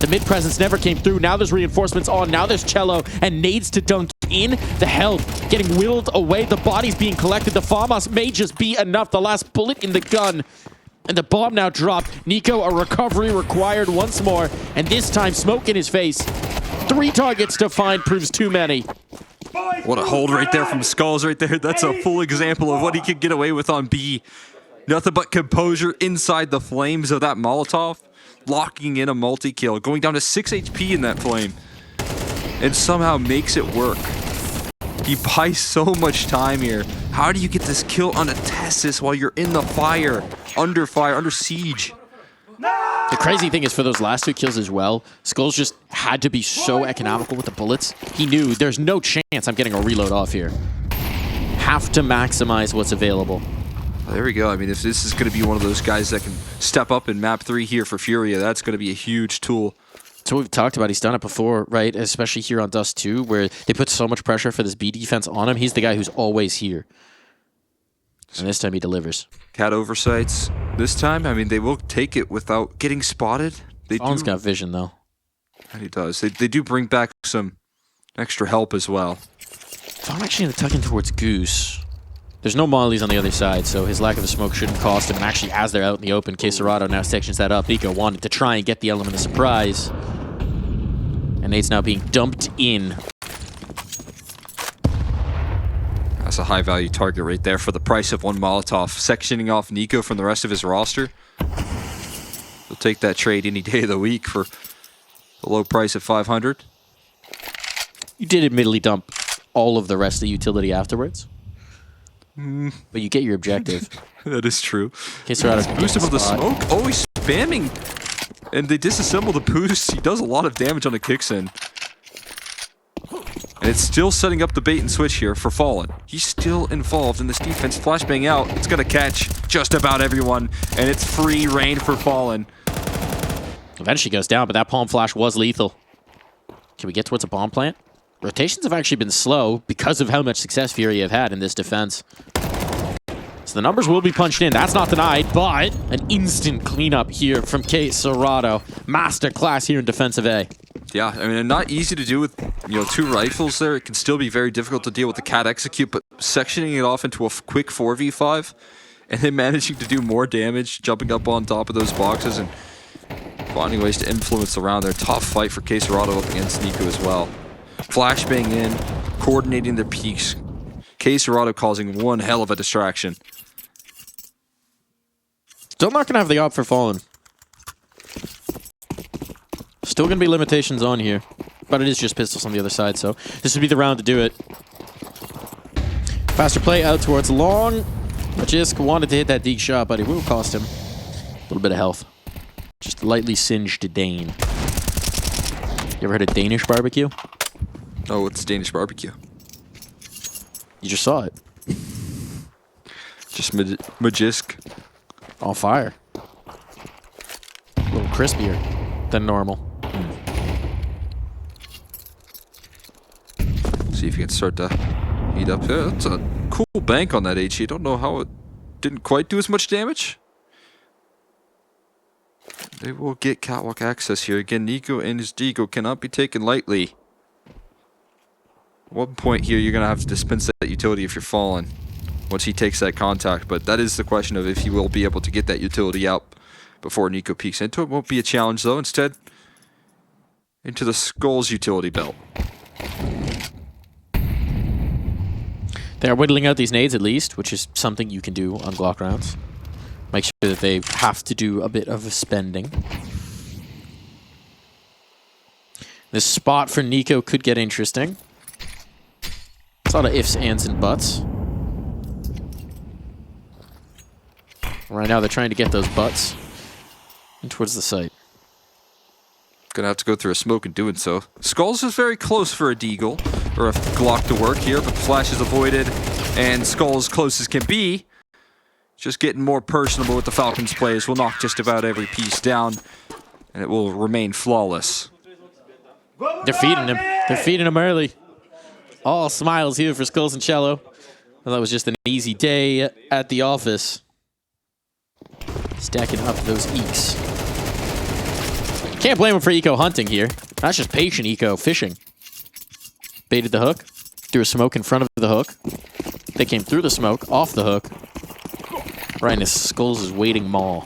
The mid presence never came through. Now there's reinforcements on. Now there's Cello and nades to dunk in. The health getting whittled away. The body's being collected. The FAMAS may just be enough. The last bullet in the gun. And the bomb now dropped. Nico, a recovery required once more. And this time, smoke in his face. 3 targets to find proves too many. What a hold right there from Skulls right there. That's a full example of what he could get away with on B. Nothing but composure inside the flames of that Molotov. Locking in a multi-kill. Going down to 6 HP in that flame. And somehow makes it work. He buys so much time here. How do you get this kill on a Tessis while you're in the fire, under siege? The crazy thing is for those last 2 kills as well, Skulls just had to be so economical with the bullets. He knew there's no chance I'm getting a reload off here. Have to maximize what's available. Well, there we go. I mean, if this is going to be one of those guys that can step up in map 3 here for FURIA, that's going to be a huge tool. So we've talked about, he's done it before, right? Especially here on Dust 2, where they put so much pressure for this B defense on him. He's the guy who's always here. And this time he delivers. Cat oversights. This time, I mean, they will take it without getting spotted. Fallen's got vision, though. And he does. They do bring back some extra help as well. Fallen actually going to tuck in towards Goose. There's no mollies on the other side, so his lack of a smoke shouldn't cost him. And actually, as they're out in the open, Quesarado now sections that up. Nico wanted to try and get the element of surprise. And nade's now being dumped in. That's a high-value target right there for the price of 1 Molotov. Sectioning off Nico from the rest of his roster. He'll take that trade any day of the week for a low price of 500. You did admittedly dump all of the rest of the utility afterwards. But you get your objective. That is true. Quesarado's boost him with the smoke. Oh, he's spamming. And they disassemble the boost. He does a lot of damage on the kicks in. And it's still setting up the bait and switch here for Fallen. He's still involved in this defense. Flashbang out. It's going to catch just about everyone. And it's free reign for Fallen. Eventually goes down, but that palm flash was lethal. Can we get towards a bomb plant? Rotations have actually been slow because of how much success FURIA have had in this defense. So the numbers will be punched in. That's not denied, but an instant cleanup here from Quesarado. Masterclass here in defensive A. Yeah, I mean, not easy to do with 2 rifles there. It can still be very difficult to deal with the cat execute, but sectioning it off into a quick 4v5 and then managing to do more damage, jumping up on top of those boxes and finding ways to influence the round there. Tough fight for Quesarado up against Nico as well. Flashbang in, coordinating their peaks. Quesarado causing one hell of a distraction. Still not going to have the op for Fallen. Still going to be limitations on here. But it is just pistols on the other side, so this would be the round to do it. Faster play out towards long. Magisk wanted to hit that deep shot, but it will cost him a little bit of health. Just lightly singed Dane. You ever heard of Danish barbecue? Oh, it's Danish barbecue. You just saw it. Just Magisk. On fire. A little crispier than normal. See if you can start to heat up. Yeah, that's a cool bank on that HE. Don't know how it didn't quite do as much damage. They will get catwalk access here. Again, Nico and his Deagle cannot be taken lightly. At one point here, you're going to have to dispense that utility if you're falling once he takes that contact. But that is the question of if he will be able to get that utility out before Nico peeks into it. Won't be a challenge, though. Instead, into the Skulls utility belt. They're whittling out these nades at least, which is something you can do on Glock rounds. Make sure that they have to do a bit of spending. This spot for Nico could get interesting. It's a lot of ifs, ands, and buts. Right now they're trying to get those butts in towards the site. Gonna have to go through a smoke in doing so. Skulls is very close for a deagle, or a Glock to work here, but the flash is avoided, and Skulls close as can be. Just getting more personable with the Falcons players. Will knock just about every piece down, and it will remain flawless. They're feeding him. They're feeding him early. All smiles here for Skulls and Cello. Well, that was just an easy day at the office. Stacking up those eeks. Can't blame him for eco hunting here. That's just patient eco fishing. Baited the hook. Threw a smoke in front of the hook. They came through the smoke, off the hook. Right in his Skulls' waiting maw.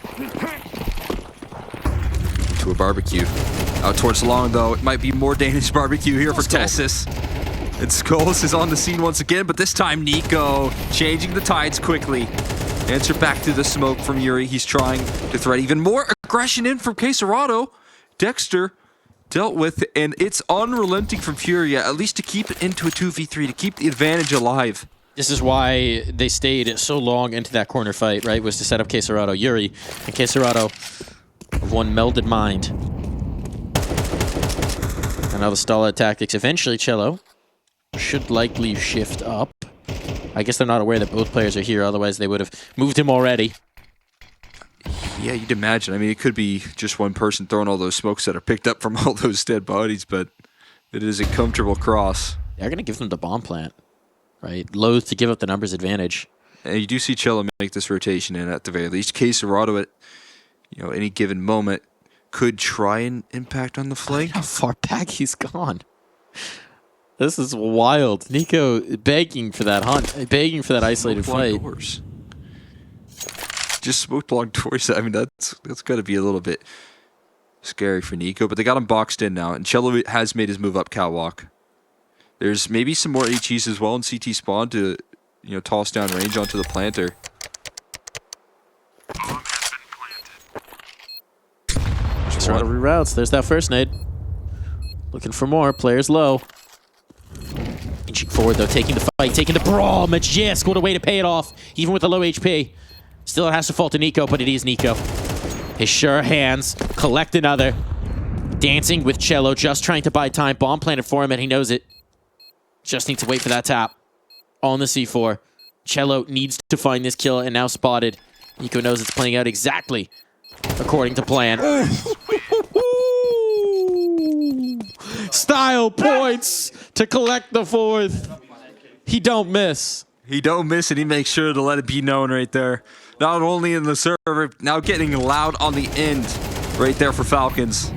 To a barbecue. Out towards long, though. It might be more Danish barbecue here for Tessis. And Skulls is on the scene once again, but this time Nico changing the tides quickly. Answer back to the smoke from Yuri. He's trying to thread even more aggression in from Quesarado. Dexter dealt with, and it's unrelenting from FURIA, at least to keep it into a 2v3, to keep the advantage alive. This is why they stayed so long into that corner fight, right? Was to set up Quesarado. Yuri and Quesarado of one melded mind. And now the stall tactics. Eventually, Cello should likely shift up. I guess they're not aware that both players are here, otherwise they would have moved him already. Yeah, you'd imagine. I mean, it could be just one person throwing all those smokes that are picked up from all those dead bodies, but it is a comfortable cross. They're going to give them the bomb plant, right? Loath to give up the numbers advantage. And you do see Cello make this rotation in at the very least. Quesarado at any given moment could try and impact on the flank. How far back he's gone. This is wild. Nico begging for that hunt, begging for that isolated fight. Doors. Just smoked along doors. I mean, that's got to be a little bit scary for Nico, but they got him boxed in now, and Cello has made his move up catwalk. There's maybe some more HEs as well in CT spawn to toss down range onto the planter. Just want to reroutes. There's that first nade. Looking for more. Players low. Inching forward though, taking the fight, taking the brawl. Majisk, what a way to pay it off, even with the low HP. Still it has to fall to Nico, but it is Nico. His sure hands collect another. Dancing with Cello, just trying to buy time. Bomb planted for him, and he knows it. Just need to wait for that tap on the C4. Cello needs to find this kill, and now spotted. Nico knows it's playing out exactly according to plan. Style points to collect the fourth. He don't miss. He don't miss, and he makes sure to let it be known right there. Not only in the server, now getting loud on the end right there for Falcons.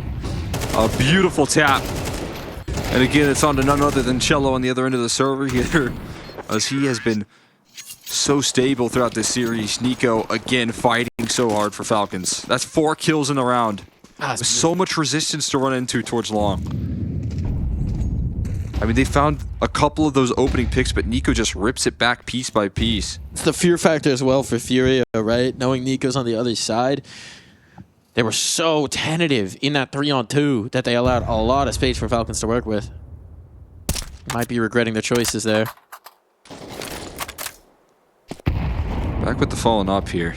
A beautiful tap. And again, it's on to none other than Cello on the other end of the server here, as he has been so stable throughout this series. Nico, again, fighting so hard for Falcons. That's 4 kills in the round. With so much resistance to run into towards long. I mean, they found a couple of those opening picks, but Nico just rips it back piece by piece. It's the fear factor as well for FURIA, right? Knowing Nico's on the other side. They were so tentative in that 3-on-2 that they allowed a lot of space for Falcons to work with. Might be regretting their choices there. Back with the fallen up here.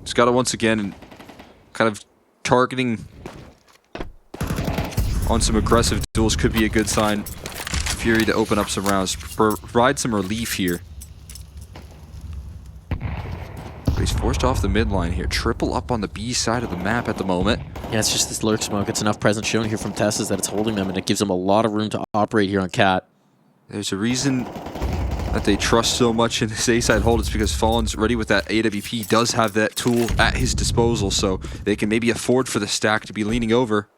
Just got it once again and kind of targeting on some aggressive duels could be a good sign. Fury to open up some rounds, provide some relief here. But he's forced off the midline here. Triple up on the B side of the map at the moment. Yeah, it's just this lurk smoke. It's enough presence shown here from Tessis that it's holding them, and it gives them a lot of room to operate here on Cat. There's a reason that they trust so much in this A-side hold. It's because Fallen's ready with that AWP, does have that tool at his disposal, so they can maybe afford for the stack to be leaning over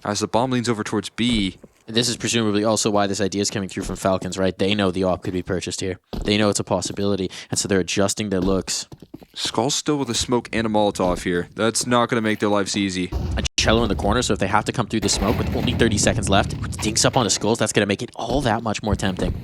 as the bomb leans over towards B. This is presumably also why this idea is coming through from Falcons, right? They know the AWP could be purchased here. They know it's a possibility, and so they're adjusting their looks. Skull's still with a smoke and a Molotov here. That's not going to make their lives easy. And Cello in the corner, so if they have to come through the smoke with only 30 seconds left, dinks up on the skulls, that's going to make it all that much more tempting.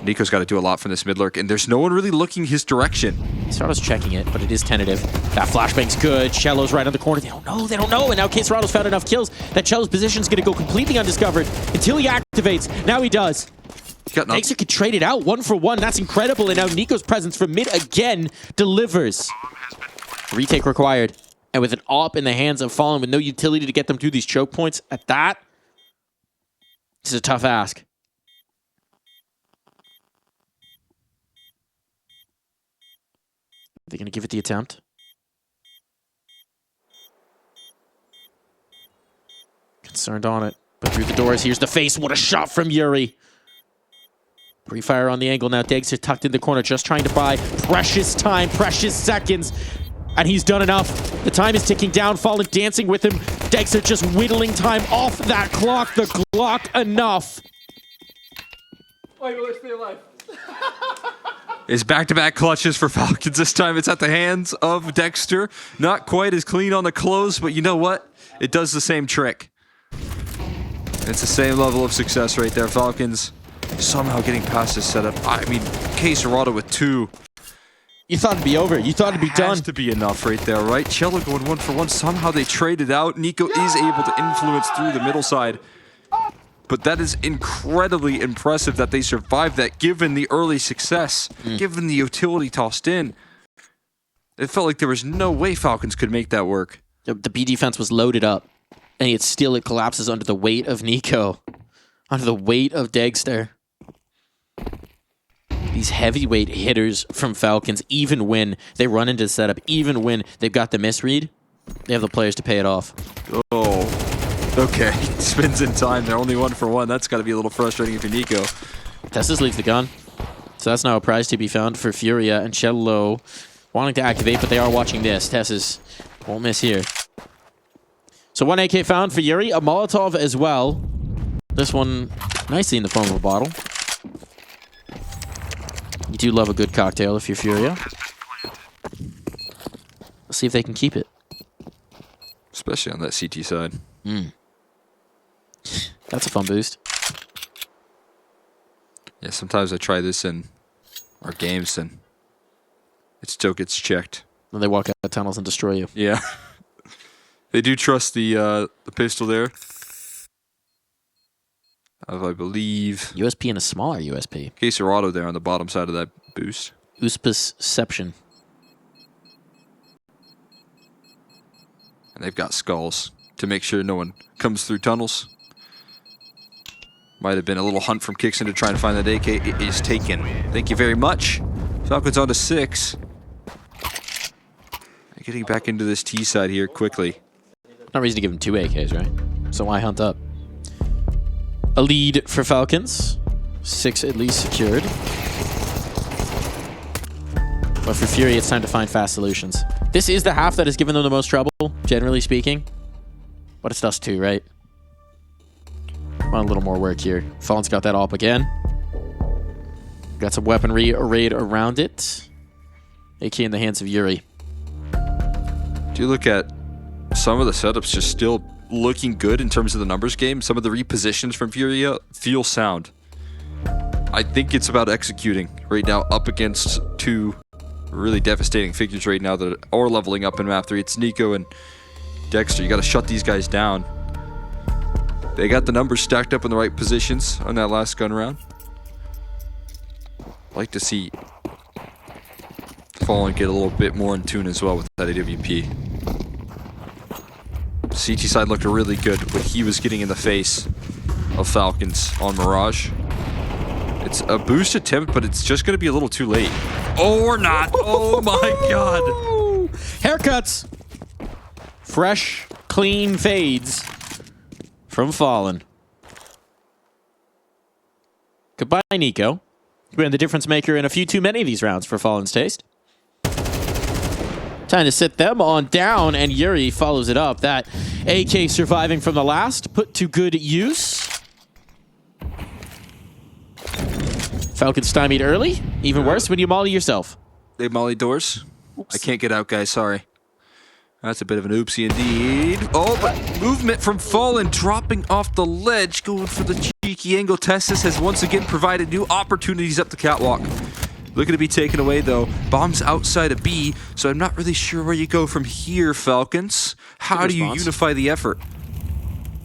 Nico's got to do a lot from this mid lurk, and there's no one really looking his direction. Sarato's checking it, but it is tentative. That flashbang's good. Cello's right on the corner. They don't know. And now Sarato's found enough kills that Cello's position's going to go completely undiscovered until he activates. Now he does. Dexter could trade it out 1 for 1. That's incredible. And now Nico's presence from mid again delivers. Retake required. And with an AWP in the hands of Fallen with no utility to get them through these choke points at that, this is a tough ask. They're going to give it the attempt. Concerned on it. But through the doors, here's the face. What a shot from Yuri. Pre-fire on the angle now. Deggs is tucked in the corner, just trying to buy precious time, precious seconds. And he's done enough. The time is ticking down. Fallen dancing with him. Deggs are just whittling time off that clock. The clock enough. Wait, let's stay alive. Is back-to-back clutches for Falcons. This time it's at the hands of Dexter. Not quite as clean on the close, but you know what? It does the same trick. It's the same level of success right there. Falcons somehow getting past this setup. I mean, Serrata with 2. You thought it'd be over. You thought it'd be done. Has to be enough right there, right? Cello going 1 for 1. Somehow they traded out. Nico is able to influence through the middle side. But that is incredibly impressive that they survived that given the early success, given the utility tossed in. It felt like there was no way Falcons could make that work. The B defense was loaded up, and yet still it collapses under the weight of Nico, under the weight of Degster. These heavyweight hitters from Falcons, even when they run into the setup, even when they've got the misread, they have the players to pay it off. Oh. Okay, spins in time. They're only 1 for 1. That's got to be a little frustrating if you're Nico. Tessus leaves the gun. So that's now a prize to be found for FURIA and Cello wanting to activate, but they are watching this. Tessus won't miss here. So 1 AK found for Yuri, a Molotov as well. This one nicely in the form of a bottle. You do love a good cocktail if you're FURIA. Let's see if they can keep it. Especially on that CT side. That's a fun boost. Yeah, sometimes I try this in our games and it still gets checked. Then they walk out the tunnels and destroy you. Yeah. They do trust the pistol there. I believe USP and a smaller USP. Serrata there on the bottom side of that boost. Uspisception. And they've got skulls to make sure no one comes through tunnels. Might have been a little hunt from Kixon to try and find that AK. It is taken. Thank you very much. Falcons on to 6. Getting back into this T side here quickly. No reason to give him 2 AKs, right? So why hunt up? A lead for Falcons. 6 at least secured. But for Fury, it's time to find fast solutions. This is the half that has given them the most trouble, generally speaking. But it's Dust2, right? Want a little more work here. Fallen's got that AWP again. Got some weaponry arrayed around it. AK in the hands of Yuri. Do you look at some of the setups just still looking good in terms of the numbers game? Some of the repositions from FURIA feel sound. I think it's about executing right now up against 2 really devastating figures right now that are leveling up in map 3. It's Nico and Dexter. You got to shut these guys down. They got the numbers stacked up in the right positions on that last gun round. Like to see Fallen get a little bit more in tune as well with that AWP. CT side looked really good when he was getting in the face of Falcons on Mirage. It's a boost attempt, but it's just going to be a little too late. Oh, or not. Oh my god. Haircuts. Fresh, clean fades from Fallen. Goodbye, Nico. You've been the difference maker in a few too many of these rounds for Fallen's taste. Time to sit them on down, and Yuri follows it up. That AK surviving from the last, put to good use. Falcons stymied early. Even worse when you molly yourself. They molly doors. I can't get out, guys. Sorry. That's a bit of an oopsie indeed. Oh, but movement from Fallen, dropping off the ledge, going for the cheeky angle. Testis has once again provided new opportunities up the catwalk. Looking to be taken away, though. Bombs outside of B, so I'm not really sure where you go from here, Falcons. How do you unify the effort?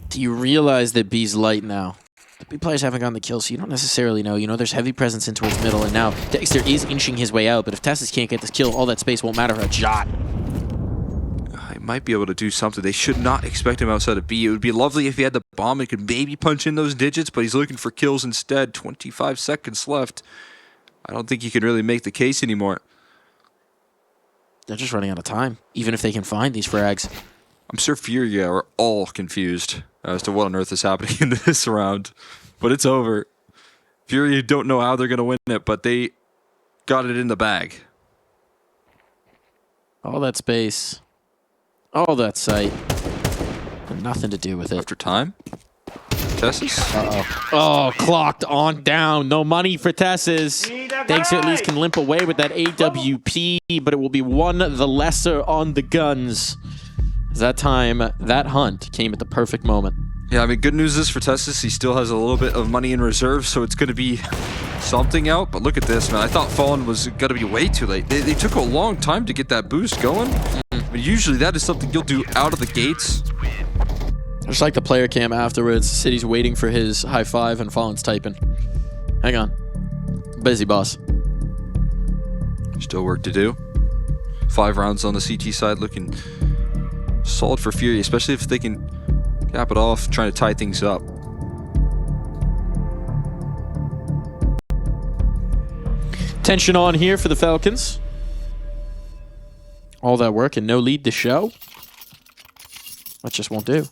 Do you realize that B's light now? The B players haven't gotten the kill, so you don't necessarily know. You know, there's heavy presence in towards middle, and now Dexter is inching his way out, but if Testis can't get this kill, all that space won't matter for a shot. I might be able to do something. They should not expect him outside of B. It would be lovely if he had the bomb and could maybe punch in those digits, but he's looking for kills instead. 25 seconds left. I don't think you can really make the case anymore. They're just running out of time, even if they can find these frags. I'm sure FURIA are all confused as to what on earth is happening in this round. But it's over. FURIA don't know how they're going to win it, but they got it in the bag. All that space, all that sight, and nothing to do with it. After time? Tessis? Oh, clocked on down. No money for Tessis. Thanks at least can limp away with that AWP, but it will be one the lesser on the guns. That time, that hunt came at the perfect moment. Yeah, I mean, good news is for Testis, he still has a little bit of money in reserve, so it's going to be something out. But look at this, man. I thought Fallen was going to be way too late. They took a long time to get that boost going. But usually that is something you'll do out of the gates. Just like the player cam afterwards, City's waiting for his high five and Fallen's typing. Hang on. Busy, boss. Still work to do. 5 rounds on the CT side looking solid for FURIA, especially if they can cap it off, trying to tie things up. Tension on here for the Falcons. All that work and no lead to show. That just won't do.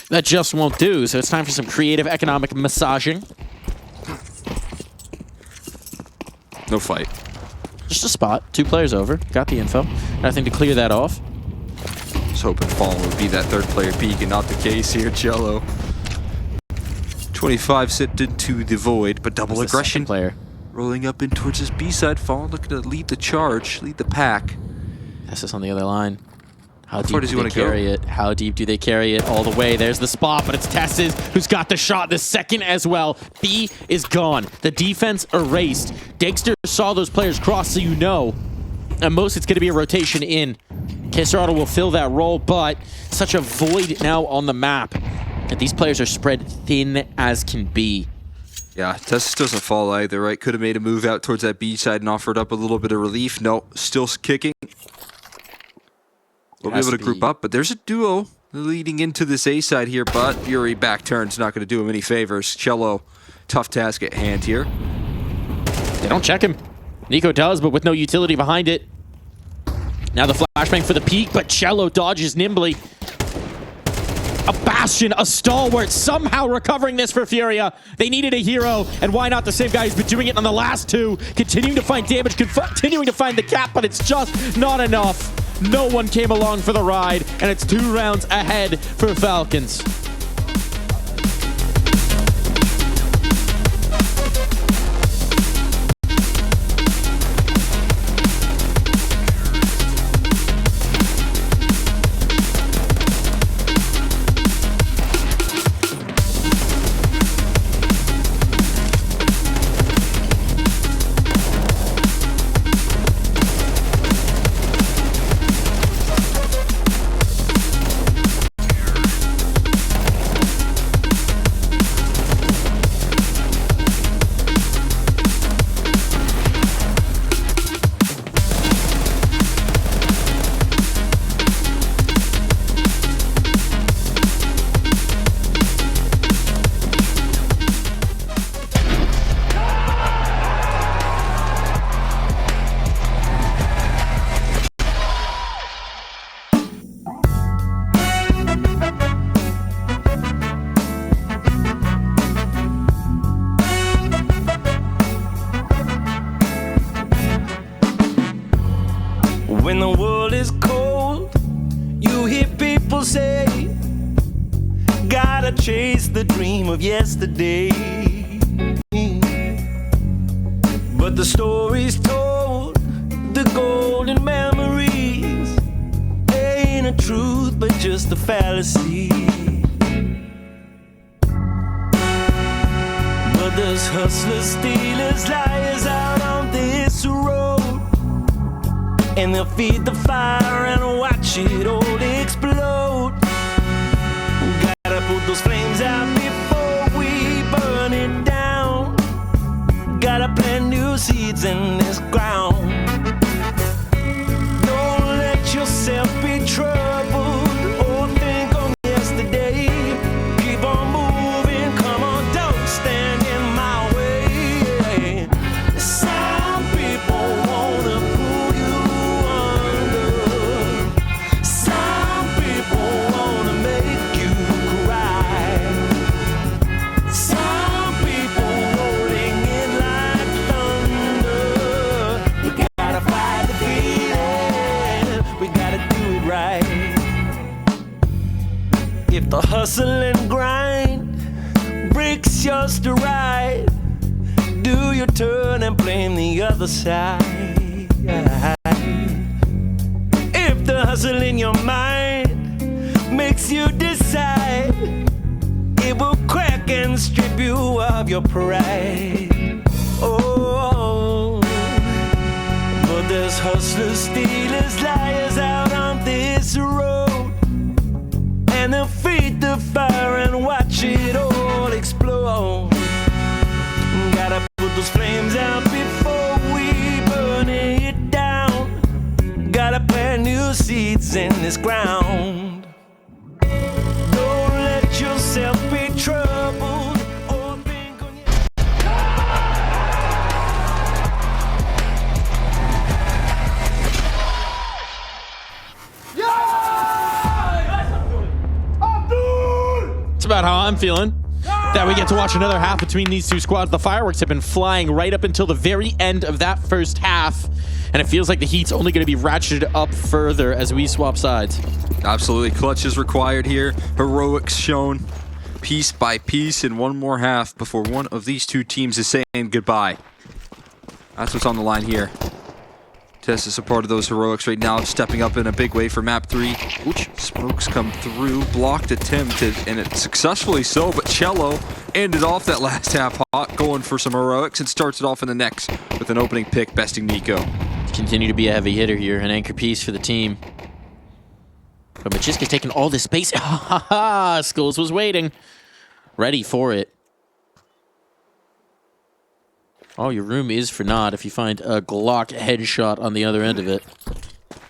That just won't do, so it's time for some creative economic massaging. No fight. Just a spot. 2 players over. Got the info. Nothing to clear that off. I was hoping Fallen would be that third player peak and not the case here, Cello. 25 sipped into the void, but double aggression. Player. Rolling up in towards his B side. Fallen looking to lead the charge, lead the pack. Testis on the other line. How deep far does he do they want to go? carry it? How deep do they carry it? All the way. There's the spot, but it's Testis who's got the shot the second as well. B is gone. The defense erased. Dexter saw those players cross, so you know. At most, it's going to be a rotation in. Caserado will fill that role, but such a void now on the map. And these players are spread thin as can be. Yeah, Testis doesn't fall either, right? Could have made a move out towards that B side and offered up a little bit of relief. No, still kicking. We'll be able to group up, but there's a duo leading into this A side here, but Fury back turn's not going to do him any favors. Cello, tough task at hand here. They don't check him. Nico does, but with no utility behind it. Now the flashbang for the peak, but Cello dodges nimbly. A bastion, a stalwart, somehow recovering this for FURIA. They needed a hero, and why not the same guy who's been doing it on the last 2? Continuing to find damage, continuing to find the cap, but it's just not enough. No one came along for the ride, and it's 2 rounds ahead for Falcons. When the world is cold, you hear people say, gotta chase the dream of yesterday. But the stories told, the golden memories, ain't a just a fallacy. But there's hustlers, stealers, liars out on this road, and they'll feed the fire and watch it all explode. Gotta put those flames out before we burn it down. Gotta plant new seeds in this ground. Don't let yourself be troubled or think on yesterday. Keep on moving, come on, don't stand in my way. Some people wanna pull you under. Some people wanna make you cry. Some people rolling in like thunder. We gotta fight the feeling, we gotta do it right. If the hustle and grind breaks your stride, do your turn and blame the other side. If the hustle in your mind makes you decide, it will crack and strip you of your pride. Oh, but there's hustlers, stealers, liars out on this road, and they'll feed the fire and watch it all explode. Gotta put those flames out before we burn it down. Gotta plant new seeds in this ground. Don't let yourself be troubled or think on your... It's about how I'm feeling. That we get to watch another half between these two squads. The fireworks have been flying right up until the very end of that first half, and it feels like the heat's only going to be ratcheted up further as we swap sides. Absolutely, clutch is required here. Heroics shown piece by piece in one more half before one of these two teams is saying goodbye. That's what's on the line here. Tess is a part of those heroics right now, stepping up in a big way for map 3. Ooch, smokes come through, blocked attempted, and it successfully so, but Cello ended off that last half hot, going for some heroics, and starts it off in the next with an opening pick, besting Nico. Continue to be a heavy hitter here, an anchor piece for the team. But Majiska's taking all this space. Ha ha ha! Skulls was waiting. Ready for it. Oh, your room is for naught if you find a Glock headshot on the other end of it.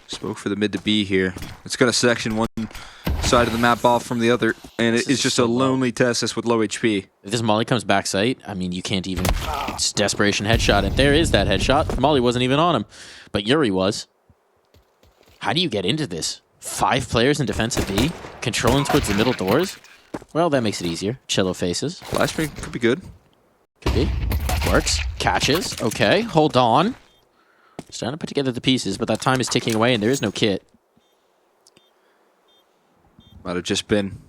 Spoke for the mid to B here. It's going to section one side of the map off from the other, and it is just a lonely Tessus with low HP. If this Molly comes back sight, I mean, you can't even... It's desperation headshot, and there is that headshot. Molly wasn't even on him, but Yuri was. How do you get into this? 5 players in defensive B, controlling towards the middle doors? Well, that makes it easier. Cello faces. Flashbang could be good. Could be. Works. Catches. Okay. Hold on. Starting to put together the pieces, but that time is ticking away and there is no kit. Might have just been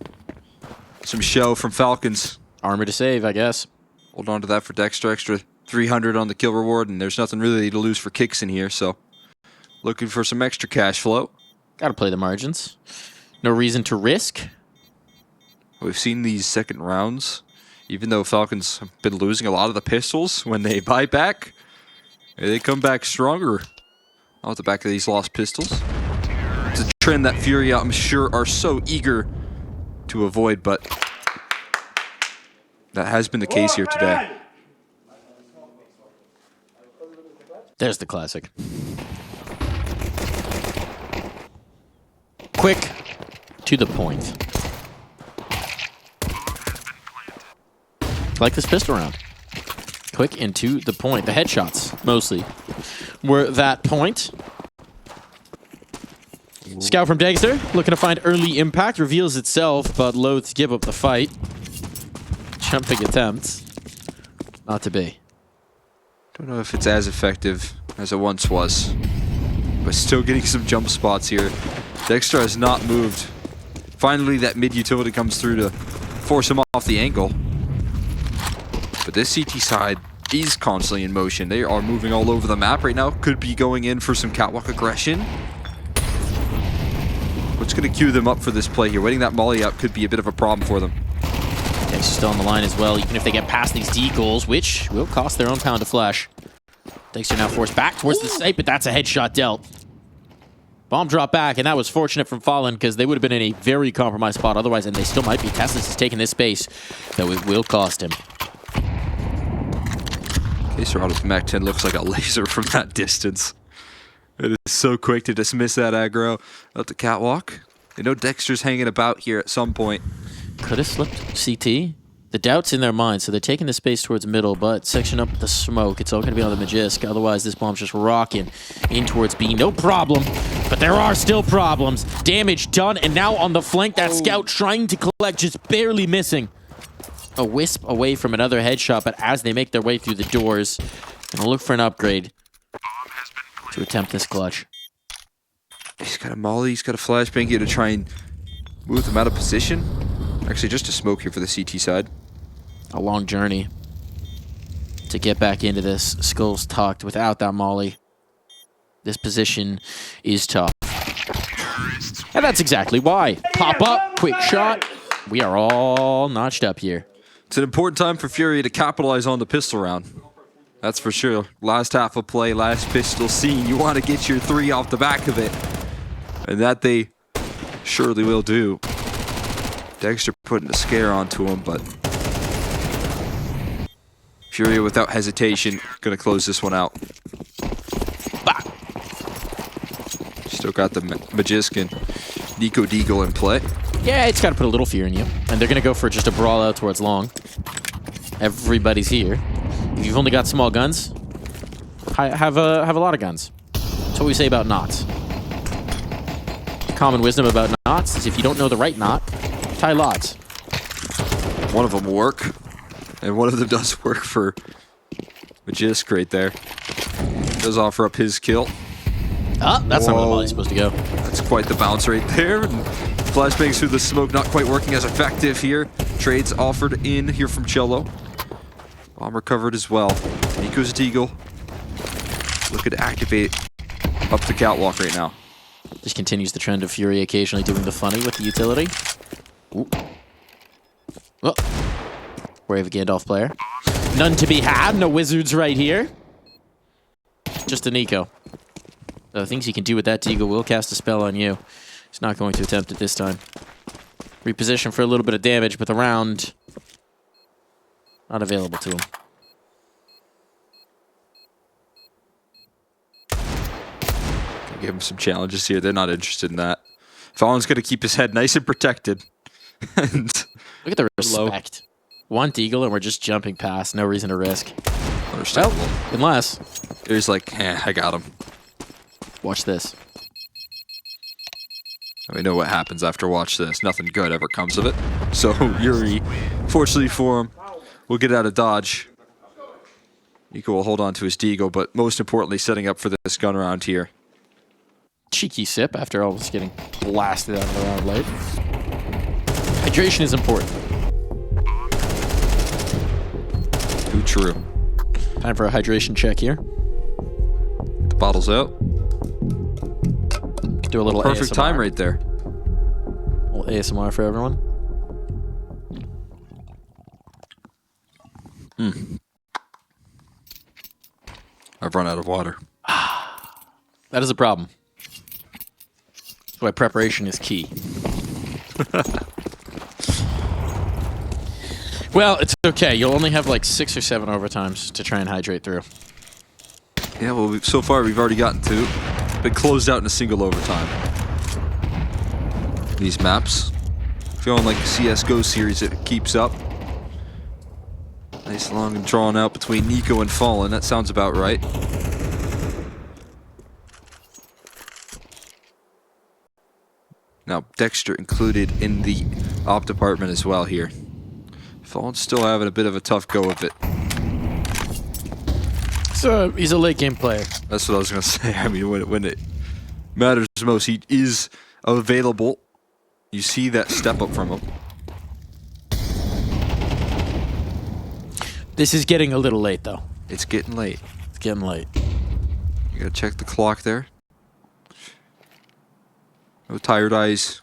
some show from Falcons. Armor to save, I guess. Hold on to that for Dexter. Extra 300 on the kill reward, and there's nothing really to lose for kicks in here, so looking for some extra cash flow. Gotta play the margins. No reason to risk. We've seen these second rounds. Even though Falcons have been losing a lot of the pistols, when they buy back, they come back stronger off the back of these lost pistols. It's a trend that FURIA, I'm sure, are so eager to avoid, but that has been the case here today. There's the classic. Quick, to the point. Like this pistol round. Quick and to the point. The headshots, mostly, were that point. Scout from Dexter, looking to find early impact, reveals itself, but loath to give up the fight. Jumping attempts. Not to be. Don't know if it's as effective as it once was, but still getting some jump spots here. Dexter has not moved. Finally, that mid utility comes through to force him off the angle. But this CT side is constantly in motion. They are moving all over the map right now. Could be going in for some catwalk aggression. What's just going to queue them up for this play here. Waiting that molly up could be a bit of a problem for them. Dexter's still on the line as well, even if they get past these deagles, which will cost their own pound of flesh. Dexter now forced back towards the site, but that's a headshot dealt. Bomb dropped back, and that was fortunate from Fallen because they would have been in a very compromised spot otherwise, and they still might be. Teslas is taking this space, though it will cost him. Caser out of Mac 10 looks like a laser from that distance. It is so quick to dismiss that aggro up the catwalk. They know Dexter's hanging about here at some point. Could have slipped CT. The doubt's in their mind, so they're taking the space towards middle, but section up the smoke. It's all going to be on the Magisk. Otherwise, this bomb's just rocking in towards B. No problem, but there are still problems. Damage done, and now on the flank, that scout trying to collect, just barely missing. A wisp away from another headshot, but as they make their way through the doors, gonna look for an upgrade to attempt this clutch. He's got a molly, he's got a flashbang here to try and move them out of position. Actually, just a smoke here for the CT side. A long journey to get back into this. Skulls tucked without that molly. This position is tough. And that's exactly why. Pop up, quick shot. We are all notched up here. It's an important time for FURIA to capitalize on the pistol round. That's for sure. Last half of play, last pistol scene. You want to get your 3 off the back of it. And that they surely will do. Dexter putting a scare onto him, but FURIA without hesitation gonna close this one out. Bah. Still got the Magisk and Nico Deagle in play. Yeah, it's got to put a little fear in you. And they're going to go for just a brawl out towards long. Everybody's here. If you've only got small guns, have a lot of guns. That's what we say about knots. Common wisdom about knots is if you don't know the right knot, tie lots. One of them will work, and one of them does work for Magisk right there. Does offer up his kill. Ah, that's not where the molly's supposed to go. That's quite the bounce right there. And flashbangs through the smoke, not quite working as effective here. Trades offered in here from Cello. Bomb recovered as well. Nico's Deagle looking to activate up the catwalk right now. Just continues the trend of FURIA occasionally doing the funny with the utility. Ooh. Oh. Brave Gandalf player. None to be had. No wizards right here. Just a Nico. The things he can do with that Deagle will cast a spell on you. He's not going to attempt it this time. Reposition for a little bit of damage, but the round not available to him. Give him some challenges here. They're not interested in that. Fallen's going to keep his head nice and protected. And look at the respect. One Deagle and we're just jumping past. No reason to risk. Understandable. Well, unless. He's like, I got him. Watch this. We know what happens after watch this. Nothing good ever comes of it. So Yuri, fortunately for him, will get out of dodge. Nico will hold on to his Deagle, but most importantly, setting up for this gun round here. Cheeky sip after almost getting blasted out of the round late. Hydration is important. Too true. Time for a hydration check here. The bottle's out. Do a little perfect ASMR. time right there. A little ASMR for everyone. I've run out of water. That is a problem. That's why preparation is key. Well, it's okay. You'll only have like 6 or 7 overtimes to try and hydrate through. Yeah, well, so far we've already gotten 2. Been closed out in a single overtime. These maps. Feeling like a CSGO series it keeps up. Nice long and drawn out between Nico and Fallen. That sounds about right. Now, Dexter included in the op department as well here. Fallen's still having a bit of a tough go of it. So he's a late game player. That's what I was going to say. I mean, when it matters most, he is available. You see that step up from him. This is getting a little late, though. It's getting late. It's getting late. You got to check the clock there. No tired eyes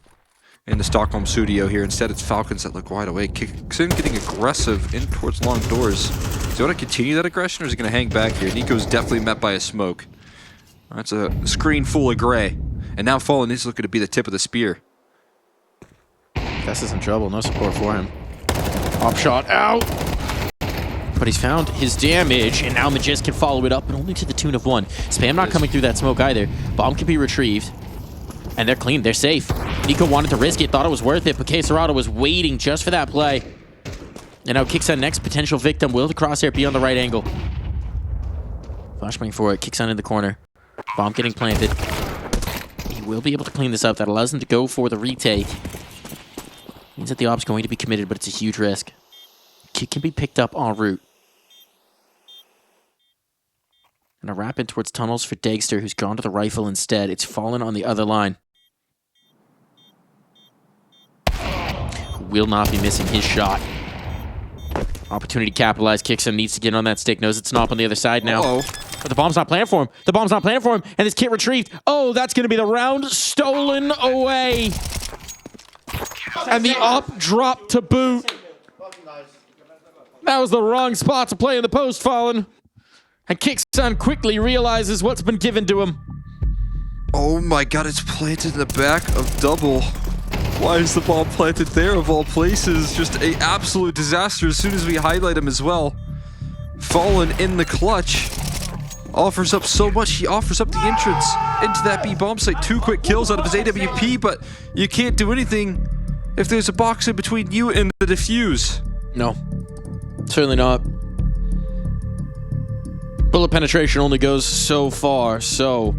in the Stockholm studio here. Instead, it's Falcons that look wide awake. Kicks in, getting aggressive in towards long doors. Does he want to continue that aggression, or is he going to hang back here? Nico's definitely met by a smoke. That's a screen full of gray. And now Fallen is looking to be the tip of the spear. Gus is in trouble. No support for him. Pop shot out. But he's found his damage, and now Magis can follow it up, but only to the tune of 1. Spam not coming through that smoke either. Bomb can be retrieved. And they're clean. They're safe. Nico wanted to risk it, thought it was worth it, but Quesarado was waiting just for that play. And now kicks on next potential victim. Will the crosshair be on the right angle? Flashbang for it. Kicks on in the corner. Bomb getting planted. He will be able to clean this up. That allows him to go for the retake. Means that the op's going to be committed, but it's a huge risk. Kick can be picked up en route. And a wrap in towards tunnels for Dagster, who's gone to the rifle instead. It's Fallen on the other line. Will not be missing his shot. Opportunity to capitalize. Kixon needs to get on that stick. Knows it's Snop on the other side now. But the bomb's not playing for him. The bomb's not playing for him. And this kit retrieved. Oh, that's going to be the round stolen away. And the op dropped to boot. That was the wrong spot to play in the post, Fallen. And Kixon quickly realizes what's been given to him. Oh my god, it's planted in the back of double. Why is the bomb planted there of all places? Just an absolute disaster as soon as we highlight him as well. Fallen in the clutch. Offers up so much. He offers up the entrance into that B bomb site. 2 quick kills out of his AWP, but you can't do anything if there's a box in between you and the defuse. No, certainly not. Bullet penetration only goes so far, so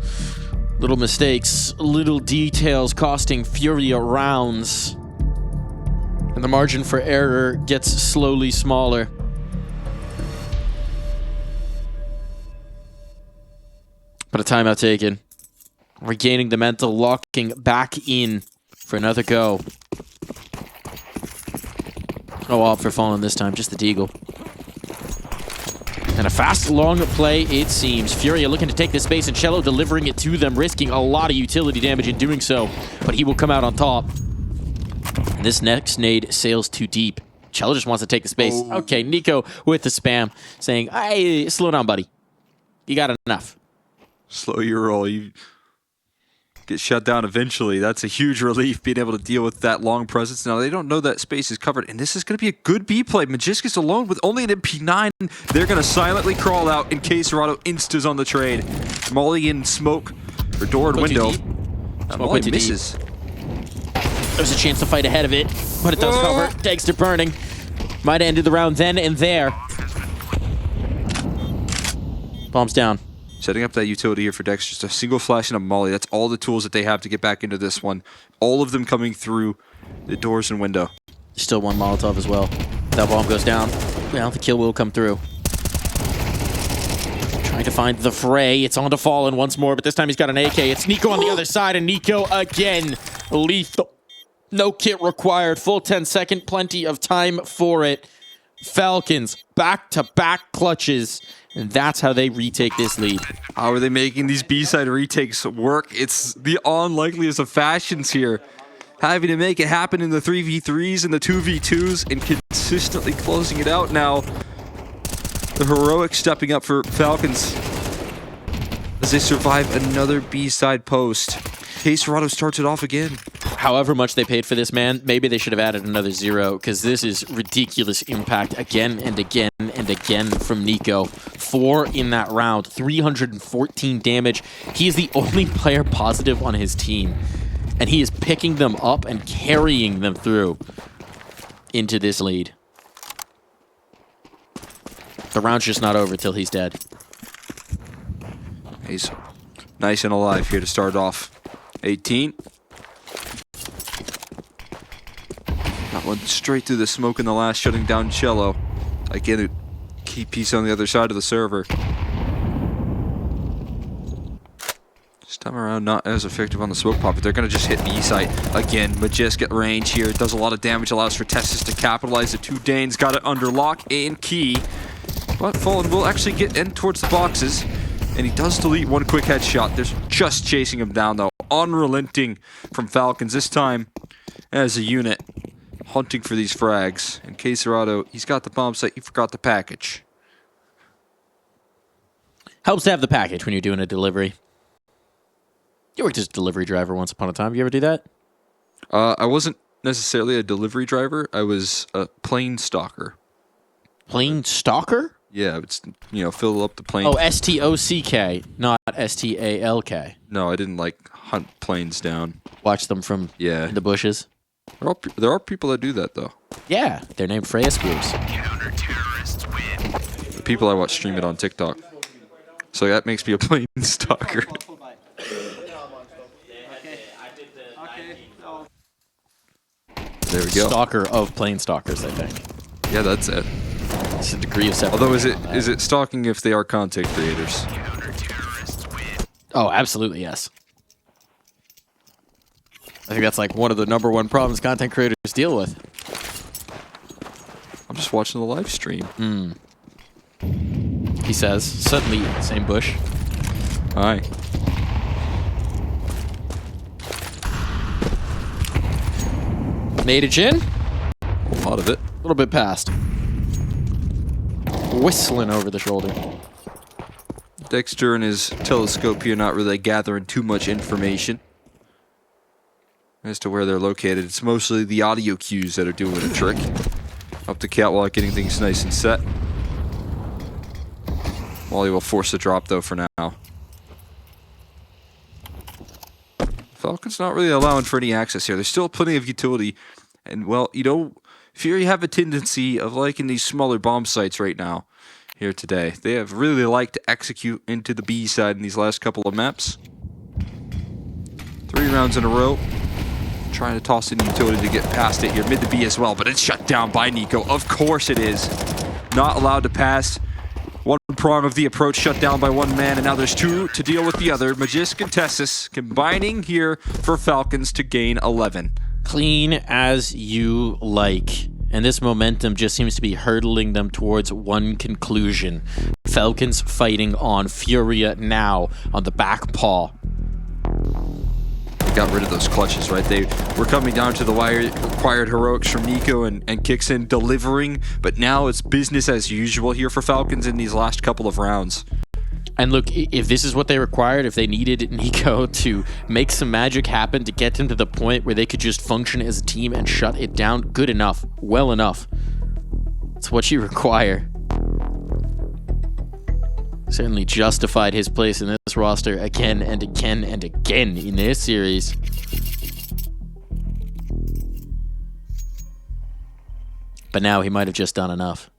little mistakes, little details costing FURIA rounds. And the margin for error gets slowly smaller. But a timeout taken. Regaining the mental, locking back in for another go. No op for Fallen this time, just the Deagle. And a fast, long play, it seems. FURIA looking to take this space, and Cello delivering it to them, risking a lot of utility damage in doing so. But he will come out on top. And this next nade sails too deep. Cello just wants to take the space. Oh. Okay, Nico with the spam, saying, hey, slow down, buddy. You got enough. Slow your roll. You get shut down eventually. That's a huge relief, being able to deal with that long presence. Now, they don't know that space is covered, and this is going to be a good B play. Magiscus alone with only an MP9. They're going to silently crawl out in case Serrato instas on the trade. Molly in smoke for door and window. Molly misses. There's a chance to fight ahead of it, but it does cover. Dagster burning. Might have ended the round then and there. Bombs down. Setting up that utility here for Dex, just a single flash and a molly. That's all the tools that they have to get back into this one. All of them coming through the doors and window. Still one Molotov as well. That bomb goes down. Well, the kill will come through. Trying to find the fray. It's on to Fallen once more, but this time he's got an AK. It's Nico on the other side, and Nico again. Lethal. No kit required. Full 10-second. Plenty of time for it. Falcons back-to-back clutches. And that's how they retake this lead. How are they making these B-side retakes work? It's the unlikeliest of fashions here. Having to make it happen in the 3v3s and the 2v2s and consistently closing it out now. The heroic stepping up for Falcons as they survive another B-side post. Quesarado starts it off again. However much they paid for this, man, maybe they should have added another 0, because this is ridiculous impact again and again and again from Nico. 4 in that round, 314 damage. He is the only player positive on his team, and he is picking them up and carrying them through into this lead. The round's just not over till he's dead. He's nice and alive here to start off. 18. That one straight through the smoke in the last, shutting down Cello. Again, a key piece on the other side of the server. This time around, not as effective on the smoke pop, but they're going to just hit B site. Again, Majestic at range here. Does a lot of damage, allows for Tessus to capitalize. The 2 Danes got it under lock and key. But Fallen will actually get in towards the boxes. And he does delete one quick headshot. They're just chasing him down, though. Unrelenting from Falcons this time as a unit. Hunting for these frags. And Queserado, he's got the bomb site. He forgot the package. Helps to have the package when you're doing a delivery. You worked as a delivery driver once upon a time. You ever do that? I wasn't necessarily a delivery driver. I was a plane stalker. Plane stalker? Yeah, it's, you know, fill up the plane. Oh, S-T-O-C-K, not S-T-A-L-K. No, I didn't like hunt planes down. Watch them from the bushes. There are people that do that, though. Yeah, they're named Freya Spears. The people I watch stream it on TikTok. So that makes me a plane stalker. There we go. Stalker of plane stalkers, I think. Yeah, that's it. It's a degree of separation. Although, is it stalking if they are content creators? Oh, absolutely, yes. I think that's like one of the #1 problems content creators deal with. I'm just watching the live stream. He says, suddenly, same bush. Hi. Made it in. A lot of it. A little bit past. Whistling over the shoulder. Dexter and his telescope here not really gathering too much information as to where they're located. It's mostly the audio cues that are doing a trick. Up the catwalk, getting things nice and set. Wally will force a drop, though, for now. Falcons not really allowing for any access here. There's still plenty of utility. And, well, you know, FURIA have a tendency of liking these smaller bomb sites right now here today. They have really liked to execute into the B side in these last couple of maps. 3 rounds in a row. Trying to toss in utility to get past it here. Mid to B as well, but it's shut down by Nico. Of course it is. Not allowed to pass. One prong of the approach shut down by one man, and now there's 2 to deal with the other. Magisk and Tessus combining here for Falcons to gain 11. Clean as you like. And this momentum just seems to be hurtling them towards one conclusion. Falcons fighting on, FURIA now on the back paw. They got rid of those clutches, right? They were coming down to the wire, required heroics from Nico and Kixon delivering, but now it's business as usual here for Falcons in these last couple of rounds. And look, if this is what they required, if they needed Nico to make some magic happen to get them to the point where they could just function as a team and shut it down, good enough, well enough. It's what you require. Certainly justified his place in this roster again and again and again in this series. But now he might have just done enough.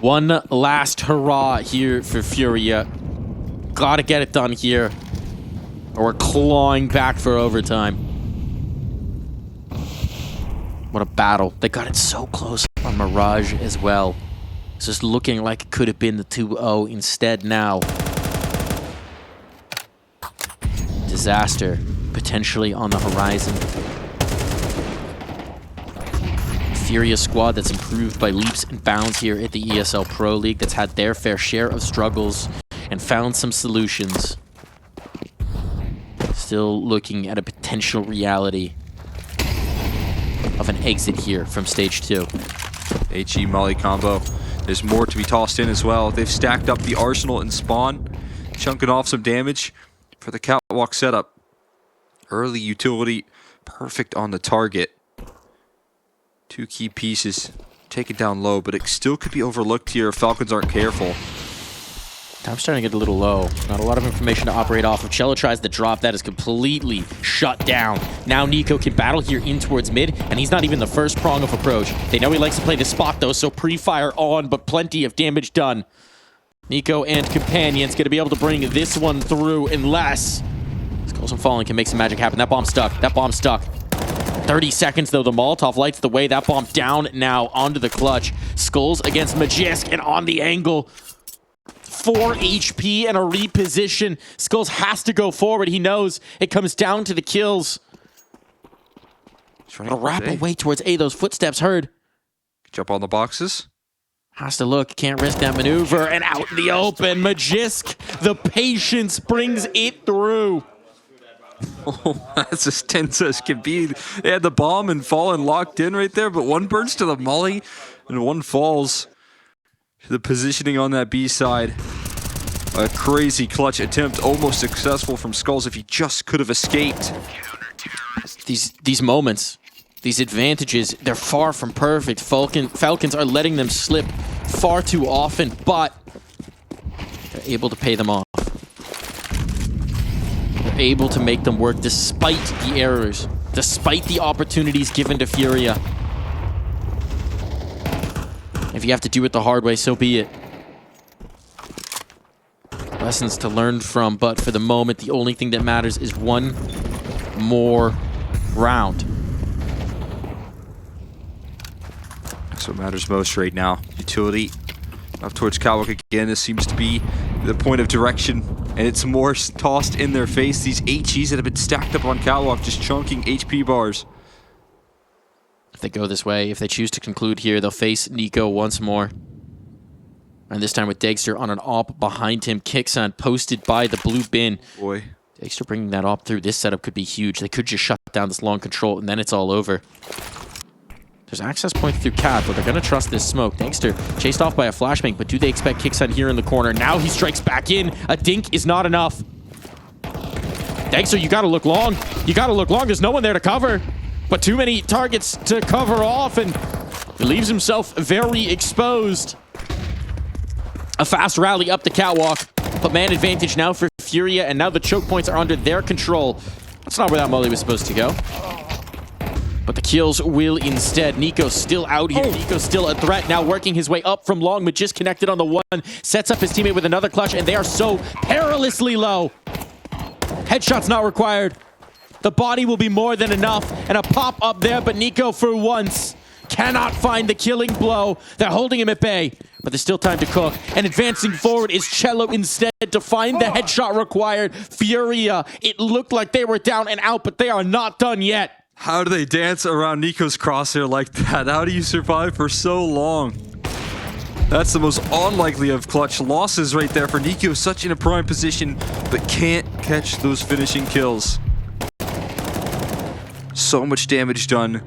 One last hurrah here for FURIA. Gotta get it done here, or we're clawing back for overtime. What a battle. They got it so close on Mirage as well. It's just looking like it could have been the 2-0 instead now. Disaster potentially on the horizon. FURIA squad that's improved by leaps and bounds here at the ESL Pro League, that's had their fair share of struggles and found some solutions. Still looking at a potential reality of an exit here from stage 2. HE Molly combo. There's more to be tossed in as well. They've stacked up the arsenal and spawn, chunking off some damage for the catwalk setup. Early utility, perfect on the target. 2 key pieces taken down low, but it still could be overlooked here if Falcons aren't careful. Time's starting to get a little low. Not a lot of information to operate off of. Cello tries the drop. That is completely shut down. Now Nico can battle here in towards mid, and he's not even the first prong of approach. They know he likes to play this spot, though, so pre-fire on, but plenty of damage done. Nico and companions going to be able to bring this one through unless Skulls and Fallen can make some magic happen. That bomb stuck. That bomb stuck. 30 seconds, though. The Molotov lights the way. That bomb down now onto the clutch. Skulls against Magisk, and on the angle. 4 HP and a reposition. Skulls has to go forward. He knows it comes down to the kills. Trying to wrap away towards A. Those footsteps heard. Jump on the boxes. Has to look, can't risk that maneuver, and out in the open. Magisk, the patience brings it through. Oh, that's as tense as can be. They had the bomb and Fallen locked in right there, but one burns to the molly and one falls. The positioning on that B side. A crazy clutch attempt, almost successful from Skulls if he just could have escaped. These moments, these advantages, they're far from perfect. Falcons are letting them slip far too often, but they're able to pay them off. They're able to make them work despite the errors, despite the opportunities given to FURIA. If you have to do it the hard way, so be it. Lessons to learn from, but for the moment, the only thing that matters is one more round. That's what matters most right now. Utility up towards Catwalk again. This seems to be the point of direction, and it's more tossed in their face. These HEs that have been stacked up on Catwalk, just chunking HP bars. If they go this way, if they choose to conclude here, they'll face Nico once more. And this time with Dagster on an op behind him. Kixan posted by the blue bin. Boy. Dagster bringing that op through. This setup could be huge. They could just shut down this long control, and then it's all over. There's access points through Cat, but they're going to trust this smoke. Dagster chased off by a flashbang, but do they expect Kixan here in the corner? Now he strikes back in. A dink is not enough. Dagster, you got to look long. You got to look long. There's no one there to cover. But too many targets to cover off, and he leaves himself very exposed. A fast rally up the Catwalk, but man advantage now for FURIA, and now the choke points are under their control. That's not where that molly was supposed to go. But the kills will instead. Nico's still out here. Nico's still a threat, now working his way up from long, but just connected on the one. Sets up his teammate with another clutch, and they are so perilously low. Headshot's not required. The body will be more than enough, and a pop up there, but Nico for once cannot find the killing blow. They're holding him at bay, but there's still time to cook. And advancing forward is Cello instead to find the headshot required. FURIA, it looked like they were down and out, but they are not done yet. How do they dance around Nico's crosshair like that? How do you survive for so long? That's the most unlikely of clutch losses right there for Nico. Such in a prime position, but can't catch those finishing kills. So much damage done.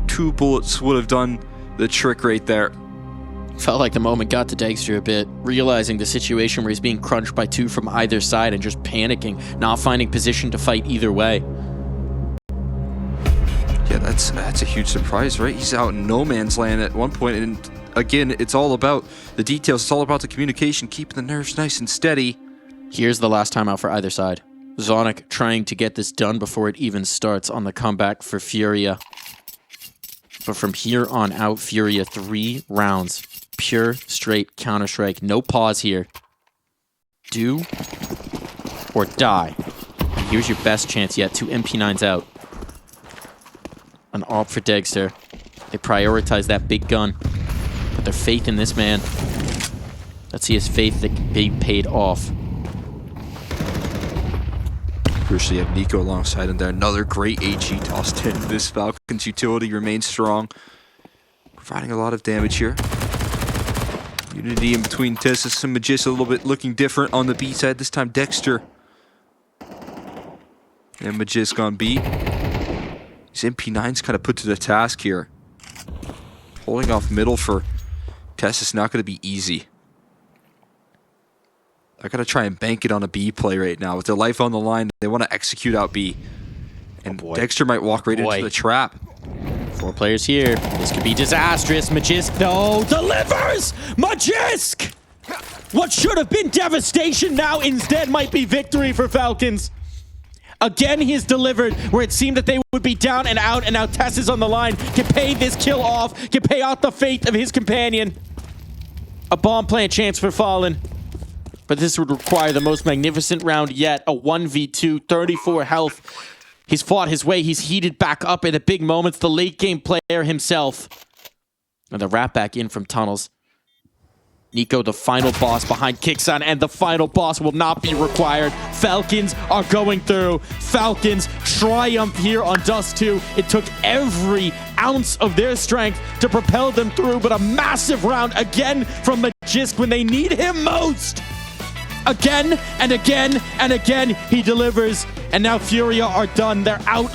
2 bullets would have done the trick right there. Felt like the moment got to Dagster a bit, realizing the situation where he's being crunched by 2 from either side and just panicking, not finding position to fight either way. Yeah, that's a huge surprise, right? He's out in no man's land at one point, and again, it's all about the details. It's all about the communication, keeping the nerves nice and steady. Here's the last time out for either side. Zonic trying to get this done before it even starts on the comeback for FURIA. But from here on out, FURIA 3 rounds. Pure, straight Counter-Strike. No pause here. Do or die. And here's your best chance yet. 2 MP9s out. An AWP for Dagster. They prioritize that big gun. Put their faith in this man. Let's see his faith that can be paid off. Crucially, you have Nico alongside him there. Another great HE tossed in. This Falcons utility remains strong, providing a lot of damage here. Unity in between Tessus and Magisk a little bit looking different on the B side. This time Dagster and Magisk on B. These MP9's kind of put to the task here. Holding off middle for Tessus not going to be easy. I gotta try and bank it on a B play right now. With their life on the line, they want to execute out B. And Dagster might walk right into the trap. 4 players here. This could be disastrous. Magisk, though, delivers! Magisk! What should have been devastation now instead might be victory for Falcons. Again, he's delivered where it seemed that they would be down and out, and now Tess is on the line. Can pay this kill off, can pay off the fate of his companion. A bomb plant chance for Fallen. But this would require the most magnificent round yet. A 1v2, 34 health. He's fought his way. He's heated back up in the big moments. The late game player himself. And the wrap back in from tunnels. Nico, the final boss behind Kixan, and the final boss will not be required. Falcons are going through. Falcons triumph here on Dust2. It took every ounce of their strength to propel them through, but a massive round again from Magisk when they need him most. Again and again and again, he delivers. And now FURIA are done. They're out